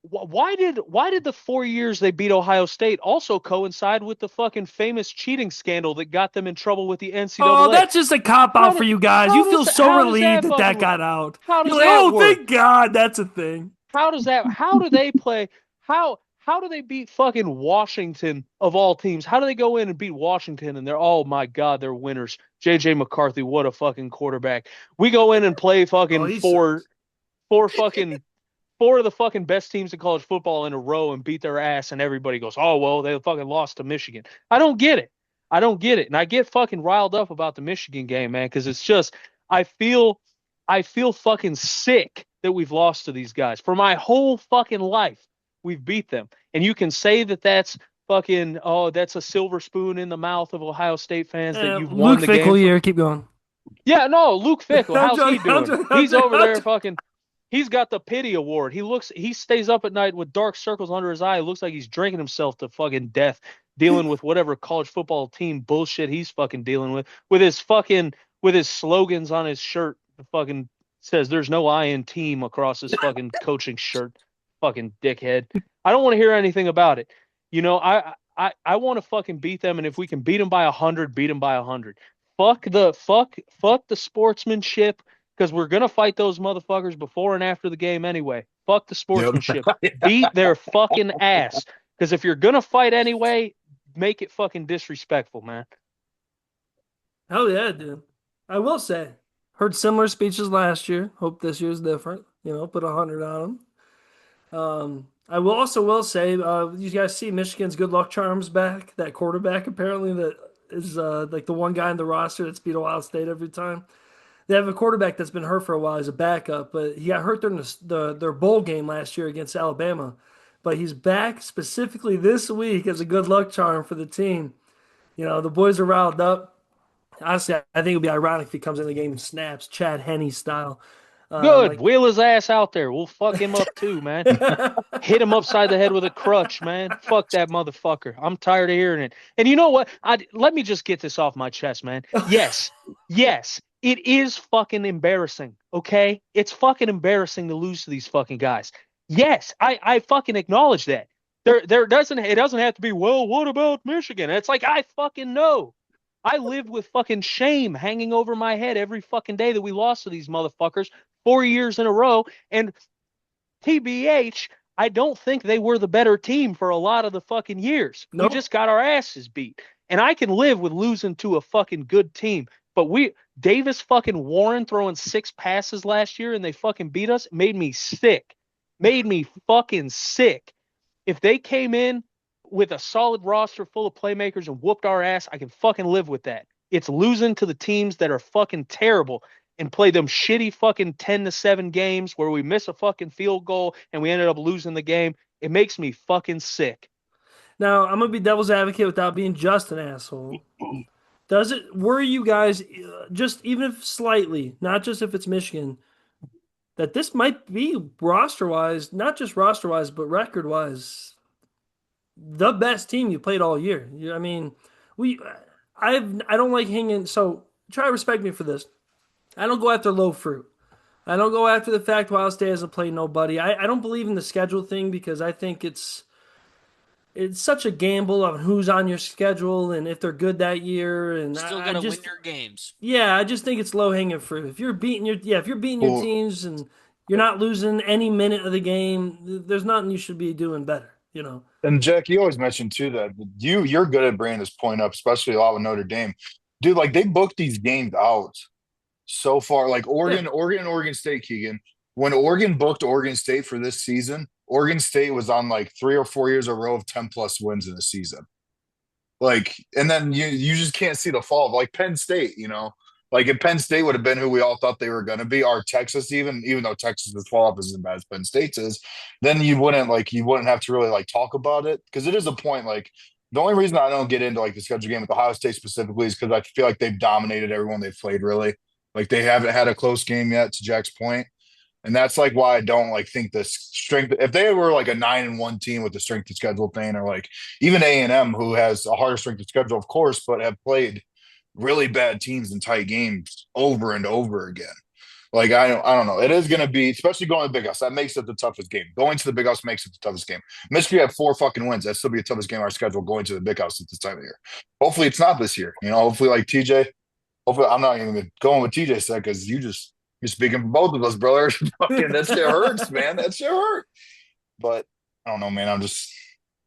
Why did the 4 years they beat Ohio State also coincide with the fucking famous cheating scandal that got them in trouble with the NCAA? Oh, that's just a cop-out for you guys. You feel so relieved that got out. How does that work? Thank God that's a thing. How do they play? How do they beat fucking Washington of all teams? How do they go in and beat Washington and oh my God, they're winners. JJ McCarthy, what a fucking quarterback. We go in and play fucking four of the fucking best teams in college football in a row and beat their ass, and everybody goes, oh, well, they fucking lost to Michigan. I don't get it. And I get fucking riled up about the Michigan game, man, because it's just, I feel fucking sick that we've lost to these guys. For my whole fucking life, we've beat them. And you can say that that's fucking, oh, that's a silver spoon in the mouth of Ohio State fans that you've won Luke the game Fickle for. year. Keep going. Yeah, no, Luke Fickle, I'm how's he joking, I'm doing? joking, I'm He's joking, over I'm there joking. fucking, he's got the pity award. He stays up at night with dark circles under his eye. It looks like he's drinking himself to fucking death, dealing with whatever college football team bullshit he's fucking dealing with his slogans on his shirt. The fucking says there's no I in team across his fucking coaching shirt. Fucking dickhead. I don't want to hear anything about it. You know, I want to fucking beat them, and if we can beat them by 100, beat them by 100. Fuck the sportsmanship, because we're gonna fight those motherfuckers before and after the game anyway. Fuck the sportsmanship. Beat their fucking ass. Because if you're gonna fight anyway, make it fucking disrespectful, man. Hell yeah, dude. I will say, heard similar speeches last year. Hope this year's different. Put 100 on them. I will say, you guys see Michigan's good luck charms back. That quarterback apparently that is like the one guy in the roster that's beat Ohio State every time. They have a quarterback that's been hurt for a while as a backup, but he got hurt during their bowl game last year against Alabama. But he's back specifically this week as a good luck charm for the team. The boys are riled up. Honestly, I think it would be ironic if he comes in the game and snaps, Chad Henne style. Good. Wheel his ass out there. We'll fuck him up too, man. Hit him upside the head with a crutch, man. Fuck that motherfucker. I'm tired of hearing it. And you know what? Let me just get this off my chest, man. Yes, it is fucking embarrassing. Okay, it's fucking embarrassing to lose to these fucking guys. Yes, I fucking acknowledge that. It doesn't have to be, well, what about Michigan? It's like, I fucking know. I lived with fucking shame hanging over my head every fucking day that we lost to these motherfuckers 4 years in a row. And TBH, I don't think they were the better team for a lot of the fucking years. Nope. We just got our asses beat. And I can live with losing to a fucking good team. But Davis fucking Warren throwing 6 passes last year and they fucking beat us made me sick. Made me fucking sick. If they came in with a solid roster full of playmakers and whooped our ass, I can fucking live with that. It's losing to the teams that are fucking terrible and play them shitty fucking 10-7 games where we miss a fucking field goal and we ended up losing the game. It makes me fucking sick. Now, I'm going to be devil's advocate without being just an asshole. Does it worry you guys, just even if slightly, not just if it's Michigan, that this might be roster-wise, not just roster-wise, but record-wise, the best team you played all year? I mean, I don't like hanging. So try to respect me for this. I don't go after low fruit. I don't go after the fact Ohio State hasn't played nobody. I don't believe in the schedule thing because I think it's such a gamble on who's on your schedule and if they're good that year. And Still gotta win your games. Yeah, I just think it's low hanging fruit. If you're beating your teams and you're not losing any minute of the game, there's nothing you should be doing better. And Jack, you always mentioned too that you're good at bringing this point up, especially a lot with Notre Dame. Dude, like they booked these games out so far. Like Oregon State, Keegan. When Oregon booked Oregon State for this season, Oregon State was on like 3 or 4 years in a row of 10+ wins in a season. Like, and then you just can't see the fall of like Penn State, Like if Penn State would have been who we all thought they were going to be, or Texas, even though Texas's fall off isn't as bad as Penn State's is, then you wouldn't have to really like talk about it, because it is a point. Like the only reason I don't get into like the schedule game with Ohio State specifically is because I feel like they've dominated everyone they've played. Really, like they haven't had a close game yet. To Jack's point, and that's like why I don't like think the strength. If they were like a 9-1 team with the strength of schedule thing, or like even A&M, who has a harder strength of schedule, of course, but have played really bad teams in tight games over and over again. Like I don't know. It is going to be, especially going to the Big House. That makes it the toughest game. Going to the Big House makes it the toughest game. Michigan had 4 fucking wins. That'd still be the toughest game on our schedule going to the Big House at this time of year. Hopefully it's not this year. Hopefully like TJ. Hopefully I'm not even going with TJ said, because you're speaking for both of us, brother. Fucking that shit hurts, man. That shit hurt. But I don't know, man. This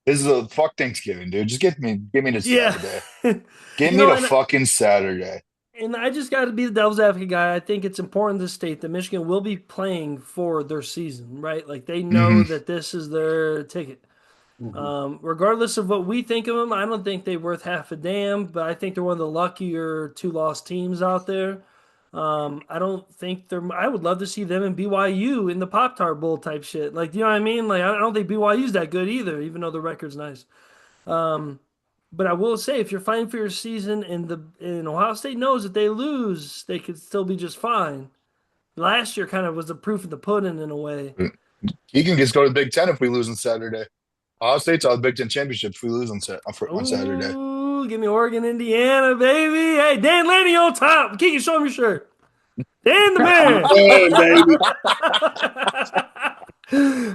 is a fuck Thanksgiving, dude. Just give me to Saturday. Give me to fucking Saturday. And I just got to be the devil's advocate guy. I think it's important to state that Michigan will be playing for their season, right? Like they know that this is their ticket. Regardless of what we think of them, I don't think they're worth half a damn, but I think they're one of the luckier 2-loss teams out there. I don't think they're. I would love to see them in BYU in the Pop Tart Bowl type shit. Like, you know what I mean? Like, I don't think BYU's that good either, even though the record's nice. Um, but I will say, if you're fighting for your season and Ohio State knows if they lose, they could still be just fine. Last year kind of was the proof of the pudding in a way. He can just go to the Big Ten if we lose on Saturday. Ohio State's out of the Big Ten championship if we lose on Saturday. Ooh, give me Oregon, Indiana, baby. Hey, Dan Lanning on top. Keegan, show him your shirt. Dan the man. Hey, baby.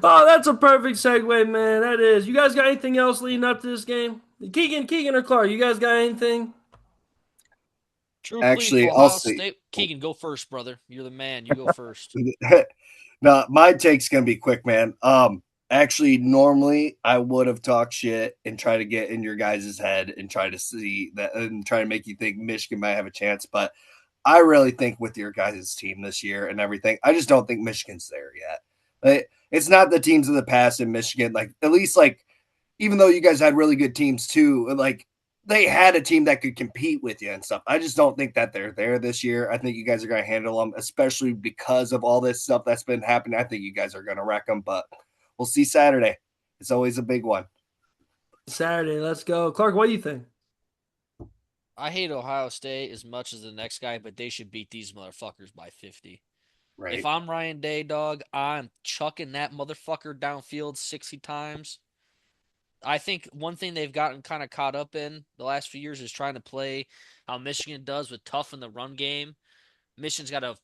Oh, that's a perfect segue, man. That is. You guys got anything else leading up to this game? Keegan or Clark, you guys got anything? True bleed Actually, for I'll Ohio see. State. Keegan, go first, brother. You're the man. You go first. No, my take's gonna be quick, man. Actually, normally I would have talked shit and try to get in your guys' head and try to see that and try to make you think Michigan might have a chance. But I really think with your guys' team this year and everything, I just don't think Michigan's there yet. It's not the teams of the past in Michigan. Like, at least, like, even though you guys had really good teams too, like, they had a team that could compete with you and stuff. I just don't think that they're there this year. I think you guys are going to handle them, especially because of all this stuff that's been happening. I think you guys are going to wreck them, but we'll see Saturday. It's always a big one. Saturday, let's go. Clark, what do you think? I hate Ohio State as much as the next guy, but they should beat these motherfuckers by 50. Right. If I'm Ryan Day, dog, I'm chucking that motherfucker downfield 60 times. I think one thing they've gotten kind of caught up in the last few years is trying to play how Michigan does with tough in the run game. Michigan's got a.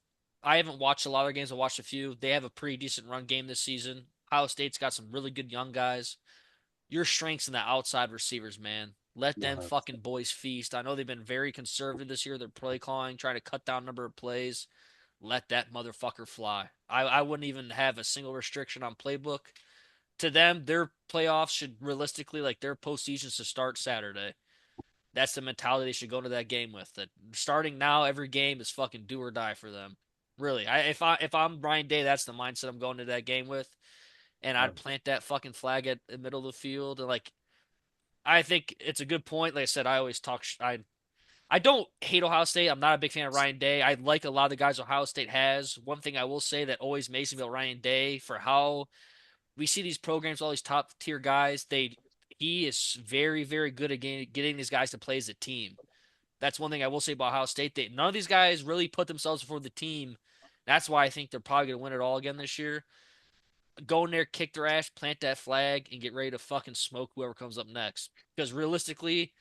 I haven't watched a lot of their games. I watched a few. They have a pretty decent run game this season. Ohio State's got some really good young guys. Your strengths in the outside receivers, man. Let them fucking boys feast. I know they've been very conservative this year. They're play calling, trying to cut down number of plays. Let that motherfucker fly. I wouldn't even have a single restriction on playbook. To them, their playoffs should realistically, like their postseasons, to start Saturday. That's the mentality they should go into that game with. That starting now, every game is fucking do or die for them. Really, if I'm Brian Day, that's the mindset I'm going to that game with, and I'd plant that fucking flag at the middle of the field. And like, I think it's a good point. Like I said, I always talk. I don't hate Ohio State. I'm not a big fan of Ryan Day. I like a lot of the guys Ohio State has. One thing I will say that always makes me about Ryan Day for how we see these programs, all these top tier guys. He is very, very good at getting these guys to play as a team. That's one thing I will say about Ohio State. None of these guys really put themselves before the team. That's why I think they're probably going to win it all again this year. Go in there, kick their ass, plant that flag, and get ready to fucking smoke whoever comes up next. Because realistically,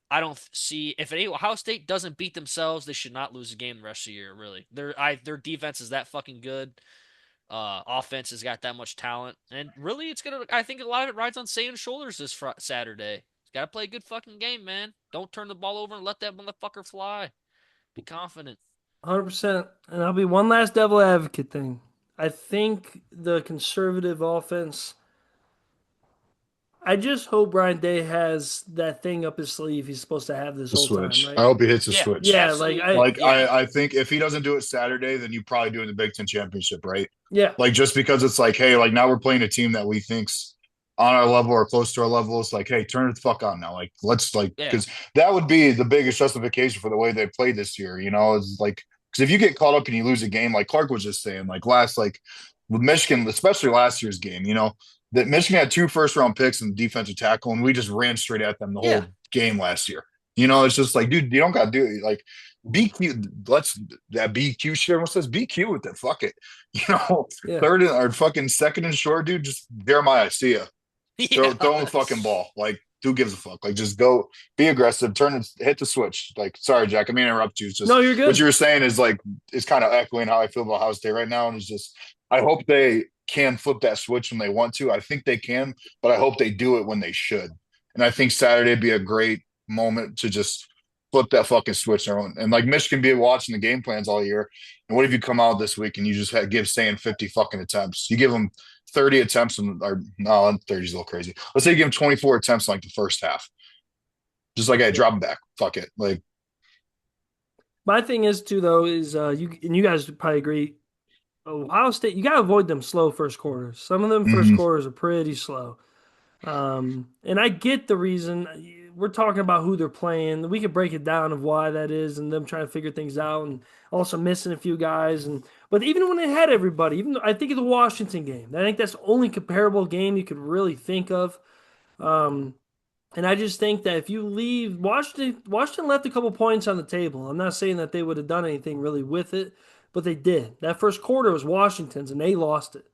I don't see if Ohio State doesn't beat themselves, they should not lose a game the rest of the year. Really, their defense is that fucking good. Offense has got that much talent, and really, it's gonna. I think a lot of it rides on Saban's shoulders this Saturday. He's got to play a good fucking game, man. Don't turn the ball over and let that motherfucker fly. Be confident. 100%. And I'll be one last devil advocate thing. I think the conservative offense. I just hope Brian Day has that thing up his sleeve he's supposed to have this The whole time, switch. I right? hope he hits the Yeah, switch. Yeah, like absolutely. Yeah. I think if he doesn't do it Saturday, then you probably do it in the Big Ten championship, right? yeah, Like just because it's like, hey, like now we're playing a team that we think's on our level or close to our level. It's like, hey, turn it the fuck on now. Like let's like Yeah. because that would be the biggest justification for the way they played this year. You know, is like because if you get caught up and you lose a game, like Clark was just saying, like with Michigan, especially last year's game, you know, that Michigan had 2 first-round picks in defensive tackle, and we just ran straight at them the Yeah. whole game last year. You know, it's just like, dude, you don't got to do it. Like, BQ, let's that BQ shit. Everyone says BQ with it. Fuck it. You know, yeah. third and or fucking second and short, dude. Just Jeremiah, see ya. Yeah. Throw the fucking ball. Like, who gives a fuck? Like, just go, be aggressive, hit the switch. Like, sorry, Jack, I mean to interrupt you. It's just No, you're good. what you were saying is like is kind of echoing how I feel about Ohio State right now, and it's just I hope they can flip that switch when they want to. I think they can, but I hope they do it when they should. And I think Saturday would be a great moment to just flip that fucking switch. And like Michigan be watching the game plans all year. And what if you come out this week and you just give Stan 50 fucking attempts? You give them 30 attempts, or no, 30 is a little crazy. Let's say you give them 24 attempts in like the first half. Just like, hey, drop them back. Fuck it. Like, My thing is too though is you guys would probably agree. Ohio State, you gotta avoid them slow first quarters. Some of them first quarters are pretty slow. And I get the reason. we're talking about who they're playing. We could break it down of why that is and them trying to figure things out and also missing a few guys. But even when they had everybody, even though I think of the Washington game, I think that's the only comparable game you could really think of. Um, and I just think that if you leave Washington left a couple points on the table. I'm not saying that they would have done anything really with it, but they did. That first quarter was Washington's, and they lost it.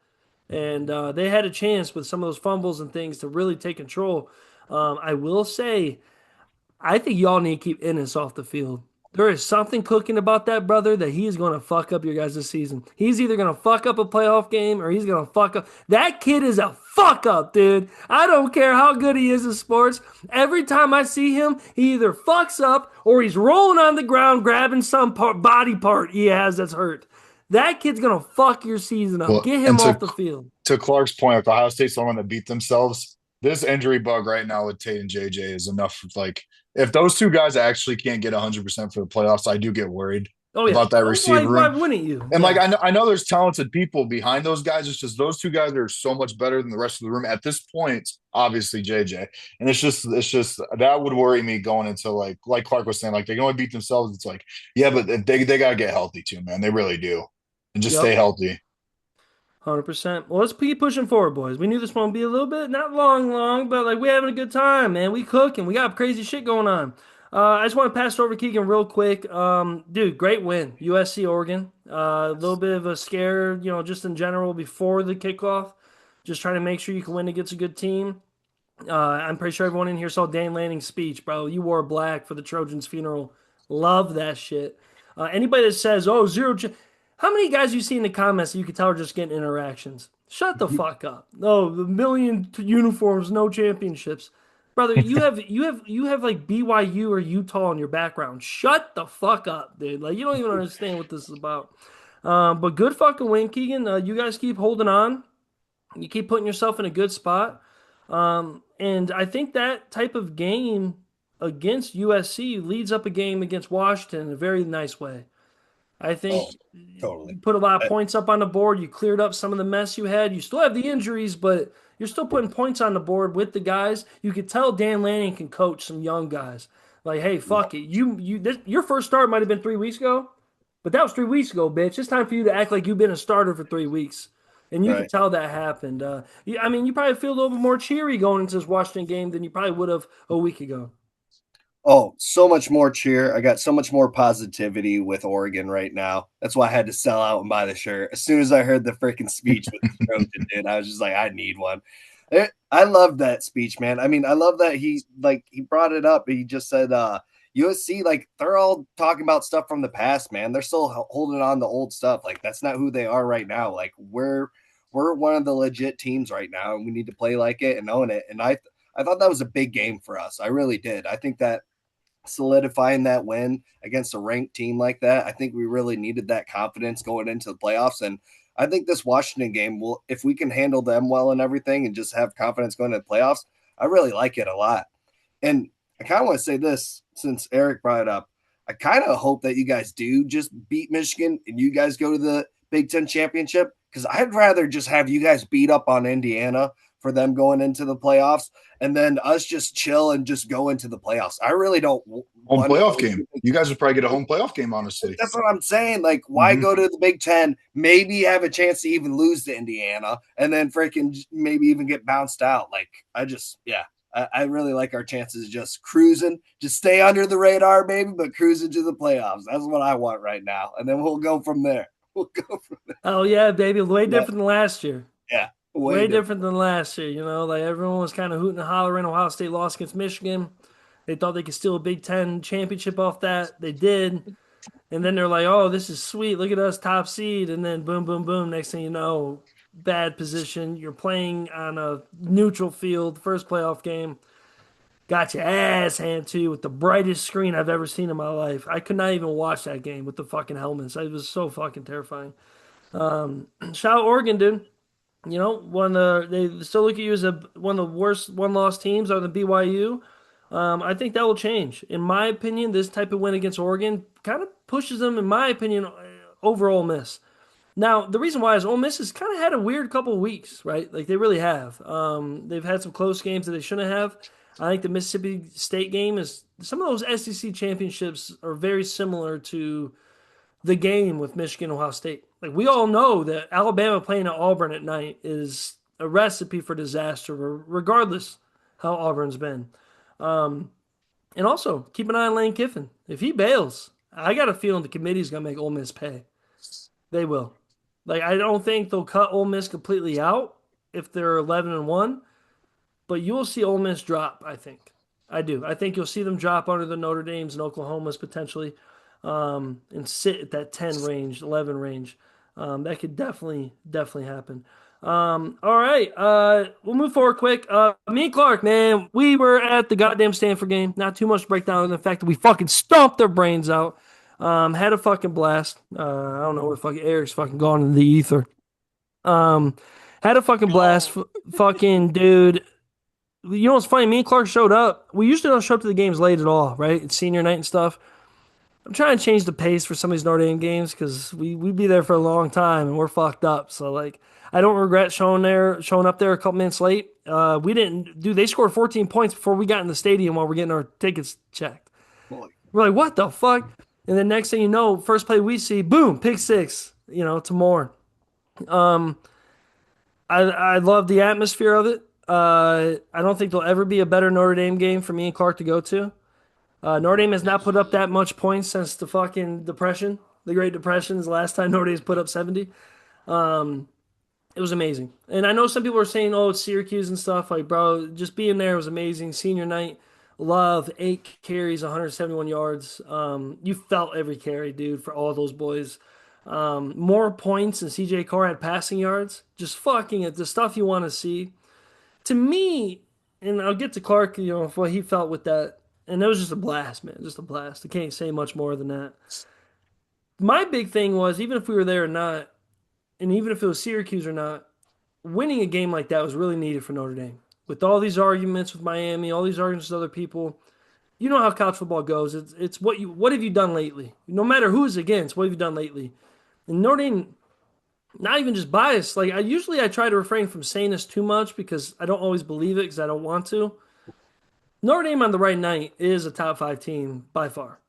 And they had a chance with some of those fumbles and things to really take control. I will say, I think y'all need to keep Ennis off the field. There is something cooking about that brother that he is going to fuck up your guys' season. He's either going to fuck up a playoff game or he's going to fuck up. That kid is a fuck up, dude. I don't care how good he is in sports. Every time I see him, he either fucks up or he's rolling on the ground grabbing some body part he has that's hurt. That kid's going to fuck your season up. Well, Get him off the field. To Clark's point, if Ohio State's someone to beat themselves, this injury bug right now with Tate and JJ is enough. Like, if those two guys actually can't get 100% for the playoffs, I do get worried about that receiver room. Why wouldn't you? And like, I know there's talented people behind those guys. It's just those two guys are so much better than the rest of the room at this point. Obviously, JJ, and it's just that would worry me going into like Clark was saying, like they can only beat themselves. It's like, yeah, but they gotta get healthy too, man. They really do, and just stay healthy. 100%. Well, let's keep pushing forward, boys. We knew this one would be a little bit, not long, but like we're having a good time, man. We cooking. We got crazy shit going on. I just want to pass it over to Keegan real quick. Dude, great win. USC Oregon. A little bit of a scare, just in general before the kickoff. Just trying to make sure you can win against a good team. I'm pretty sure everyone in here saw Dan Lanning's speech, bro. You wore black for the Trojans' funeral. Love that shit. Anybody that says, oh, how many guys you see in the comments that you can tell are just getting interactions? Shut the fuck up. No, the million uniforms, no championships. Brother, you have like BYU or Utah in your background. Shut the fuck up, dude. Like you don't even understand what this is about. But good fucking win, Keegan. You guys keep holding on. You keep putting yourself in a good spot. And I think that type of game against USC leads up a game against Washington in a very nice way. I think totally. You put a lot of points up on the board. You cleared up some of the mess you had. You still have the injuries, but you're still putting points on the board with the guys. You could tell Dan Lanning can coach some young guys. Like, hey, fuck it. Your first start might have been 3 weeks ago, but that was 3 weeks ago, bitch. It's time for you to act like you've been a starter for 3 weeks. And you can tell that happened. You probably feel a little bit more cheery going into this Washington game than you probably would have a week ago. Oh, so much more cheer. I got so much more positivity with Oregon right now. That's why I had to sell out and buy the shirt. As soon as I heard the freaking speech with the Trojan, dude, I was just like, I need one. I love that speech, man. I mean, I love that he brought it up. He just said USC, like they're all talking about stuff from the past, man. They're still holding on to old stuff. Like that's not who they are right now. Like we're one of the legit teams right now, and we need to play like it and own it. And I thought that was a big game for us. I really did. I think that solidifying that win against a ranked team like that, I think we really needed that confidence going into the playoffs. And I think this Washington game will, if we can handle them well and everything and just have confidence going to the playoffs, I really like it a lot. And I kind of want to say this since Eric brought it up. I kind of hope that you guys do just beat Michigan and you guys go to the Big Ten championship, because I'd rather just have you guys beat up on Indiana for them going into the playoffs, and then us just chill and just go into the playoffs. I really don't home playoff game. You guys would probably get a home playoff game, honestly. That's what I'm saying. Like, why go to the Big Ten, maybe have a chance to even lose to Indiana, and then freaking maybe even get bounced out? Like, I really like our chances of just cruising, just stay under the radar, baby, but cruising to the playoffs. That's what I want right now, and then we'll go from there. Oh yeah, baby, way different than last year. Yeah. Way different than last year, like everyone was kind of hooting and hollering. Ohio State lost against Michigan. They thought they could steal a Big Ten championship off that. They did. And then they're like, oh, this is sweet. Look at us, top seed. And then boom, boom, boom. Next thing you know, bad position. You're playing on a neutral field, first playoff game. Got your ass handed to you with the brightest screen I've ever seen in my life. I could not even watch that game with the fucking helmets. It was so fucking terrifying. Shout out Oregon, dude. They still look at you as one of the worst one-loss teams other than BYU. I think that will change. In my opinion, this type of win against Oregon kind of pushes them, in my opinion, over Ole Miss. Now, the reason why is Ole Miss has kind of had a weird couple of weeks, right? Like they really have. They've had some close games that they shouldn't have. I think the Mississippi State game is some of those SEC championships are very similar to the game with Michigan Ohio State. Like we all know that Alabama playing at Auburn at night is a recipe for disaster, regardless how Auburn's been. And also keep an eye on Lane Kiffin. If he bails, I got a feeling the committee's gonna make Ole Miss pay. They will. Like I don't think they'll cut Ole Miss completely out if they're 11-1, but you will see Ole Miss drop. I think. I do. I think you'll see them drop under the Notre Dames and Oklahomas potentially, and sit at that 10 range, 11 range. That could definitely happen. All right. We'll move forward quick. Me and Clark, man, we were at the goddamn Stanford game. Not too much breakdown on the fact that we fucking stomped their brains out. Had a fucking blast. I don't know where fucking Eric's fucking gone in the ether. Had a fucking blast. Fucking dude. You know what's funny? Me and Clark showed up. We usually don't show up to the games late at all, right? It's senior night and stuff. I'm trying to change the pace for some of these Notre Dame games because we'd be there for a long time and we're fucked up. So like I don't regret showing up there a couple minutes late. We didn't do they scored 14 points before we got in the stadium while we're getting our tickets checked. We're like, what the fuck? And then next thing you know, first play we see, boom, pick six, to more. I love the atmosphere of it. I don't think there'll ever be a better Notre Dame game for me and Clark to go to. Notre Dame has not put up that much points since the fucking Depression. The Great Depression is the last time Notre Dame's put up 70. It was amazing. And I know some people are saying, oh, it's Syracuse and stuff. Like, bro, just being there was amazing. Senior night, love, 8 carries, 171 yards. You felt every carry, dude, for all those boys. More points than CJ Carr had passing yards. Just fucking it. The stuff you want to see. To me, and I'll get to Clark, what he felt with that. And it was just a blast, man. Just a blast. I can't say much more than that. My big thing was, even if we were there or not, and even if it was Syracuse or not, winning a game like that was really needed for Notre Dame. With all these arguments with Miami, all these arguments with other people, you know how college football goes. It's what have you done lately? No matter who it's against, what have you done lately? And Notre Dame, not even just biased. Like I try to refrain from saying this too much because I don't always believe it because I don't want to. Notre Dame on the right night is a top 5 team by far.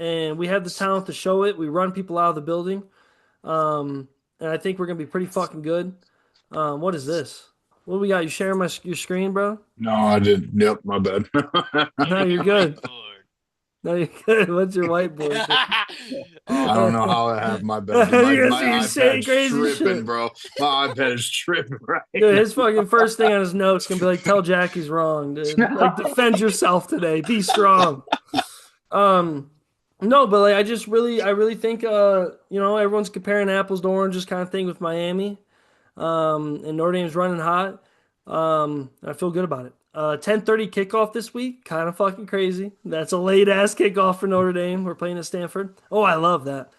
And we have the talent to show it. We run people out of the building. And I think we're going to be pretty fucking good. What is this? What do we got? You sharing your screen, bro? No, I didn't. Yep, my bad. No, you're good. No, you're good. What's your whiteboard? I don't know how I have my bad. My iPad's tripping, shit. Bro. My iPad is tripping right Dude, his fucking first thing on his notes can be like, tell Jack he's wrong, dude. Like, defend yourself today. Be strong. No, but like I really think everyone's comparing apples to oranges kind of thing with Miami. And Notre Dame's running hot. I feel good about it. 10:30 kickoff this week, kind of fucking crazy. That's a late ass kickoff for Notre Dame. We're playing at Stanford. Oh, I love that.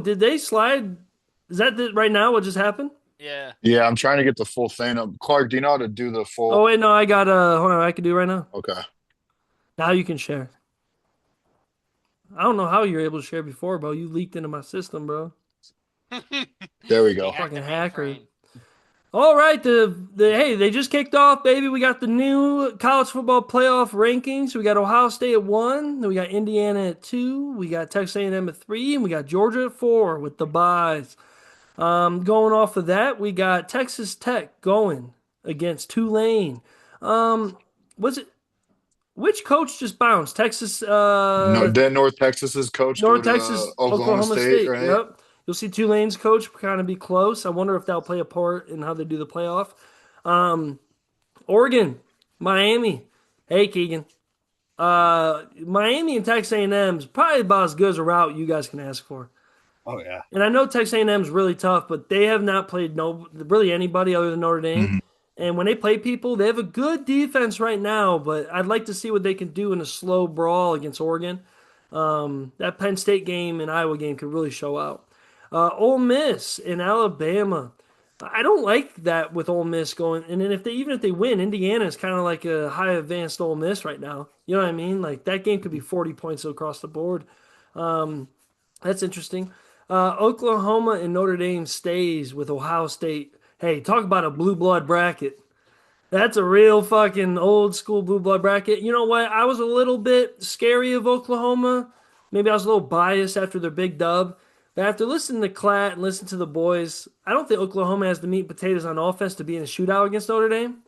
Did they slide? Is that right now what just happened? Yeah. Yeah, I'm trying to get the full thing up. Clark, do you know how to do the full? Oh wait, no, I got hold on, I can do it right now. Okay. Now you can share. I don't know how you were able to share before, bro. You leaked into my system, bro. There we go. Fucking hacker. All right, hey, they just kicked off, baby. We got the new college football playoff rankings. We got Ohio State at 1, then we got Indiana at 2, we got Texas A&M at 3, and we got Georgia at 4 with the byes. Going off of that, we got Texas Tech going against Tulane. Which coach just bounced? Texas. No, then North Texas's coach. North Texas, Oklahoma State. Right? Yep. You'll see Tulane's coach kind of be close. I wonder if that'll play a part in how they do the playoff. Oregon, Miami. Hey, Keegan. Miami and Texas A&M is probably about as good as a route you guys can ask for. Oh, yeah. And I know Texas A&M is really tough, but they have not played really anybody other than Notre Dame. Mm-hmm. And when they play people, they have a good defense right now, but I'd like to see what they can do in a slow brawl against Oregon. That Penn State game and Iowa game could really show out. Ole Miss in Alabama. I don't like that with Ole Miss going. And then even if they win, Indiana is kind of like a high advanced Ole Miss right now. You know what I mean? Like that game could be 40 points across the board. That's interesting. Oklahoma and Notre Dame stays with Ohio State. Hey, talk about a blue blood bracket. That's a real fucking old school blue blood bracket. You know what? I was a little bit scary of Oklahoma. Maybe I was a little biased after their big dub. But after listening to Klatt and listening to the boys, I don't think Oklahoma has the meat and potatoes on offense to be in a shootout against Notre Dame.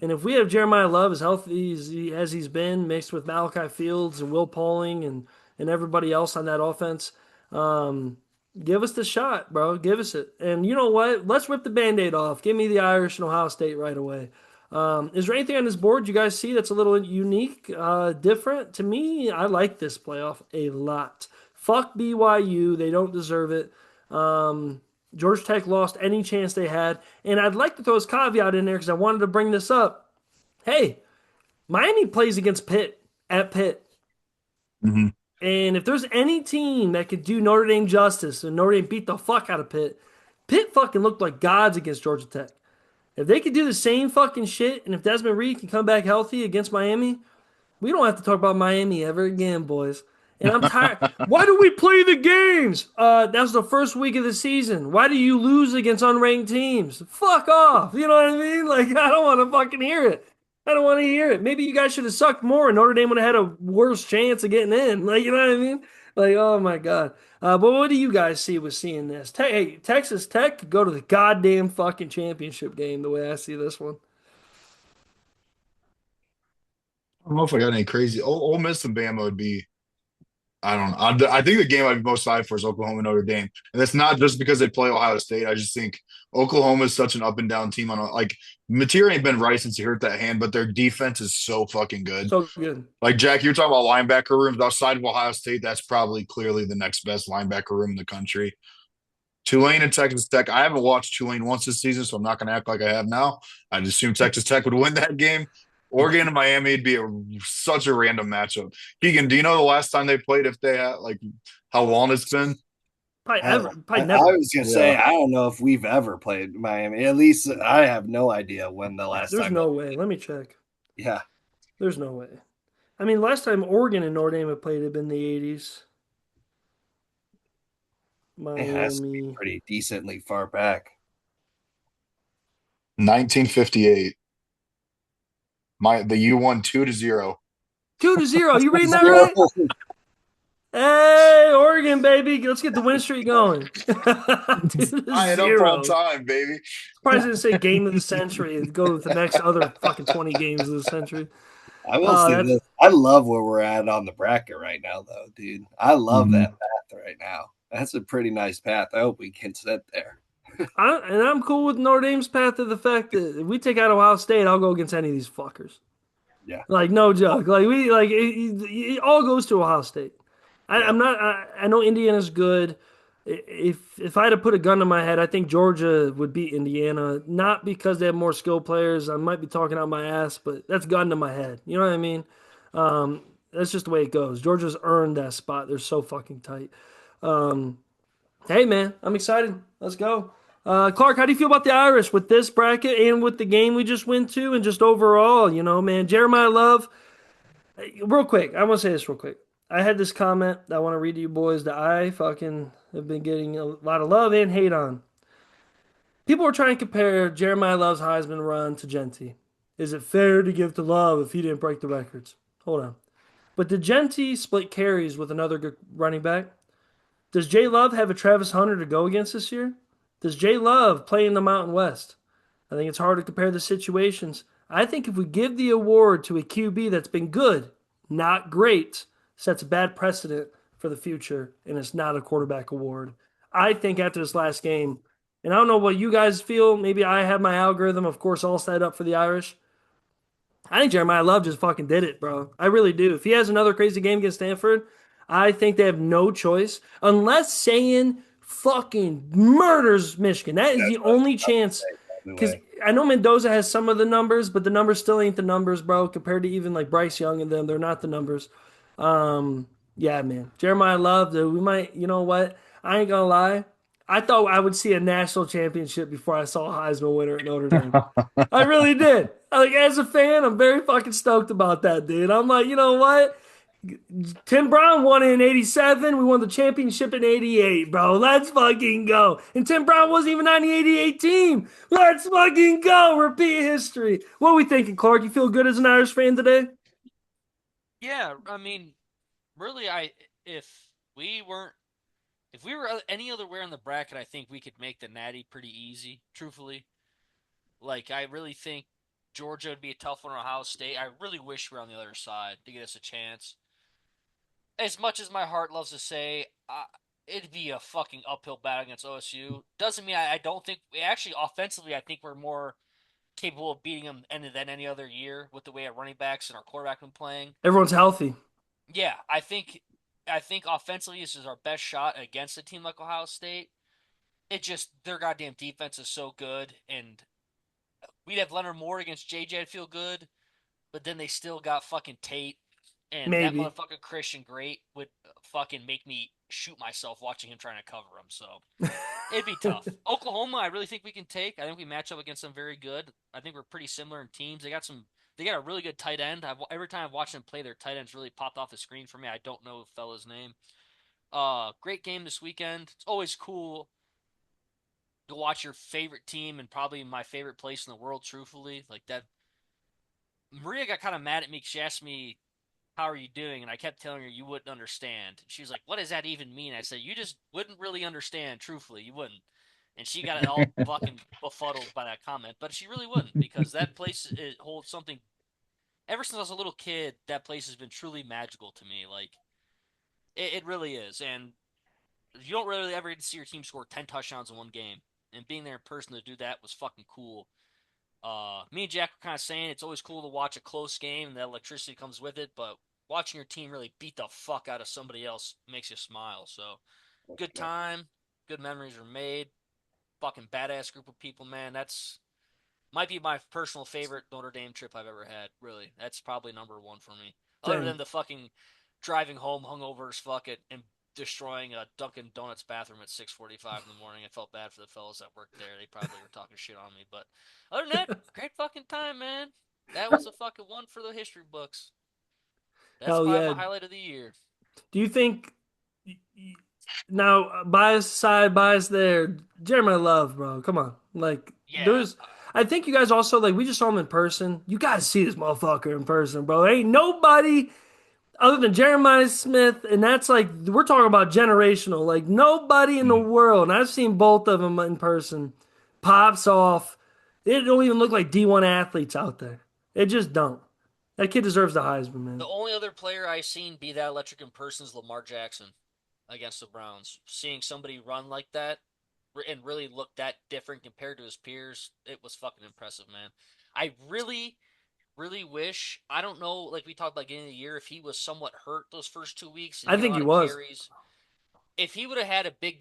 And if we have Jeremiah Love as healthy as he's been, mixed with Malachi Fields and Will Pauling and everybody else on that offense, um, give us the shot, bro. Give us it. And you know what? Let's rip the Band-Aid off. Give me the Irish and Ohio State right away. Is there anything on this board you guys see that's a little unique, different? To me, I like this playoff a lot. Fuck BYU. They don't deserve it. Georgia Tech lost any chance they had. And I'd like to throw this caveat in there because I wanted to bring this up. Hey, Miami plays against Pitt at Pitt. Mm-hmm. And if there's any team that could do Notre Dame justice and Notre Dame beat the fuck out of Pitt, Pitt fucking looked like gods against Georgia Tech. If they could do the same fucking shit, and if Desmond Reed can come back healthy against Miami, we don't have to talk about Miami ever again, boys. And I'm tired. Why do we play the games? That's the first week of the season. Why do you lose against unranked teams? Fuck off. You know what I mean? Like, I don't want to fucking hear it. I don't want to hear it. Maybe you guys should have sucked more and Notre Dame would have had a worse chance of getting in. Like, you know what I mean? Like, oh my God. But what do you guys see with seeing this? Hey, Texas Tech could go to the goddamn fucking championship game the way I see this one. I don't know if I got any crazy. Ole Miss and Bama would be. I don't know. I think the game I'd be most excited for is Oklahoma Notre Dame, and that's not just because they play Ohio State. I just think Oklahoma is such an up and down team. Like Mateer ain't been right since he hurt that hand, but their defense is so fucking good. So good. Like Jack, you're talking about linebacker rooms outside of Ohio State. That's probably clearly the next best linebacker room in the country. Tulane and Texas Tech. I haven't watched Tulane once this season, so I'm not going to act like I have now. I just assume Texas Tech would win that game. Oregon and Miami would be such a random matchup. Keegan, do you know the last time they played? If they had like how long it's been? Probably I never. was gonna say I don't know if we've ever played Miami. At least I have no idea when the last There's time. no way. Let me check. Yeah, There's no way. I mean, last time Oregon and Notre Dame have played had been the 80s. it has to be Miami. pretty decently far back. 1958. The U won 2-0. 2-0. You reading that right? Hey, Oregon, baby. Let's get the win streak going. I had up all time, baby. Probably didn't say game of the century and go with the next other fucking 20 games of the century. I will say this. I love where we're at on the bracket right now, though, dude. I love that path right now. That's a pretty nice path. I hope we can sit there. And I'm cool with Notre Dame's path to the fact that if we take out Ohio State, I'll go against any of these fuckers. Yeah. Like, no joke. Like, it all goes to Ohio State. I know Indiana's good. If I had to put a gun to my head, I think Georgia would beat Indiana. Not because they have more skilled players. I might be talking out my ass, but that's gun to my head. You know what I mean? That's just the way it goes. Georgia's earned that spot. They're so fucking tight. Hey, man, I'm excited. Let's go. Clark, how do you feel about the Irish with this bracket and with the game we just went to and just overall, you know, man? Jeremiah Love, real quick, I want to say this real quick. I had this comment that I want to read to you boys that I fucking have been getting a lot of love and hate on. People are trying to compare Jeremiah Love's Heisman run to Genty. Is it fair to give to Love if he didn't break the records? Hold on. But did Genty split carries with another good running back? Does Jay Love have a Travis Hunter to go against this year? Does Jay Love play in the Mountain West? I think it's hard to compare the situations. I think if we give the award to a QB that's been good, not great, sets a bad precedent for the future, and it's not a quarterback award. I think after this last game, and I don't know what you guys feel, maybe I have my algorithm, of course, all set up for the Irish. I think Jeremiah Love just fucking did it, bro. I really do. If he has another crazy game against Stanford, I think they have no choice unless Sayin fucking murders Michigan. That is the only chance. Because I know Mendoza has some of the numbers, but the numbers still ain't the numbers, bro. Compared to even like Bryce Young and them, they're not the numbers. Yeah, man. Jeremiah Love, dude, we might, you know what? I ain't gonna lie. I thought I would see a national championship before I saw a Heisman winner at Notre Dame. I really did. Like, as a fan, I'm very fucking stoked about that, dude. I'm like, you know what? Tim Brown won it in 87. We won the championship in 88, bro. Let's fucking go. And Tim Brown wasn't even on the 88 team. Let's fucking go. Repeat history. What are we thinking, Clark? You feel good as an Irish fan today? Yeah, I mean, really, if we weren't if we were any other where in the bracket, I think we could make the Natty pretty easy. Truthfully, like I really think Georgia would be a tough one, or Ohio State. I really wish we were on the other side to get us a chance. As much as my heart loves to say, it'd be a fucking uphill battle against OSU. Doesn't mean I don't think. Actually, offensively, I think we're more capable of beating them than any other year with the way our running backs and our quarterback been playing. Everyone's healthy. Yeah, I think offensively this is our best shot against a team like Ohio State. It just their goddamn defense is so good, and we'd have Leonard Moore against JJ. I'd feel good, but then they still got fucking Tate, and that Maybe. motherfucker Christian Great would fucking make me shoot myself watching him trying to cover him. So it'd be tough. Oklahoma, I really think we can take. I think we match up against them very good. I think we're pretty similar in teams. They got a really good tight end. Every time I've watched them play, their tight ends really popped off the screen for me. I don't know the fella's name. Great game this weekend. It's always cool to watch your favorite team and probably my favorite place in the world. Truthfully, like that. Maria got kind of mad at me because she asked me, "How are you doing?" And I kept telling her you wouldn't understand. She was like, "What does that even mean?" I said, "You just wouldn't really understand. Truthfully, you wouldn't." And she got all fucking befuddled by that comment, but she really wouldn't because that place it holds something. Ever since I was a little kid, that place has been truly magical to me. Like it really is, and you don't really ever get to see your team score 10 touchdowns in one game. And being there in person to do that was fucking cool. Me and Jack were kind of saying it's always cool to watch a close game and that electricity comes with it, but watching your team really beat the fuck out of somebody else makes you smile. So good time, good memories are made. Fucking badass group of people, man. That's might be my personal favorite Notre Dame trip I've ever had. Really, that's probably number one for me. Other Same. than the fucking driving home hungover as fuck it and destroying a Dunkin' Donuts bathroom at 6:45 in the morning. I felt bad for the fellas that worked there. They probably were talking shit on me, but other than that, great fucking time, man. That was a fucking one for the history books. That's Hell probably yeah. my highlight of the year. Do you think now bias side, bias there? Jeremiah Love, bro. Come on. Like Yeah, there's I think you guys also like we just saw him in person. You gotta see this motherfucker in person, bro. Ain't nobody other than Jeremiah Smith, and that's like we're talking about generational. Like nobody in the Mm. world, and I've seen both of them in person, pops off. It don't even look like D1 athletes out there. It just don't. That kid deserves the Heisman, the man. only other player I've seen be that electric in person is Lamar Jackson against the Browns. Seeing somebody run like that and really look that different compared to his peers, it was fucking impressive, man. I really wish, I don't know, like we talked about beginning of the year, if he was somewhat hurt those first 2 weeks and I get a think lot he of was. carries. If he would have had a bigger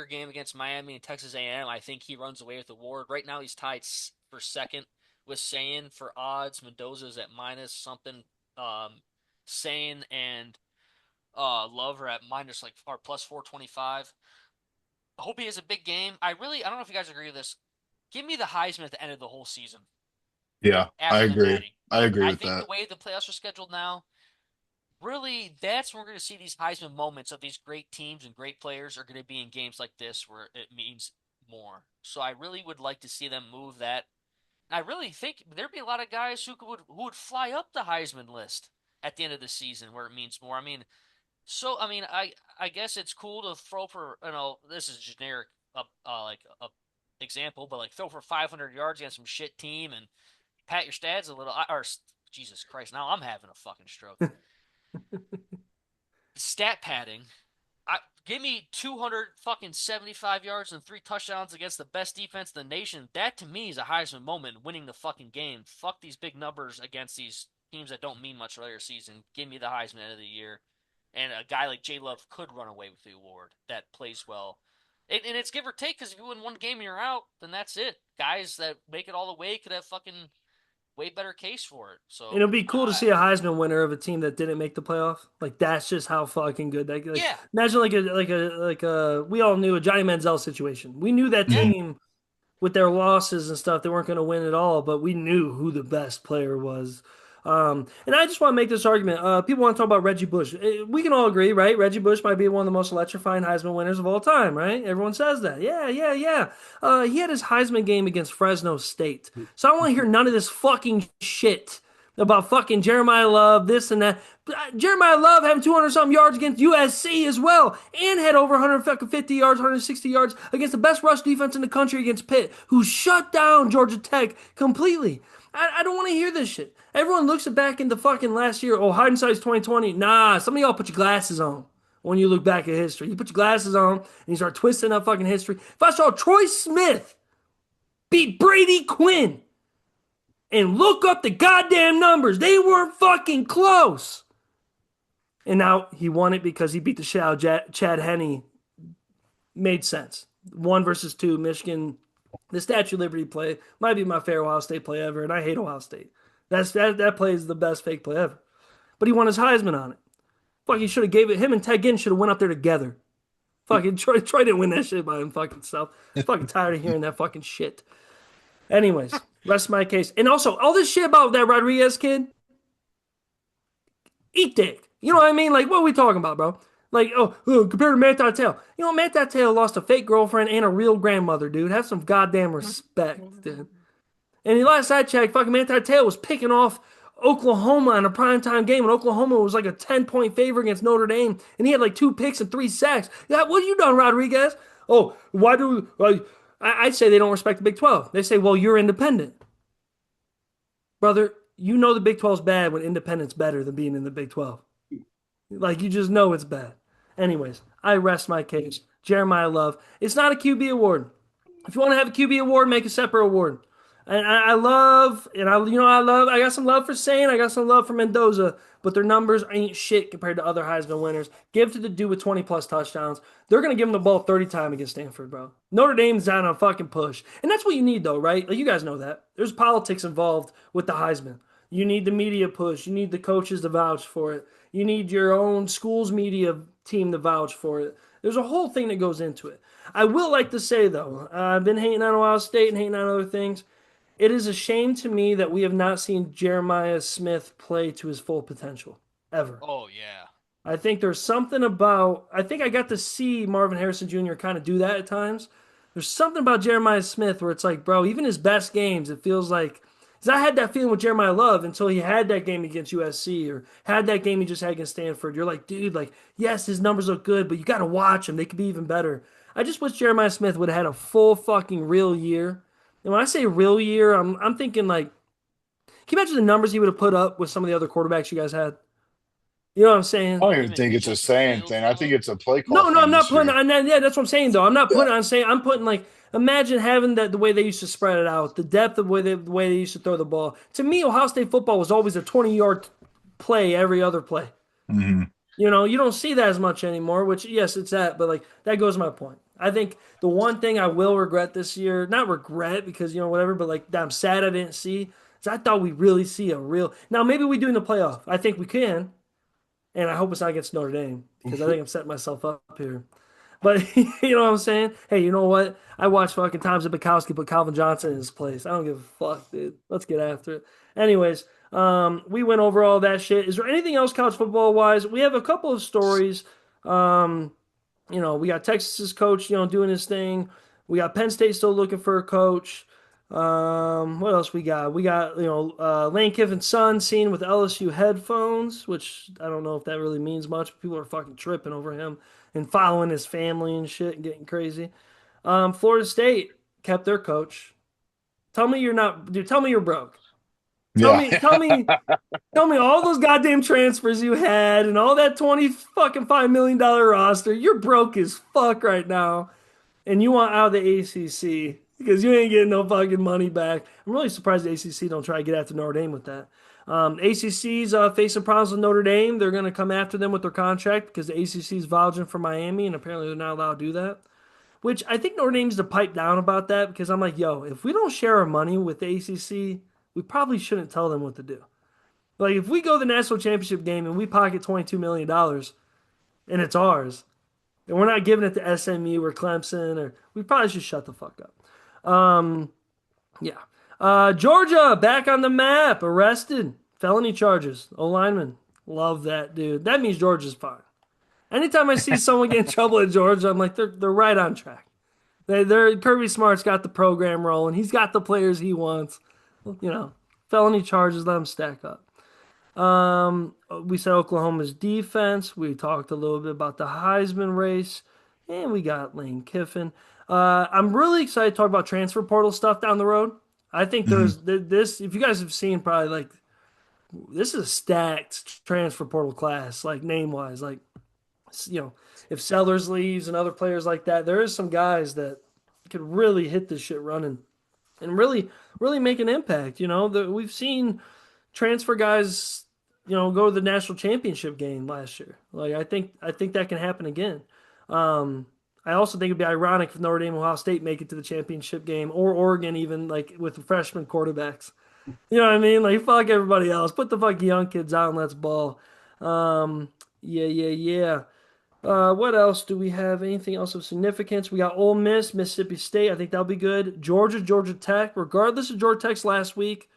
game against Miami and Texas A&M, I think he runs away with the award. Right now he's tied for second with Sayin for odds. Mendoza's at minus something. Sayin and Love are at minus like or plus 425. I hope he has a big game. I don't know if you guys agree with this. Give me the Heisman at the end of the whole season Yeah, I after the agree. Natty. I agree I with think the that. way the playoffs are scheduled now, really, that's when we're going to see these Heisman moments of these great teams and great players are going to be in games like this where it means more. So I really would like to see them move that. And I really think there'd be a lot of guys who would fly up the Heisman list at the end of the season where it means more. I guess it's cool to throw for this is generic like a example, but like throw for 500 yards against some shit team and pat your stats a little. Or Jesus Christ, now I'm having a fucking stroke. Stat padding. Give me 200 fucking 75 yards and 3 touchdowns against the best defense in the nation. That to me is a Heisman moment, winning the fucking game. Fuck these big numbers against these teams that don't mean much earlier season. Give me the Heisman end of the year. And a guy like J Love could run away with the award that plays well. And it's give or take because if you win one game and you're out, then that's it. Guys that make it all the way could have fucking way better case for it. And So, it'll be cool to see a Heisman winner of a team that didn't make the playoff. Like that's just how fucking good that. Like yeah, imagine like a we all knew a Johnny Manziel situation. We knew that yeah. Mhm. team with their losses and stuff they weren't going to win at all, but we knew who the best player was. And I just want to make this argument. People want to talk about Reggie Bush. We can all agree, right? Reggie Bush might be one of the most electrifying Heisman winners of all time, right? Everyone says that. Yeah, yeah, yeah. He had his Heisman game against Fresno State. So I don't want to hear none of this fucking shit about fucking Jeremiah Love, this and that. Jeremiah Love having 200 something yards against USC as well, and had over 150 yards, 160 yards against the best rush defense in the country against Pitt, who shut down Georgia Tech completely. I don't want to hear this shit. Everyone looks back in the fucking last year. Oh, hindsight's 2020. Nah, some of y'all put your glasses on when you look back at history. You put your glasses on and you start twisting up fucking history. If I saw Troy Smith beat Brady Quinn and look up the goddamn numbers, they weren't fucking close. And now he won it because he beat the shit out of Chad Henne. Made sense. 1 versus 2, Michigan. The Statue of Liberty play might be my favorite Ohio State play ever, and I hate Ohio State. That play is the best fake play ever. But he won his Heisman on it. Fuck, he should have gave it. Him and Ted Ginn should have went up there together. Fucking Troy didn't win that shit by him fucking self. Fucking tired of hearing that fucking shit. Anyways, rest my case. And also, all this shit about that Rodriguez kid, eat dick. You know what I mean? Like, what are we talking about, bro? Like, compared to Matt Tail. You know, Matt Tail lost a fake girlfriend and a real grandmother, dude. Have some goddamn respect, dude. And the last I checked, fucking Matt Tail was picking off Oklahoma in a primetime game, and Oklahoma was like a 10-point favorite against Notre Dame, and he had like 2 picks and 3 sacks. Yeah, what have you done, Rodriguez? Oh, why do we... I'd say they don't respect the Big 12. They say, well, you're independent. Brother, you know the Big 12's bad when independent's better than being in the Big 12. Like, you just know it's bad. Anyways, I rest my case. Jeremiah Love. It's not a QB award. If you want to have a QB award, make a separate award. And I got some love for Sane. I got some love for Mendoza, but their numbers ain't shit compared to other Heisman winners. Give to the dude with 20-plus touchdowns. They're going to give him the ball 30 times against Stanford, bro. Notre Dame's on a fucking push. And that's what you need, though, right? Like, you guys know that. There's politics involved with the Heisman. You need the media push. You need the coaches to vouch for it. You need your own school's media team to vouch for it. There's a whole thing that goes into it. I will like to say, though, I've been hating on Ohio State and hating on other things. It is a shame to me that we have not seen Jeremiah Smith play to his full potential, ever. Oh, yeah. I think there's something about, I think I got to see Marvin Harrison Jr. kind of do that at times. There's something about Jeremiah Smith where it's like, bro, even his best games, it feels like, because I had that feeling with Jeremiah Love until he had that game against USC or had that game he just had against Stanford. You're like, dude, like, yes, his numbers look good, but you got to watch them. They could be even better. I just wish Jeremiah Smith would have had a full fucking real year. And when I say real year, I'm thinking like, can you imagine the numbers he would have put up with some of the other quarterbacks you guys had? You know what I'm saying? I don't even think it's a saying thing. I think it's a play call. No, I'm not putting on that. Yeah, that's what I'm saying though. I'm not putting on saying I'm putting like imagine having that the way they used to spread it out, the depth of the way they used to throw the ball. To me, Ohio State football was always a 20-yard play every other play. Mm-hmm. You know, you don't see that as much anymore, which yes, it's that, but like that goes to my point. I think the one thing I will regret this year, not regret because, you know, whatever, but like that I'm sad I didn't see, is I thought we really see a real. Now, maybe we do in the playoff. I think we can. And I hope it's not against Notre Dame because I think I'm setting myself up here. But you know what I'm saying? Hey, you know what? I watched fucking Tom Zibikowski put Calvin Johnson in his place. I don't give a fuck, dude. Let's get after it. Anyways, we went over all that shit. Is there anything else college football wise? We have a couple of stories. You know, we got Texas's coach, you know, doing his thing. We got Penn State still looking for a coach. What else we got? We got, you know, Lane Kiffin's son seen with LSU headphones, which I don't know if that really means much. People are fucking tripping over him and following his family and shit and getting crazy. Florida State kept their coach. Tell me you're not, dude, tell me you're broke. Tell me all those goddamn transfers you had and all that $5 million roster. You're broke as fuck right now. And you want out of the ACC because you ain't getting no fucking money back. I'm really surprised the ACC don't try to get after Notre Dame with that. ACC's facing problems with Notre Dame. They're going to come after them with their contract because the ACC's vouching for Miami, and apparently they're not allowed to do that. Which I think Notre Dame needs to pipe down about that because I'm like, yo, if we don't share our money with the ACC, we probably shouldn't tell them what to do. Like, if we go to the national championship game and we pocket $22 million and it's ours, and we're not giving it to SMU or Clemson, or we probably should shut the fuck up. Yeah. Georgia back on the map, arrested Felony charges. O-lineman. Love that, dude. That means Georgia's fine. Anytime I see someone get in trouble at Georgia, I'm like, they're right on track. They're Kirby Smart's got the program rolling. He's got the players he wants. You know, felony charges, let them stack up. We said Oklahoma's defense. We talked a little bit about the Heisman race, and we got Lane Kiffin. I'm really excited to talk about transfer portal stuff down the road. I think there's this. If you guys have seen, probably like this is a stacked transfer portal class, like name wise. Like, you know, if Sellers leaves and other players like that, there is some guys that could really hit this shit running and really make an impact. You know, we've seen transfer guys, you know, go to the national championship game last year. Like I think that can happen again. I also think it'd be ironic if Notre Dame and Ohio State make it to the championship game, or Oregon even, like with freshman quarterbacks. You know what I mean? Like fuck everybody else. Put the fucking young kids out and let's ball. Yeah. What else do we have? Anything else of significance? We got Ole Miss, Mississippi State. I think that'll be good. Georgia, Georgia Tech. Regardless of Georgia Tech's last week,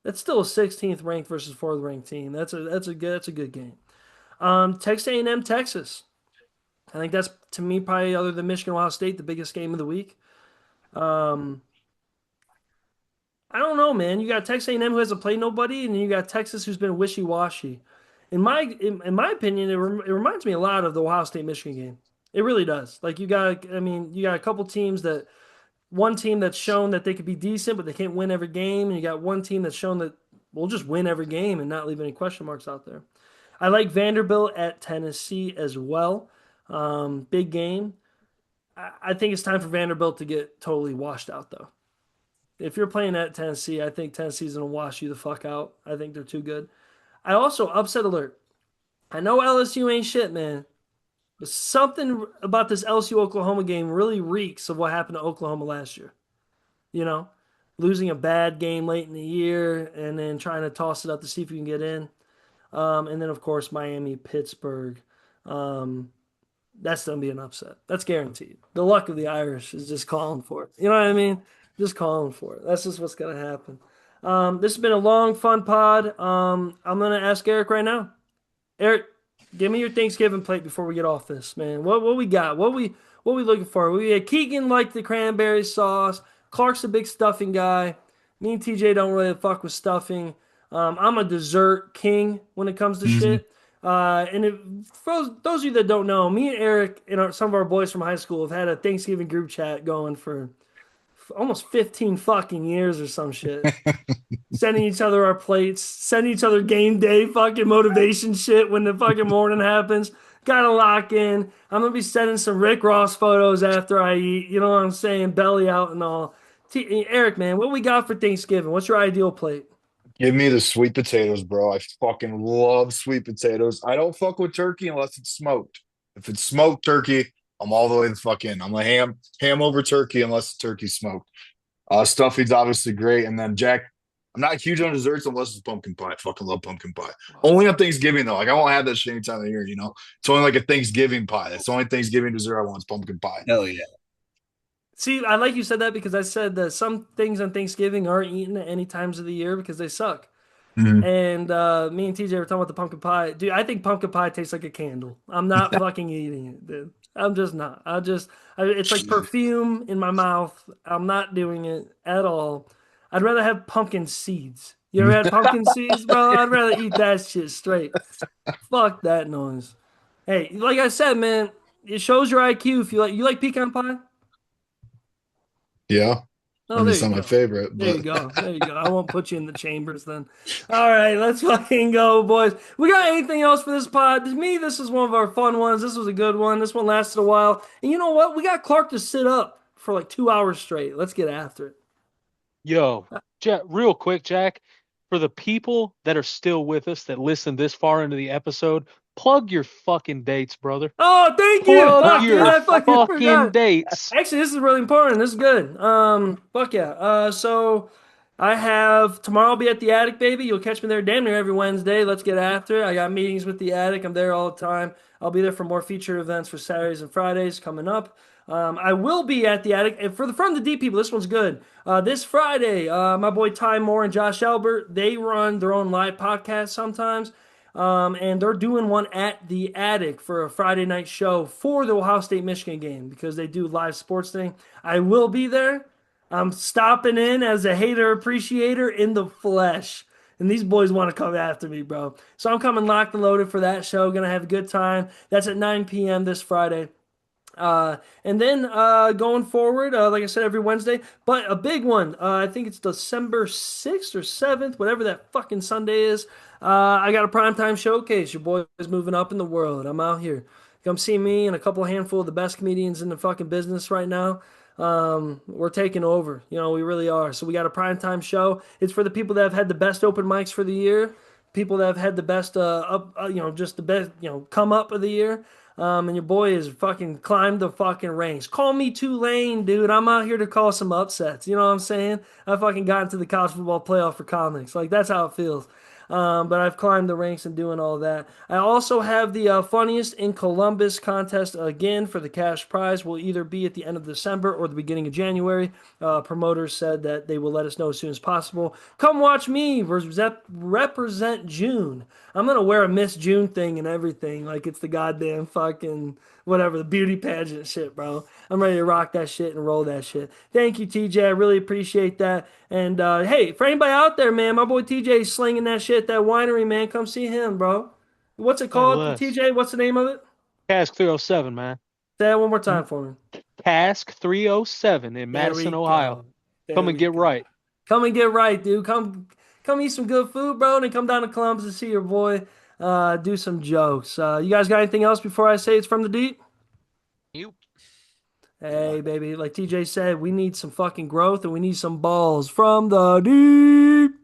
that's still a 16th ranked versus 4th ranked team. That's a good game. Texas A&M, Texas. I think that's, to me, probably other than Michigan, Ohio State, the biggest game of the week. I don't know, man. You got Texas A&M who hasn't played nobody, and you got Texas who's been wishy-washy. In my opinion, it reminds me a lot of the Ohio State Michigan game. It really does. Like you got a couple teams that one team that's shown that they could be decent, but they can't win every game, and you got one team that's shown that we'll just win every game and not leave any question marks out there. I like Vanderbilt at Tennessee as well. Big game. I think it's time for Vanderbilt to get totally washed out, though. If you're playing at Tennessee, I think Tennessee's going to wash you the fuck out. I think they're too good. I also, upset alert. I know LSU ain't shit, man. But something about this LSU-Oklahoma game really reeks of what happened to Oklahoma last year. You know? Losing a bad game late in the year and then trying to toss it up to see if you can get in. And then, of course, Miami-Pittsburgh. That's going to be an upset. That's guaranteed. The luck of the Irish is just calling for it. You know what I mean? Just calling for it. That's just what's going to happen. This has been a long, fun pod. I'm going to ask Eric right now. Eric, give me your Thanksgiving plate before we get off this, man. What we got? What we looking for? We had Keegan like the cranberry sauce. Clark's a big stuffing guy. Me and TJ don't really fuck with stuffing. I'm a dessert king when it comes to shit. For those of you that don't know, me and Eric and some of our boys from high school have had a Thanksgiving group chat going for almost 15 fucking years or some shit. Sending each other our plates, sending each other game day fucking motivation shit when the fucking morning happens. Gotta lock in. I'm gonna be sending some Rick Ross photos after I eat. You know what I'm saying? Belly out and all. Eric, man, what we got for Thanksgiving? What's your ideal plate? Give me the sweet potatoes, bro. I fucking love sweet potatoes. I don't fuck with turkey unless it's smoked. If it's smoked turkey, I'm all the way the fuck in. I'm a ham over turkey unless the turkey's smoked. Stuffing's obviously great. And then Jack, I'm not huge on desserts unless it's pumpkin pie. I fucking love pumpkin pie. Only on Thanksgiving though. Like I won't have that shit any time of the year, you know. It's only like a Thanksgiving pie. That's the only Thanksgiving dessert I want is pumpkin pie. Hell yeah. See, I like you said that because I said that some things on Thanksgiving aren't eaten at any times of the year because they suck. Mhm. And me and TJ were talking about the pumpkin pie. Dude, I think pumpkin pie tastes like a candle. I'm not fucking eating it, dude. I'm just not. It's like perfume in my mouth. I'm not doing it at all. I'd rather have pumpkin seeds. You ever had pumpkin seeds, bro? I'd rather eat that shit straight. Fuck that noise. Hey, like I said, man, it shows your IQ if you like pecan pie. Yeah. Oh, I mean, there it's you not my go. favorite, There you but go. There you go. I won't put you in the chambers then. All right, let's fucking go, boys. We got anything else for this pod? To me, this is one of our fun ones. This was a good one. This one lasted a while. And you know what? We got Clark to sit up for like 2 hours straight. Let's get after it. Yo, Jack, real quick, Jack, for the people that are still with us that listen this far into the episode, plug your fucking dates, brother. Oh, thank you. Plug Fuck, dude, your I fucking fucking forgot. dates. Actually, this is really important. This is good. Fuck yeah. So I have tomorrow. I'll be at the Attic, baby. You'll catch me there damn near every Wednesday. Let's get after it. I got meetings with the Attic. I'm there all the time. I'll be there for more featured events for Saturdays and Fridays coming up. I will be at the Attic. And for the From the Deep people, this one's good. This Friday, my boy Ty Moore and Josh Albert, they run their own live podcast sometimes. And they're doing one at the Attic for a Friday night show for the Ohio State Michigan game because they do live sports thing. I will be there. I'm stopping in as a hater appreciator in the flesh. And these boys want to come after me, bro. So I'm coming locked and loaded for that show. Gonna have a good time. That's at 9 p.m. this Friday. And then going forward, like I said, every Wednesday, but a big one. I think it's December 6th or 7th, whatever that fucking Sunday is. I got a primetime showcase. Your boy is moving up in the world. I'm out here. Come see me and a couple handful of the best comedians in the fucking business right now. We're taking over. We really are. So we got a primetime show. It's for the people that have had the best open mics for the year, people that have had the best just the best, come up of the year. And your boy has fucking climbed the fucking ranks. Call me Tulane, dude. I'm out here to call some upsets. You know what I'm saying? I fucking got into the college football playoff for comics. Like, that's how it feels. But I've climbed the ranks and doing all that. I also have the Funniest in Columbus contest again for the cash prize. Will either be at the end of December or the beginning of January. Promoters said that they will let us know as soon as possible. Come watch me represent June. I'm going to wear a Miss June thing and everything like it's the goddamn fucking whatever, the beauty pageant shit, bro. I'm ready to rock that shit and roll that shit. Thank you, TJ. I really appreciate that. And hey, for anybody out there, man, my boy TJ is slinging that shit, that winery, man. Come see him, bro. What's it called, TJ? What's the name of it? Cask 307, man. Say that one more time for me. Cask 307 in Madison, Ohio. Come and get right. Come and get right, dude. Come eat some good food, bro, and then come down to Columbus and see your boy do some jokes. You guys got anything else before I say it's from the deep? You. Hey, baby. Like TJ said, we need some fucking growth and we need some balls from the deep.